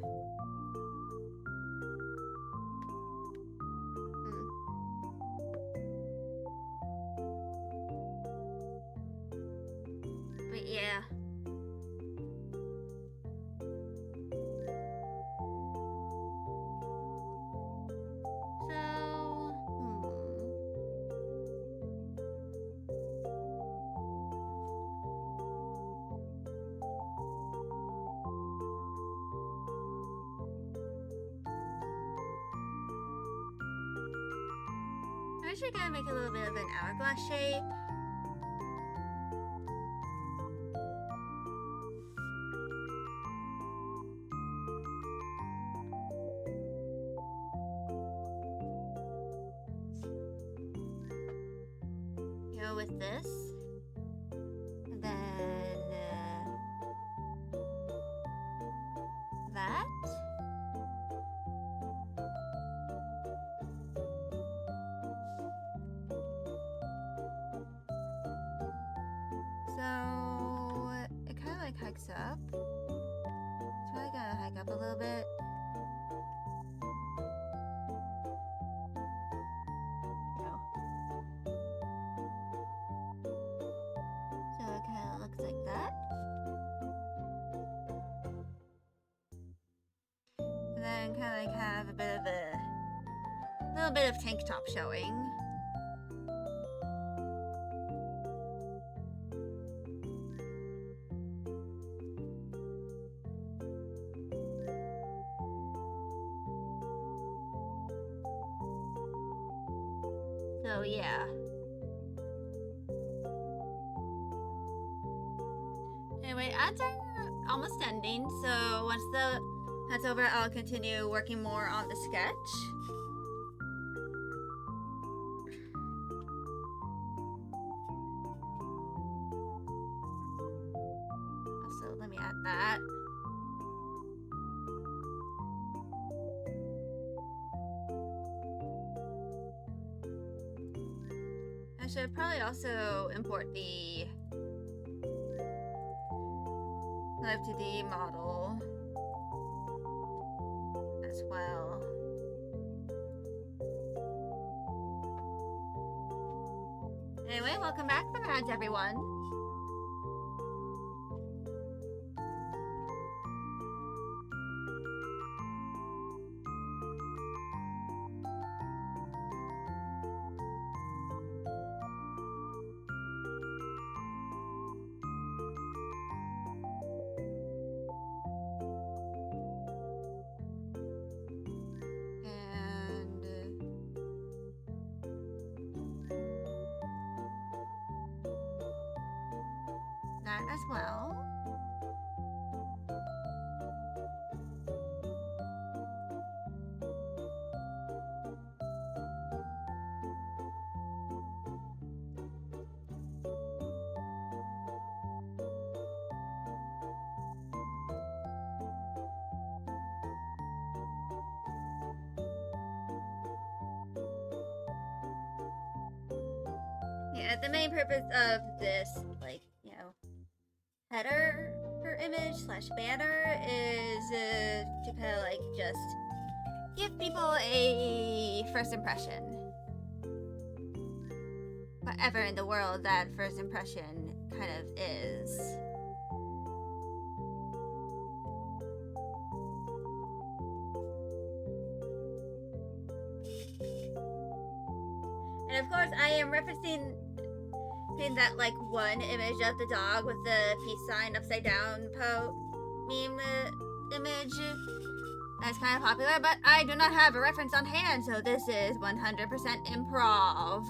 But yeah. I'm actually gonna make a little bit of an hourglass shape. Go with this. And then that. So it kind of like hikes up. It's probably gonna hike up a little bit. No. So it kind of looks like that. And then kind of like have a bit of a little bit of tank top showing. So yeah. Anyway, ads are almost ending, so once that's over, I'll continue working more on the sketch. Also, let me add that. I should probably also import the Live2D model as well. Anyway, welcome back from ads, everyone. That as well. Yeah, the main purpose of this, like, you know, header per image slash banner is to kind of like just give people a first impression. Whatever in the world that first impression kind of is. And of course, I am referencing that like one image of the dog with the peace sign upside down meme image. That's kind of popular, but I do not have a reference on hand, so this is 100% improv.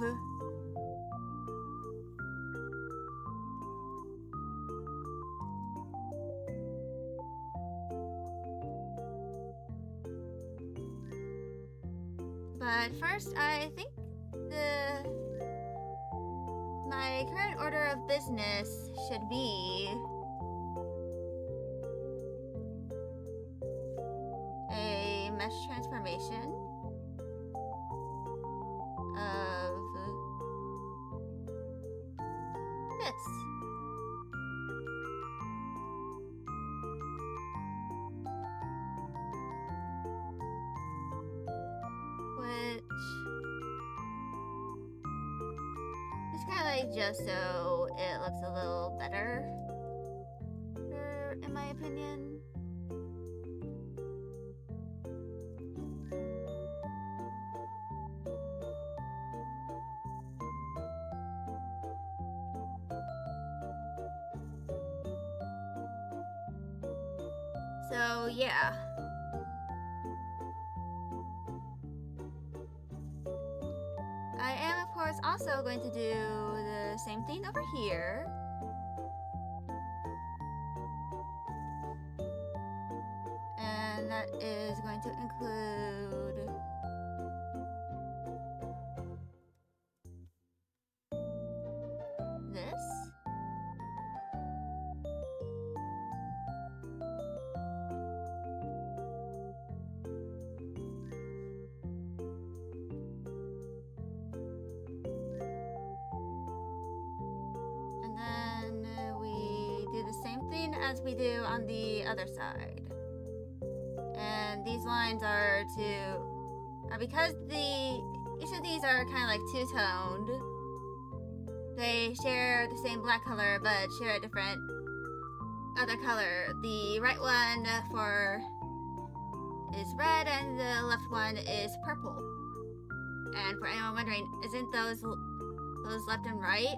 But first, I think my current order of business should be a mesh transformation of this. Which is kind of like just so it looks a little better, in my opinion. So yeah. I am, of course, also going to do the same thing over here. And that is going to include this. As we do on the other side. And these lines are because each of these are kind of like two-toned, they share the same black color but share a different other color. The right one is red and the left one is purple. And for anyone wondering, isn't those left and right?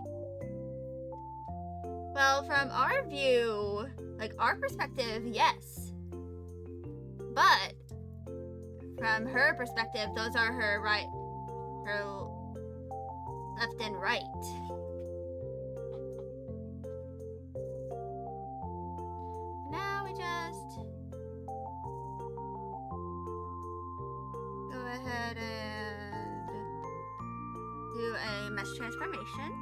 Well, from our view, like our perspective, yes. But from her perspective, those are her left and right. Now we just go ahead and do a mesh transformation.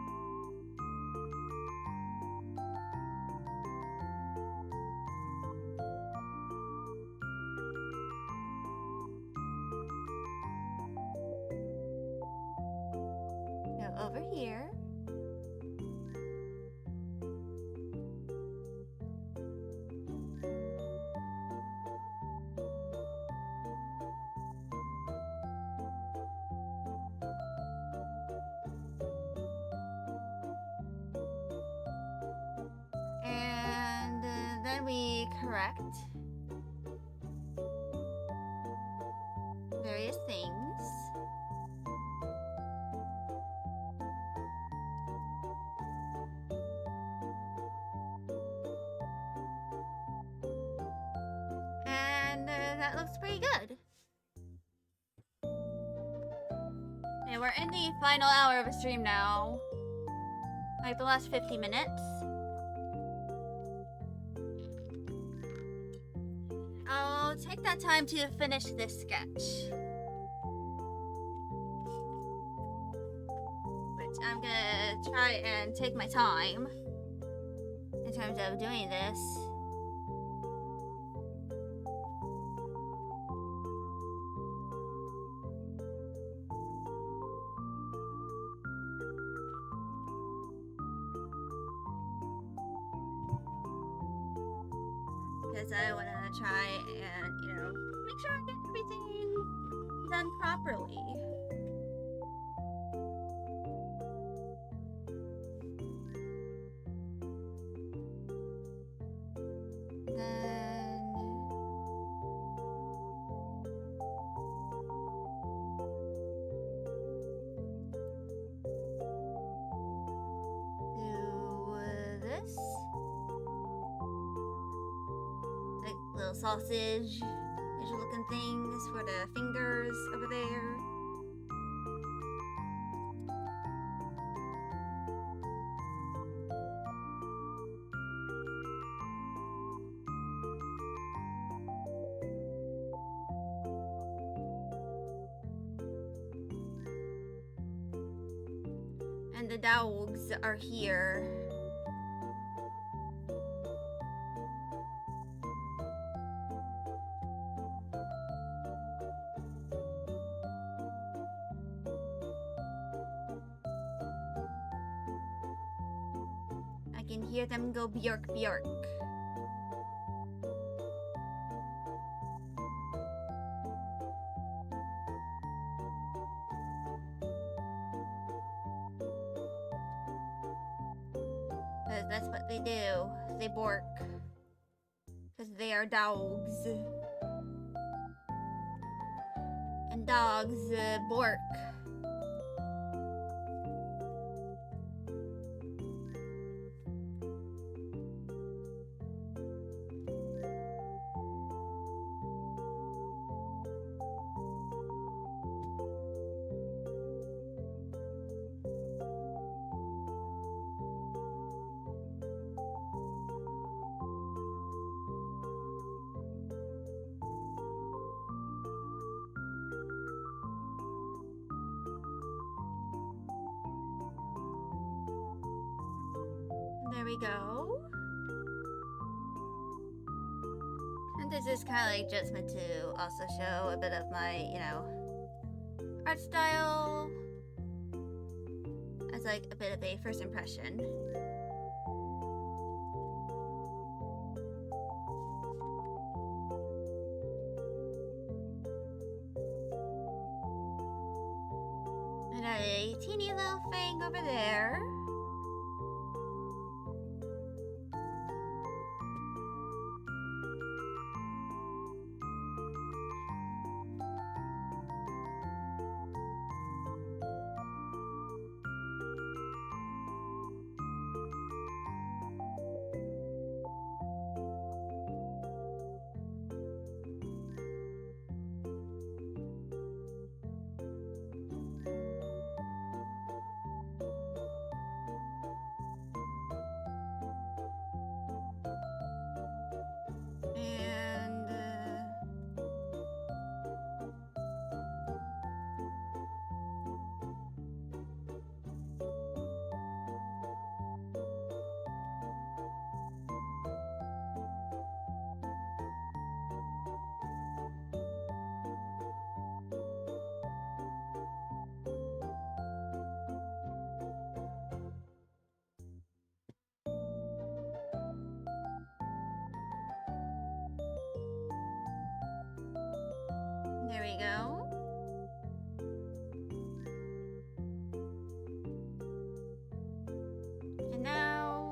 Over here. And then we correct various things. That looks pretty good. And we're in the final hour of a stream now. Like the last 50 minutes. I'll take that time to finish this sketch. Which I'm gonna try and take my time in terms of doing this. Because I want to try and, make sure I get everything done properly. Then do this. Like little sausage looking things for the fingers over there. And the dogs are here. I can hear them go bjork bjork. Because that's what they do. They bork. Because they are dogs. And dogs bork. There we go. And this is kind of like just meant to also show a bit of my, you know, art style as like a bit of a first impression. And a teeny little thing over there. And there we go. And now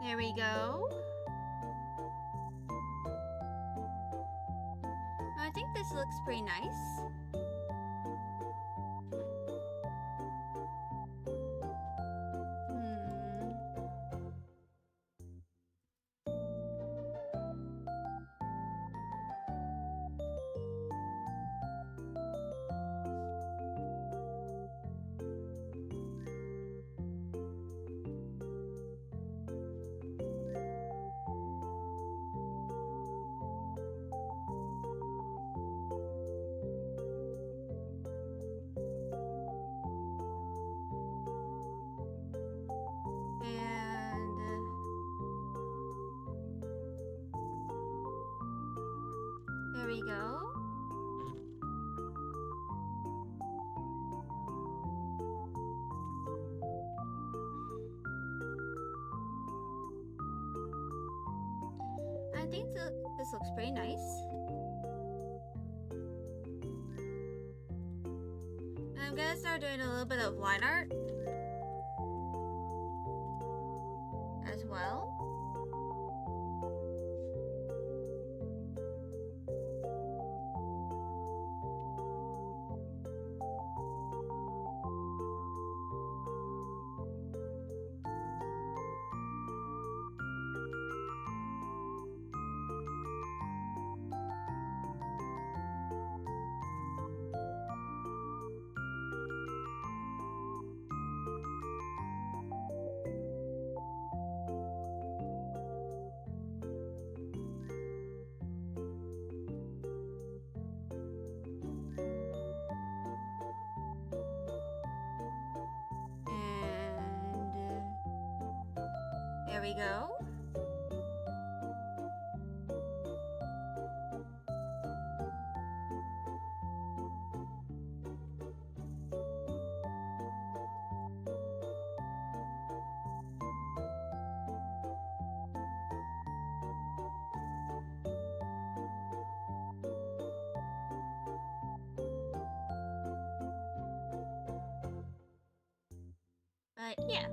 there we go. I think this looks pretty nice. go. I think this looks pretty nice. I'm gonna start doing a little bit of line art as well. There we go. But yeah.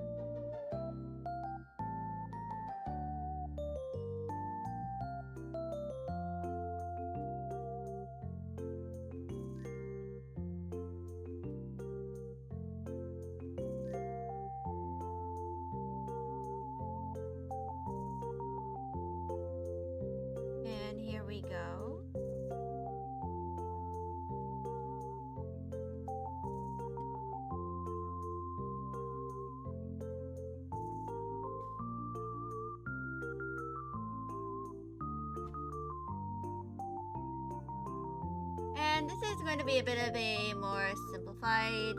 And here we go. And this is going to be a bit of a more simplified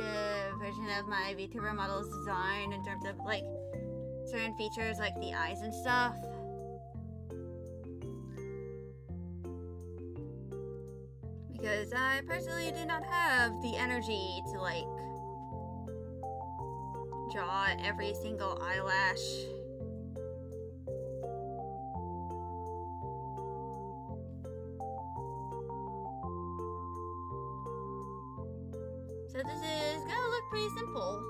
version of my VTuber model's design in terms of like certain features like the eyes and stuff. Because I personally did not have the energy to like draw every single eyelash. So this is gonna look pretty simple.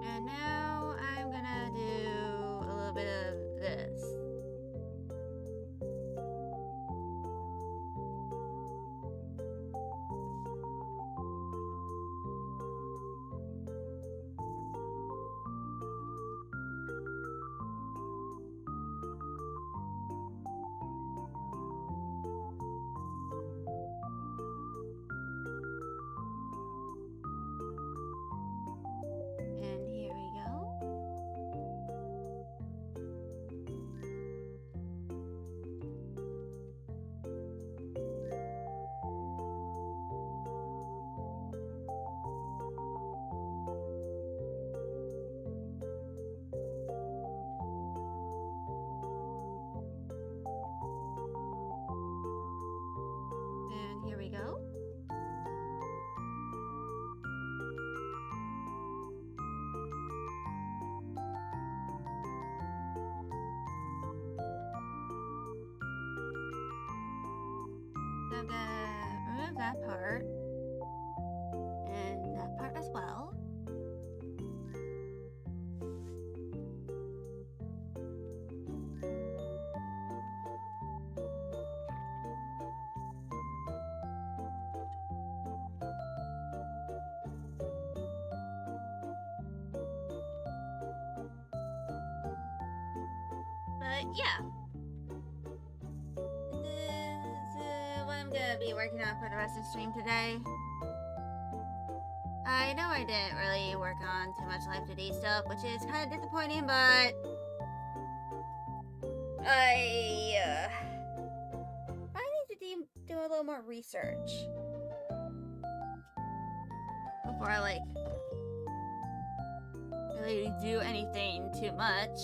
And now I'm gonna do a little bit of this. And here we go. I'm gonna remove that part. And that part as well. But yeah. This is what I'm gonna be working on for the rest of the stream today. I know I didn't really work on too much Live2D stuff, which is kind of disappointing, but I need to do a little more research before I like really do anything too much.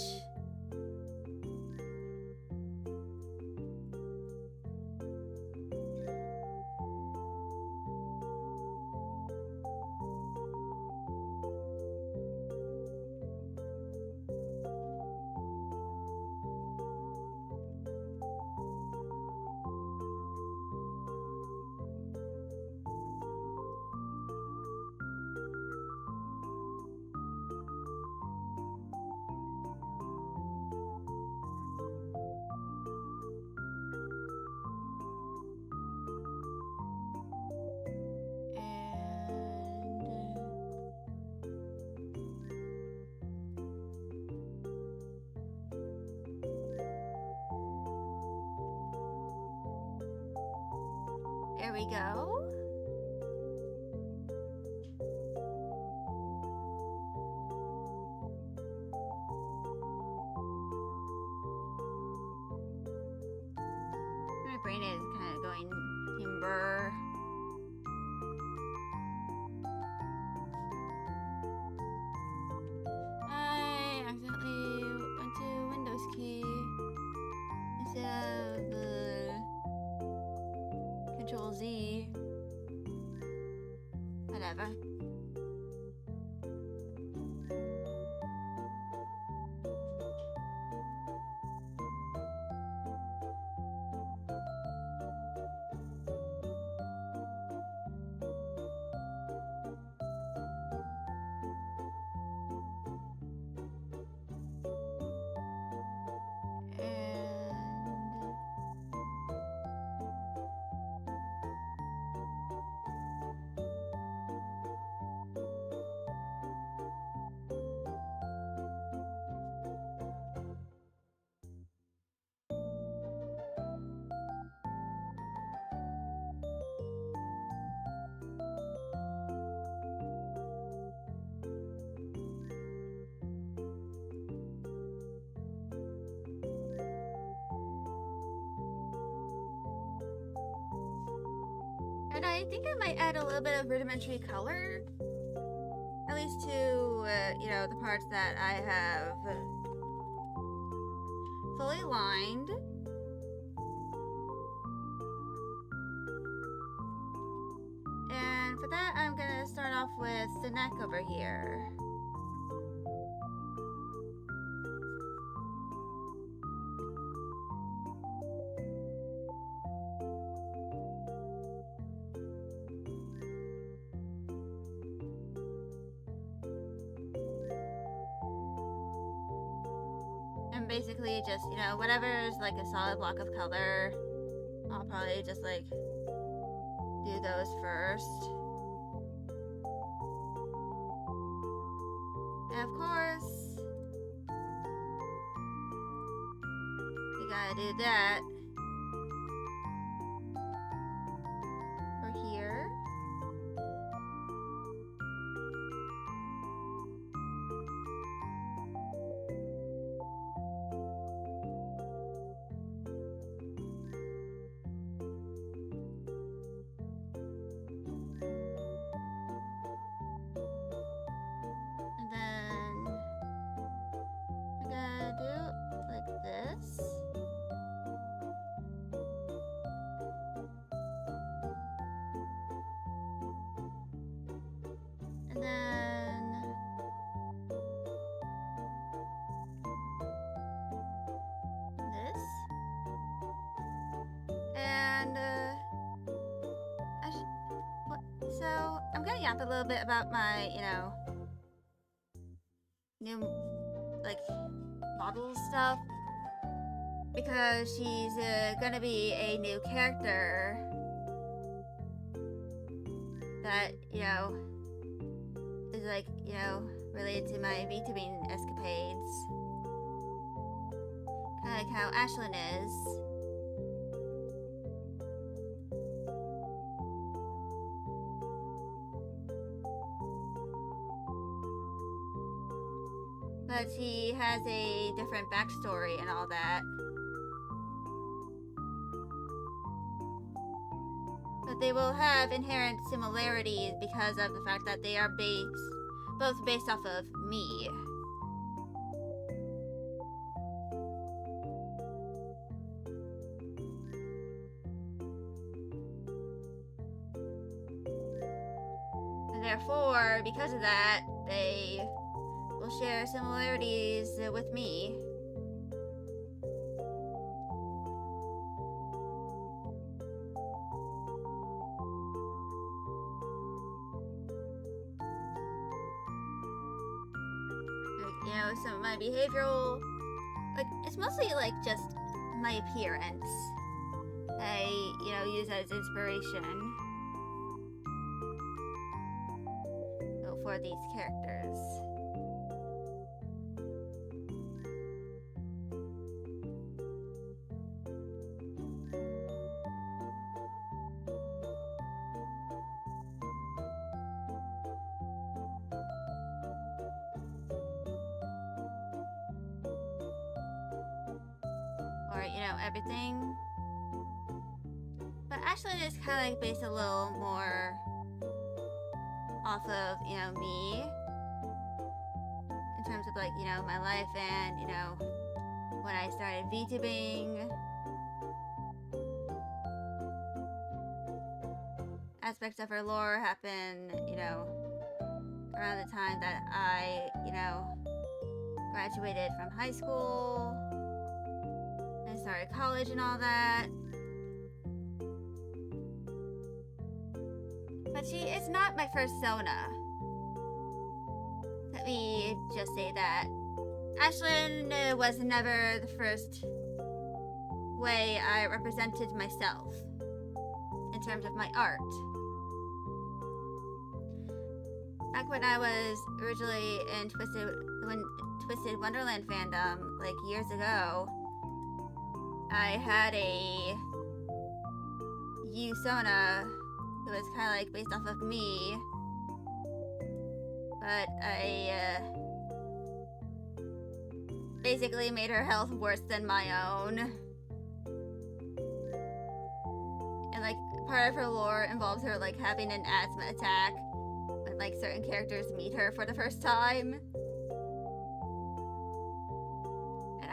There we go. My brain is kind of going timber. I accidentally went to Windows key instead of Control Z. Whatever. And I think I might add a little bit of rudimentary color, at least to, you know, the parts that I have fully lined. And for that, I'm gonna start off with the neck over here. And basically just, you know, whatever's like a solid block of color, I'll probably just like do those first. And of course, we gotta do that for here. And then I gotta do like this. And then this. And I'm gonna yap a little bit about my, new, like, model stuff. Because she's gonna be a new character that, is like, related to my VTubing escapades. Kinda like how Ashlyn is. But she has a different backstory and all that. But they will have inherent similarities because of the fact that they are both based off of me. And therefore, because of that, they will share similarities with me. Some of my behavioral, like, it's mostly like just my appearance I, use as inspiration for these characters. Or, everything. But Ashlyn is kind of like based a little more off of, me. In terms of like, my life and, when I started VTubing. Aspects of her lore happen, around the time that I, graduated from high school. I started college and all that. But she is not my first Sona. Let me just say that. Ashlyn was never the first way I represented myself in terms of my art. Back when I was originally in Twisted Wonderland fandom, like years ago, I had a Sona who was kind of like based off of me, but I basically made her health worse than my own. And like part of her lore involves her like having an asthma attack when like certain characters meet her for the first time.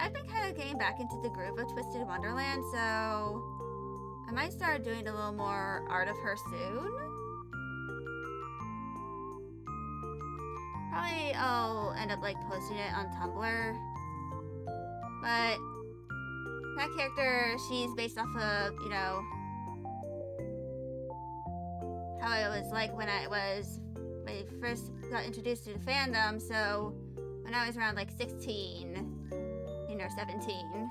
I've been kind of getting back into the groove of Twisted Wonderland, so I might start doing a little more art of her soon. Probably I'll end up like posting it on Tumblr. But that character, she's based off of, how I was like when I first got introduced to the fandom, so when I was around like 16. Or 17.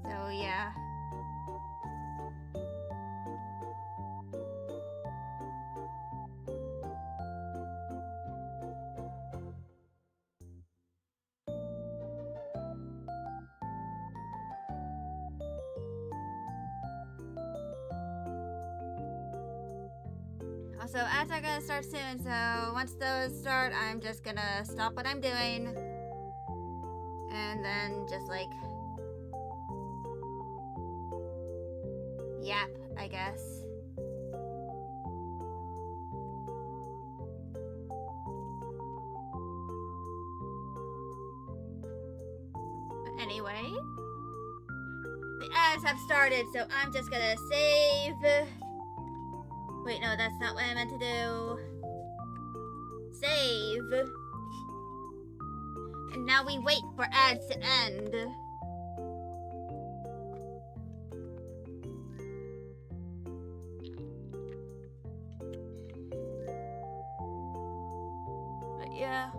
So yeah. Also, ads are gonna start soon, so once those start, I'm just gonna stop what I'm doing. And then just like yap, I guess. But anyway, the ads have started, so I'm just gonna save. Wait, no, that's not what I meant to do. Save. And now we wait for ads to end. But yeah.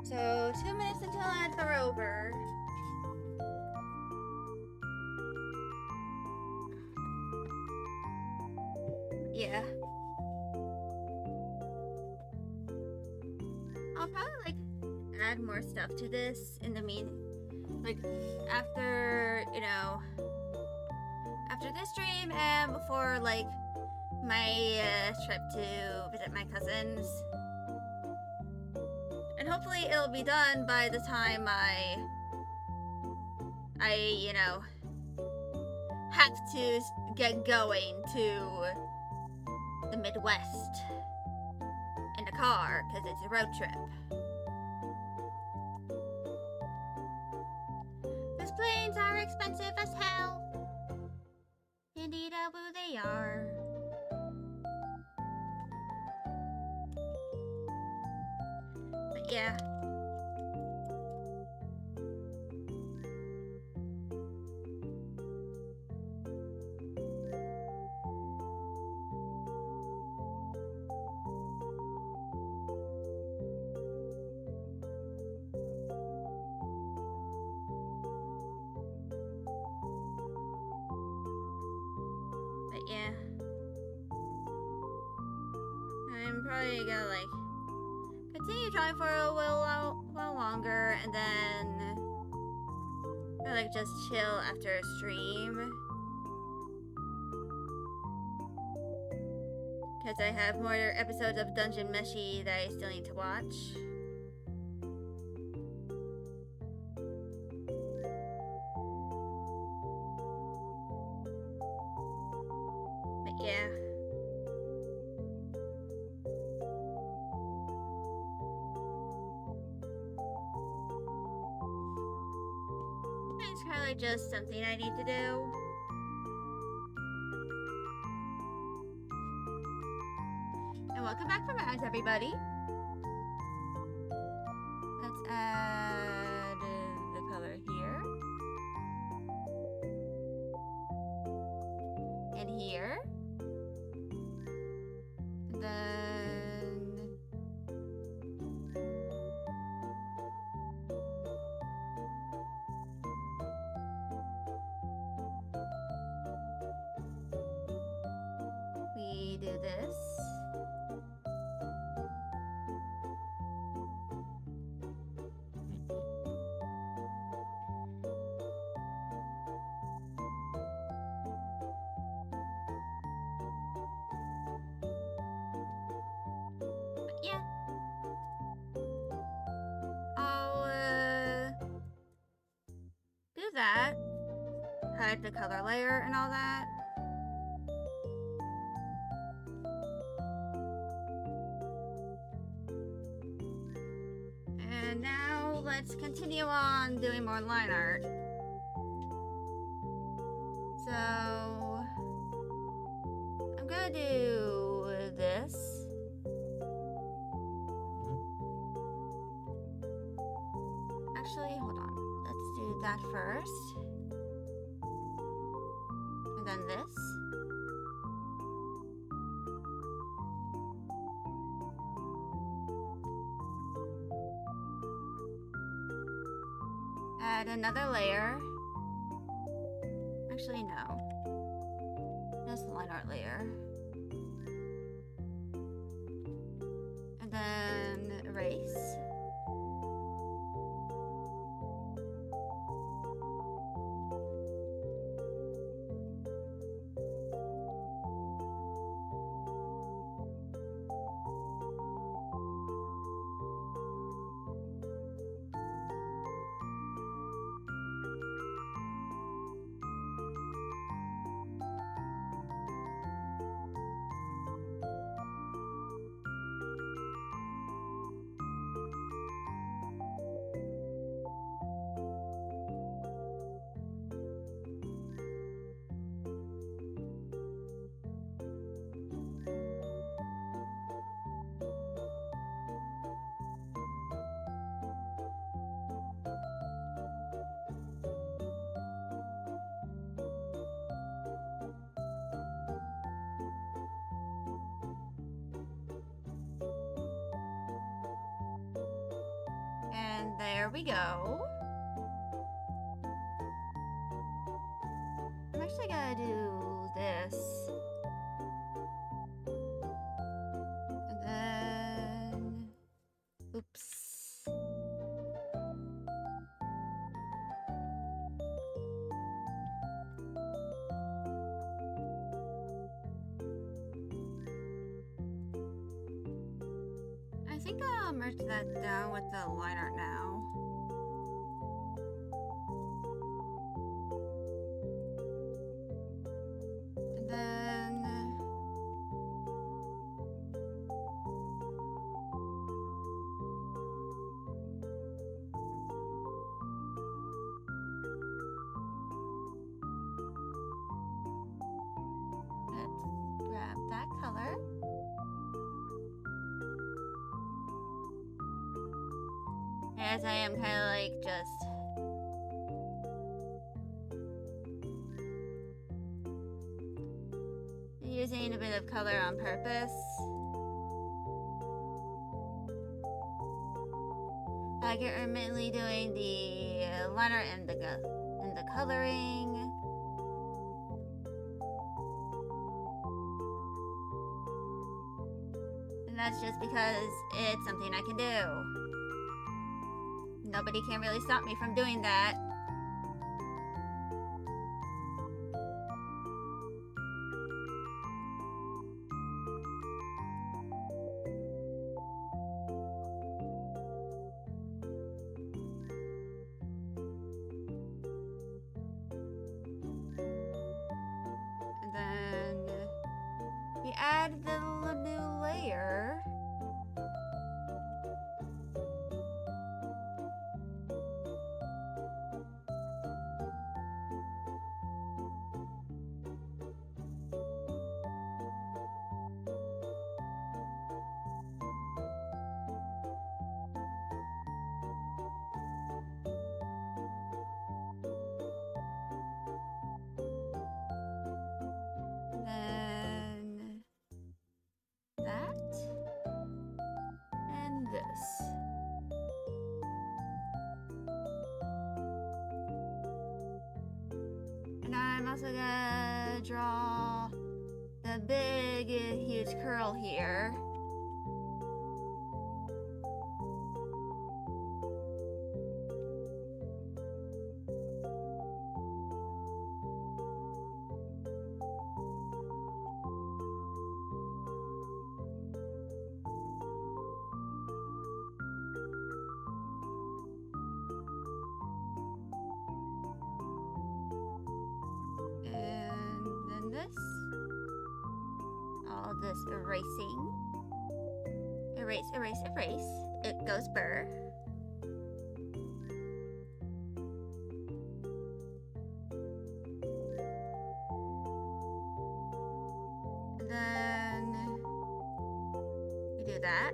So, 2 minutes until ads are over. Yeah. I'll probably, like, add more stuff to this in the like, after, you know, after this stream and before, like, my trip to visit my cousins. And hopefully it'll be done by the time I, you know, have to get going to the Midwest in a car, because it's a road trip. Those planes are expensive as hell. Indeed, they are. But yeah. But yeah. I'm probably gonna, like, continue trying for a while longer, and then like just chill after a stream, because I have more episodes of Dungeon Meshi that I still need to watch. But yeah. It's probably just something I need to do. And welcome back from ads, everybody. Let's add the color here. And here. Then we do this. But yeah. I'll do that. Hide the color layer and all that. And now let's continue on doing more line art. So I'm gonna do this. Actually, hold on. Let's do that first. And then this. Add another layer. Actually, no. Just the line art layer. And then erase. There we go. I'm actually gonna do this. And then... Oops. I think I'll merge that down with the line art now. And then... let's grab that color. As I am kind of like just using a bit of color on purpose. Like intermittently doing the liner and the coloring. And that's just because it's something I can do. Nobody can really stop me from doing that. And then we add the little new layer. Then that and this. And I'm also gonna draw the big, huge curl here. All this erasing. Erase, erase, erase. It goes burr. Then we do that.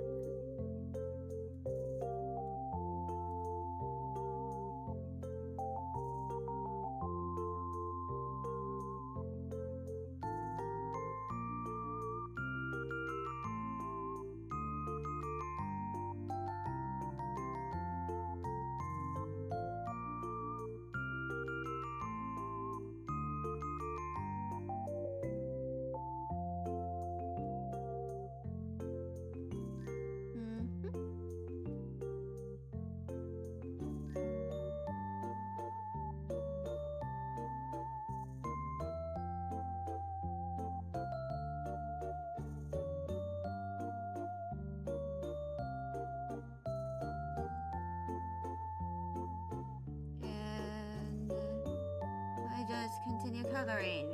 Just continue coloring.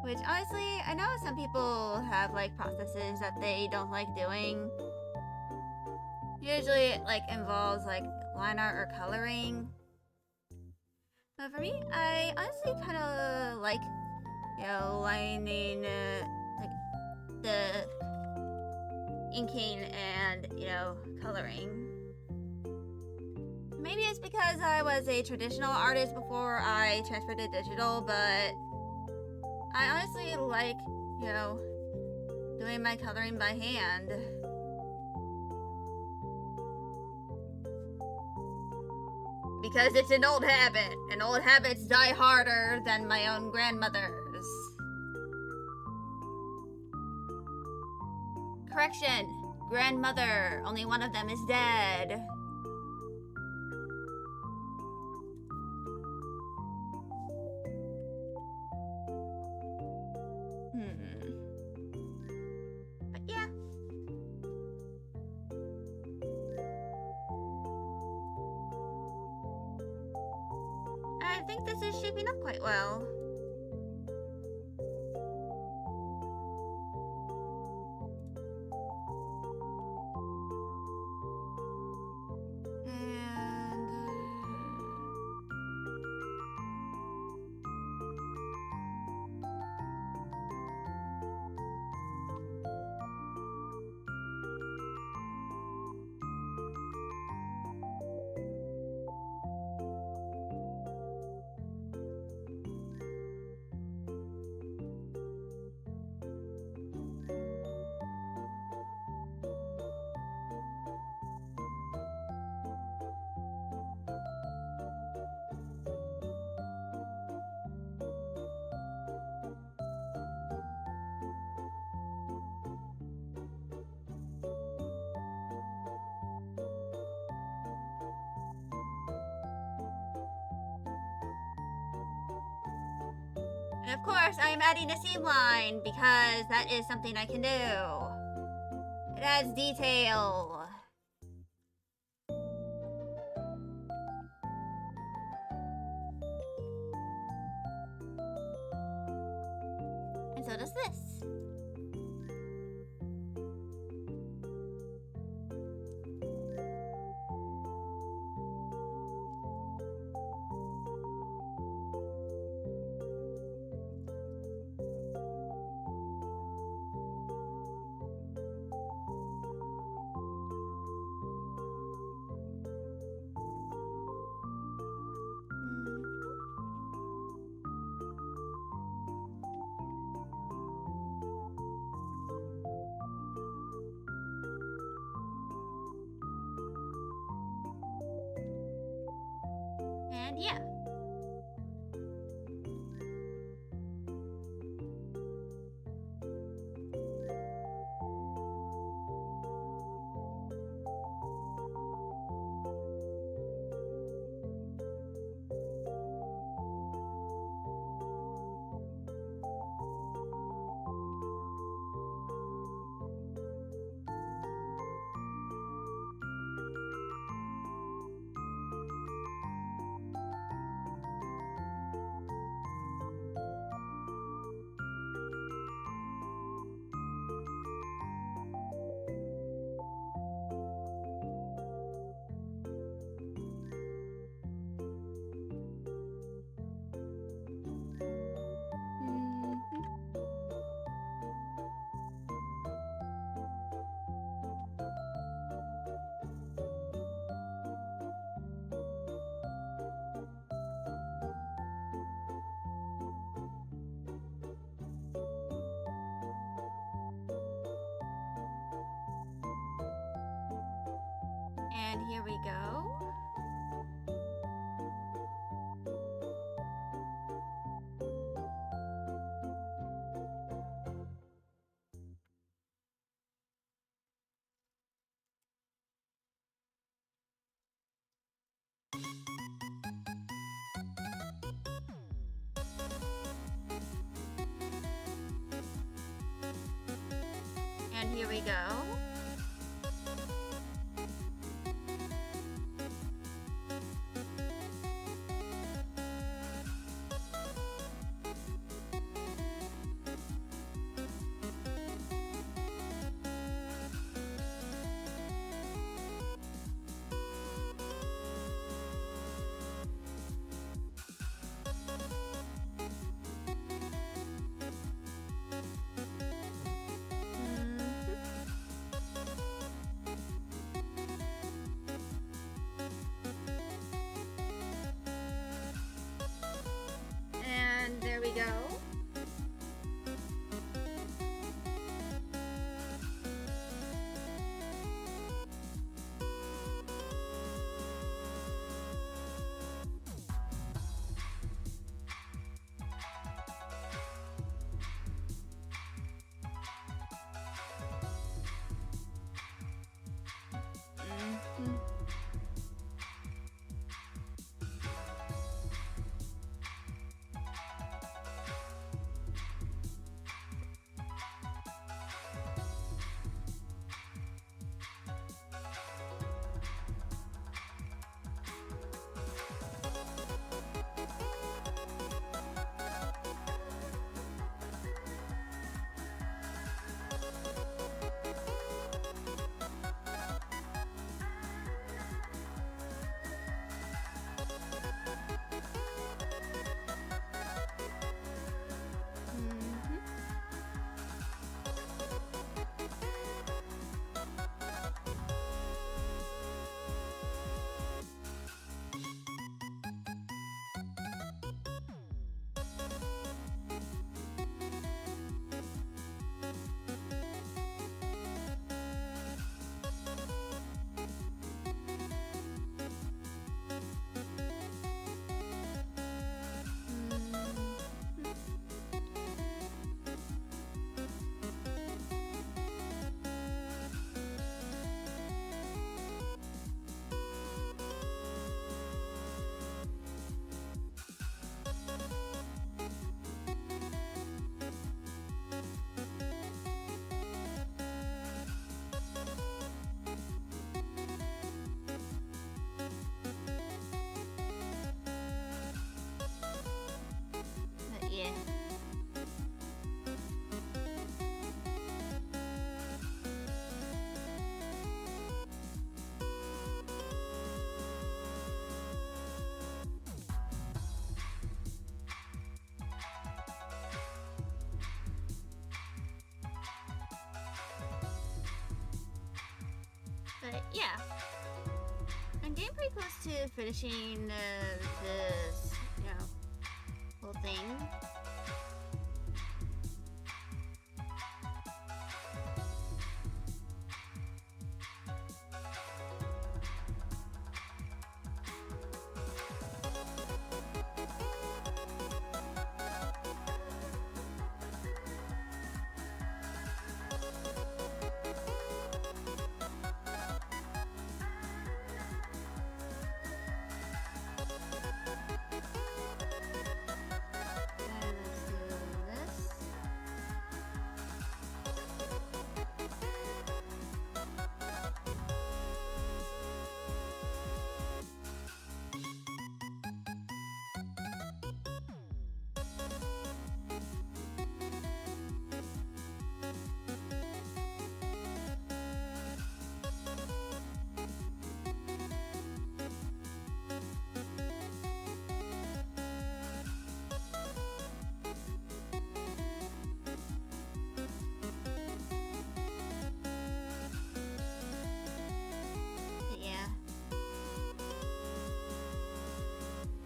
Which honestly, I know some people have like processes that they don't like doing. Usually it like involves like line art or coloring. But for me, I honestly kind of like, you know, lining like the inking and, you know, coloring. Maybe it's because I was a traditional artist before I transferred to digital, but I honestly like, you know, doing my coloring by hand. Because it's an old habit, and old habits die harder than my own grandmother's. Correction, grandmother. Only one of them is dead. But yeah. I think this is shaping up quite well. And of course, I am adding a seam line because that is something I can do. It adds detail. And so does this. And yeah. And here we go. And here we go. But yeah, I'm getting pretty close to finishing this, whole thing.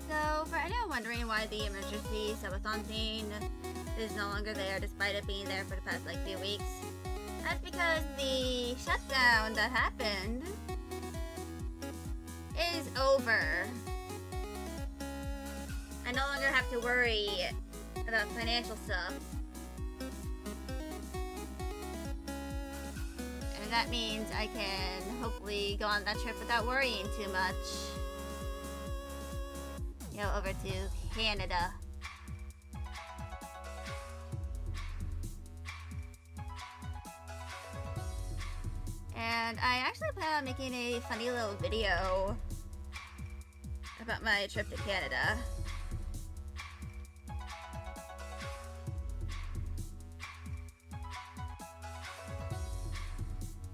So, for anyone wondering why the emergency subathon thing is no longer there despite it being there for the past few weeks, that's because the shutdown that happened is over. I no longer have to worry about financial stuff. And that means I can hopefully go on that trip without worrying too much. Over to Canada. And I actually plan on making a funny little video about my trip to Canada.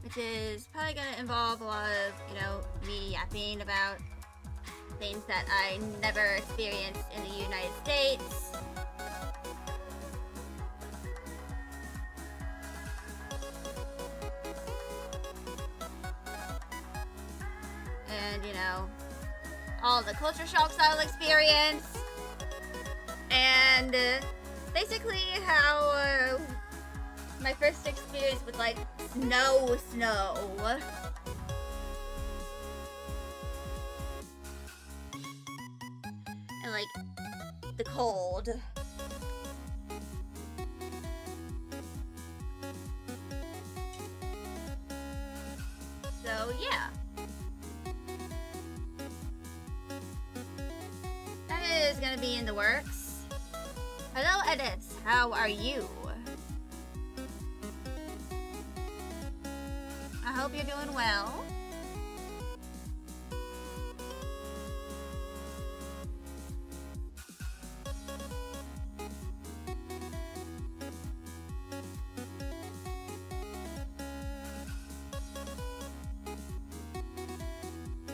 Which is probably going to involve a lot of, me yapping about things that I never experienced in the United States. And, all the culture shocks I'll experience. And basically how my first experience with snow. And the cold. So yeah. That is gonna be in the works. Hello edits, how are you? I hope you're doing well.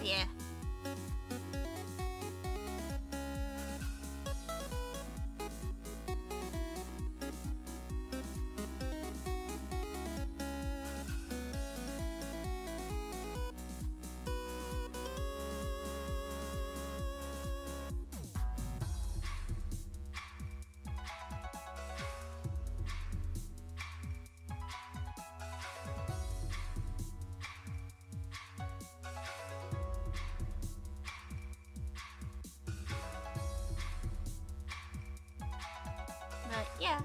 Yeah. But yeah.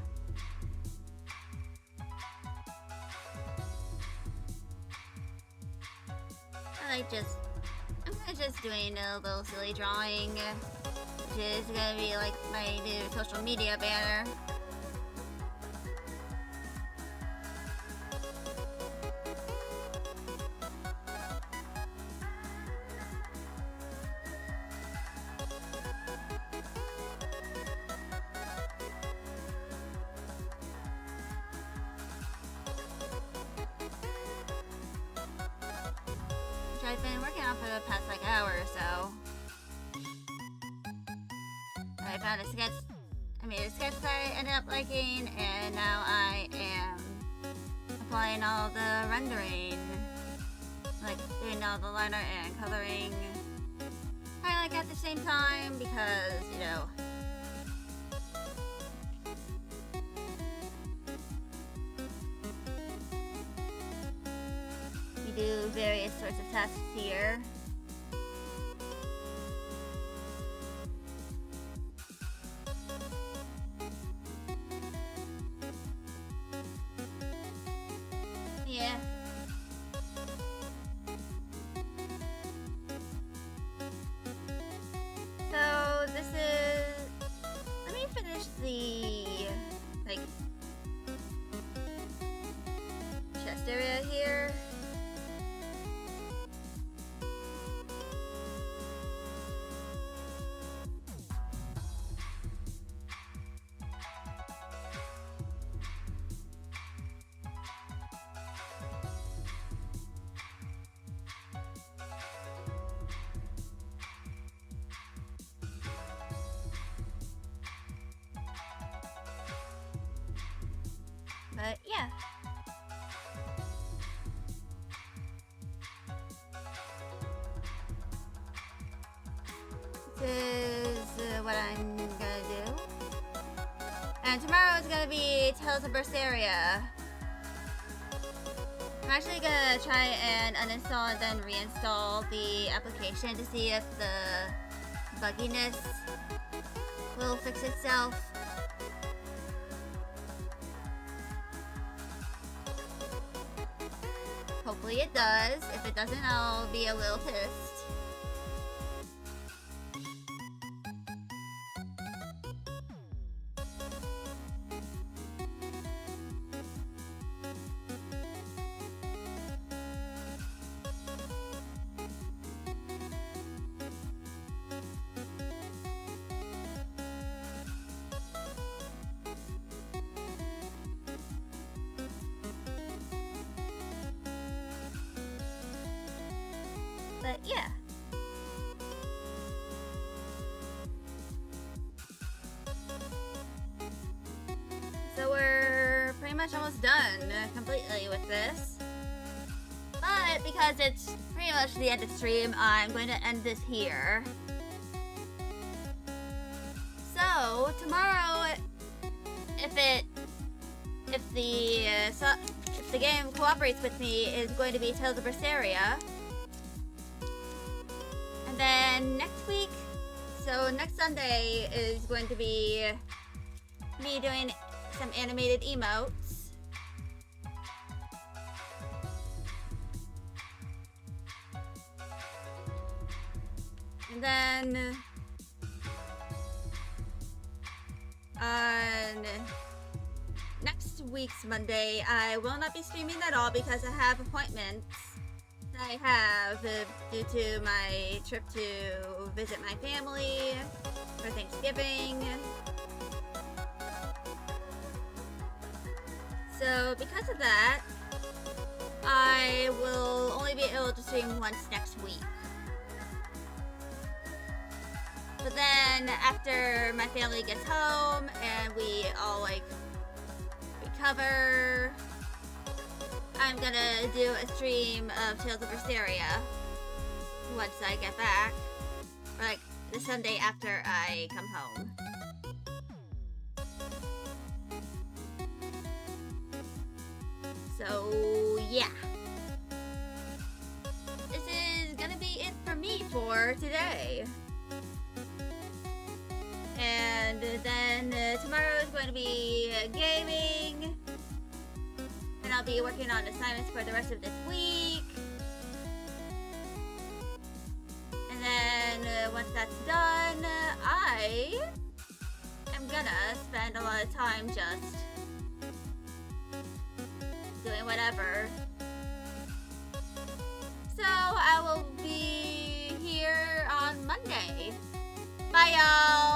I'm just doing a little silly drawing, which is gonna be my new social media banner. I've been working on for the past hour or so. I found a sketch. I made a sketch that I ended up liking, and now I am applying all the rendering. like doing all the liner and coloring kind of like at the same time because, you know, we do various sorts of tasks here. Yeah. So this is, let me finish the, like, chest area here. But yeah. This is what I'm gonna do. And tomorrow is gonna be Tales of Berseria. I'm actually gonna try and uninstall and then reinstall the application to see if the bugginess will fix itself. Hopefully it does. If it doesn't, I'll be a little pissed. But yeah. So we're pretty much almost done completely with this. But because it's pretty much the end of stream, I'm going to end this here. So tomorrow, if the game cooperates with me, is going to be Tales of Berseria. And then next week, so next Sunday is going to be me doing some animated emotes. And then on next week's Monday, I will not be streaming at all because I have appointments I have due to my trip to visit my family for Thanksgiving. So because of that, I will only be able to stream once next week. But then after my family gets home and we all like recover, I'm gonna do a stream of Tales of Berseria once I get back, or like the Sunday after I come home. So yeah, this is gonna be it for me for today. And then tomorrow is going to be gaming. And I'll be working on assignments for the rest of this week. And then once that's done, I am gonna spend a lot of time just doing whatever. So I will be here on Monday. Bye y'all!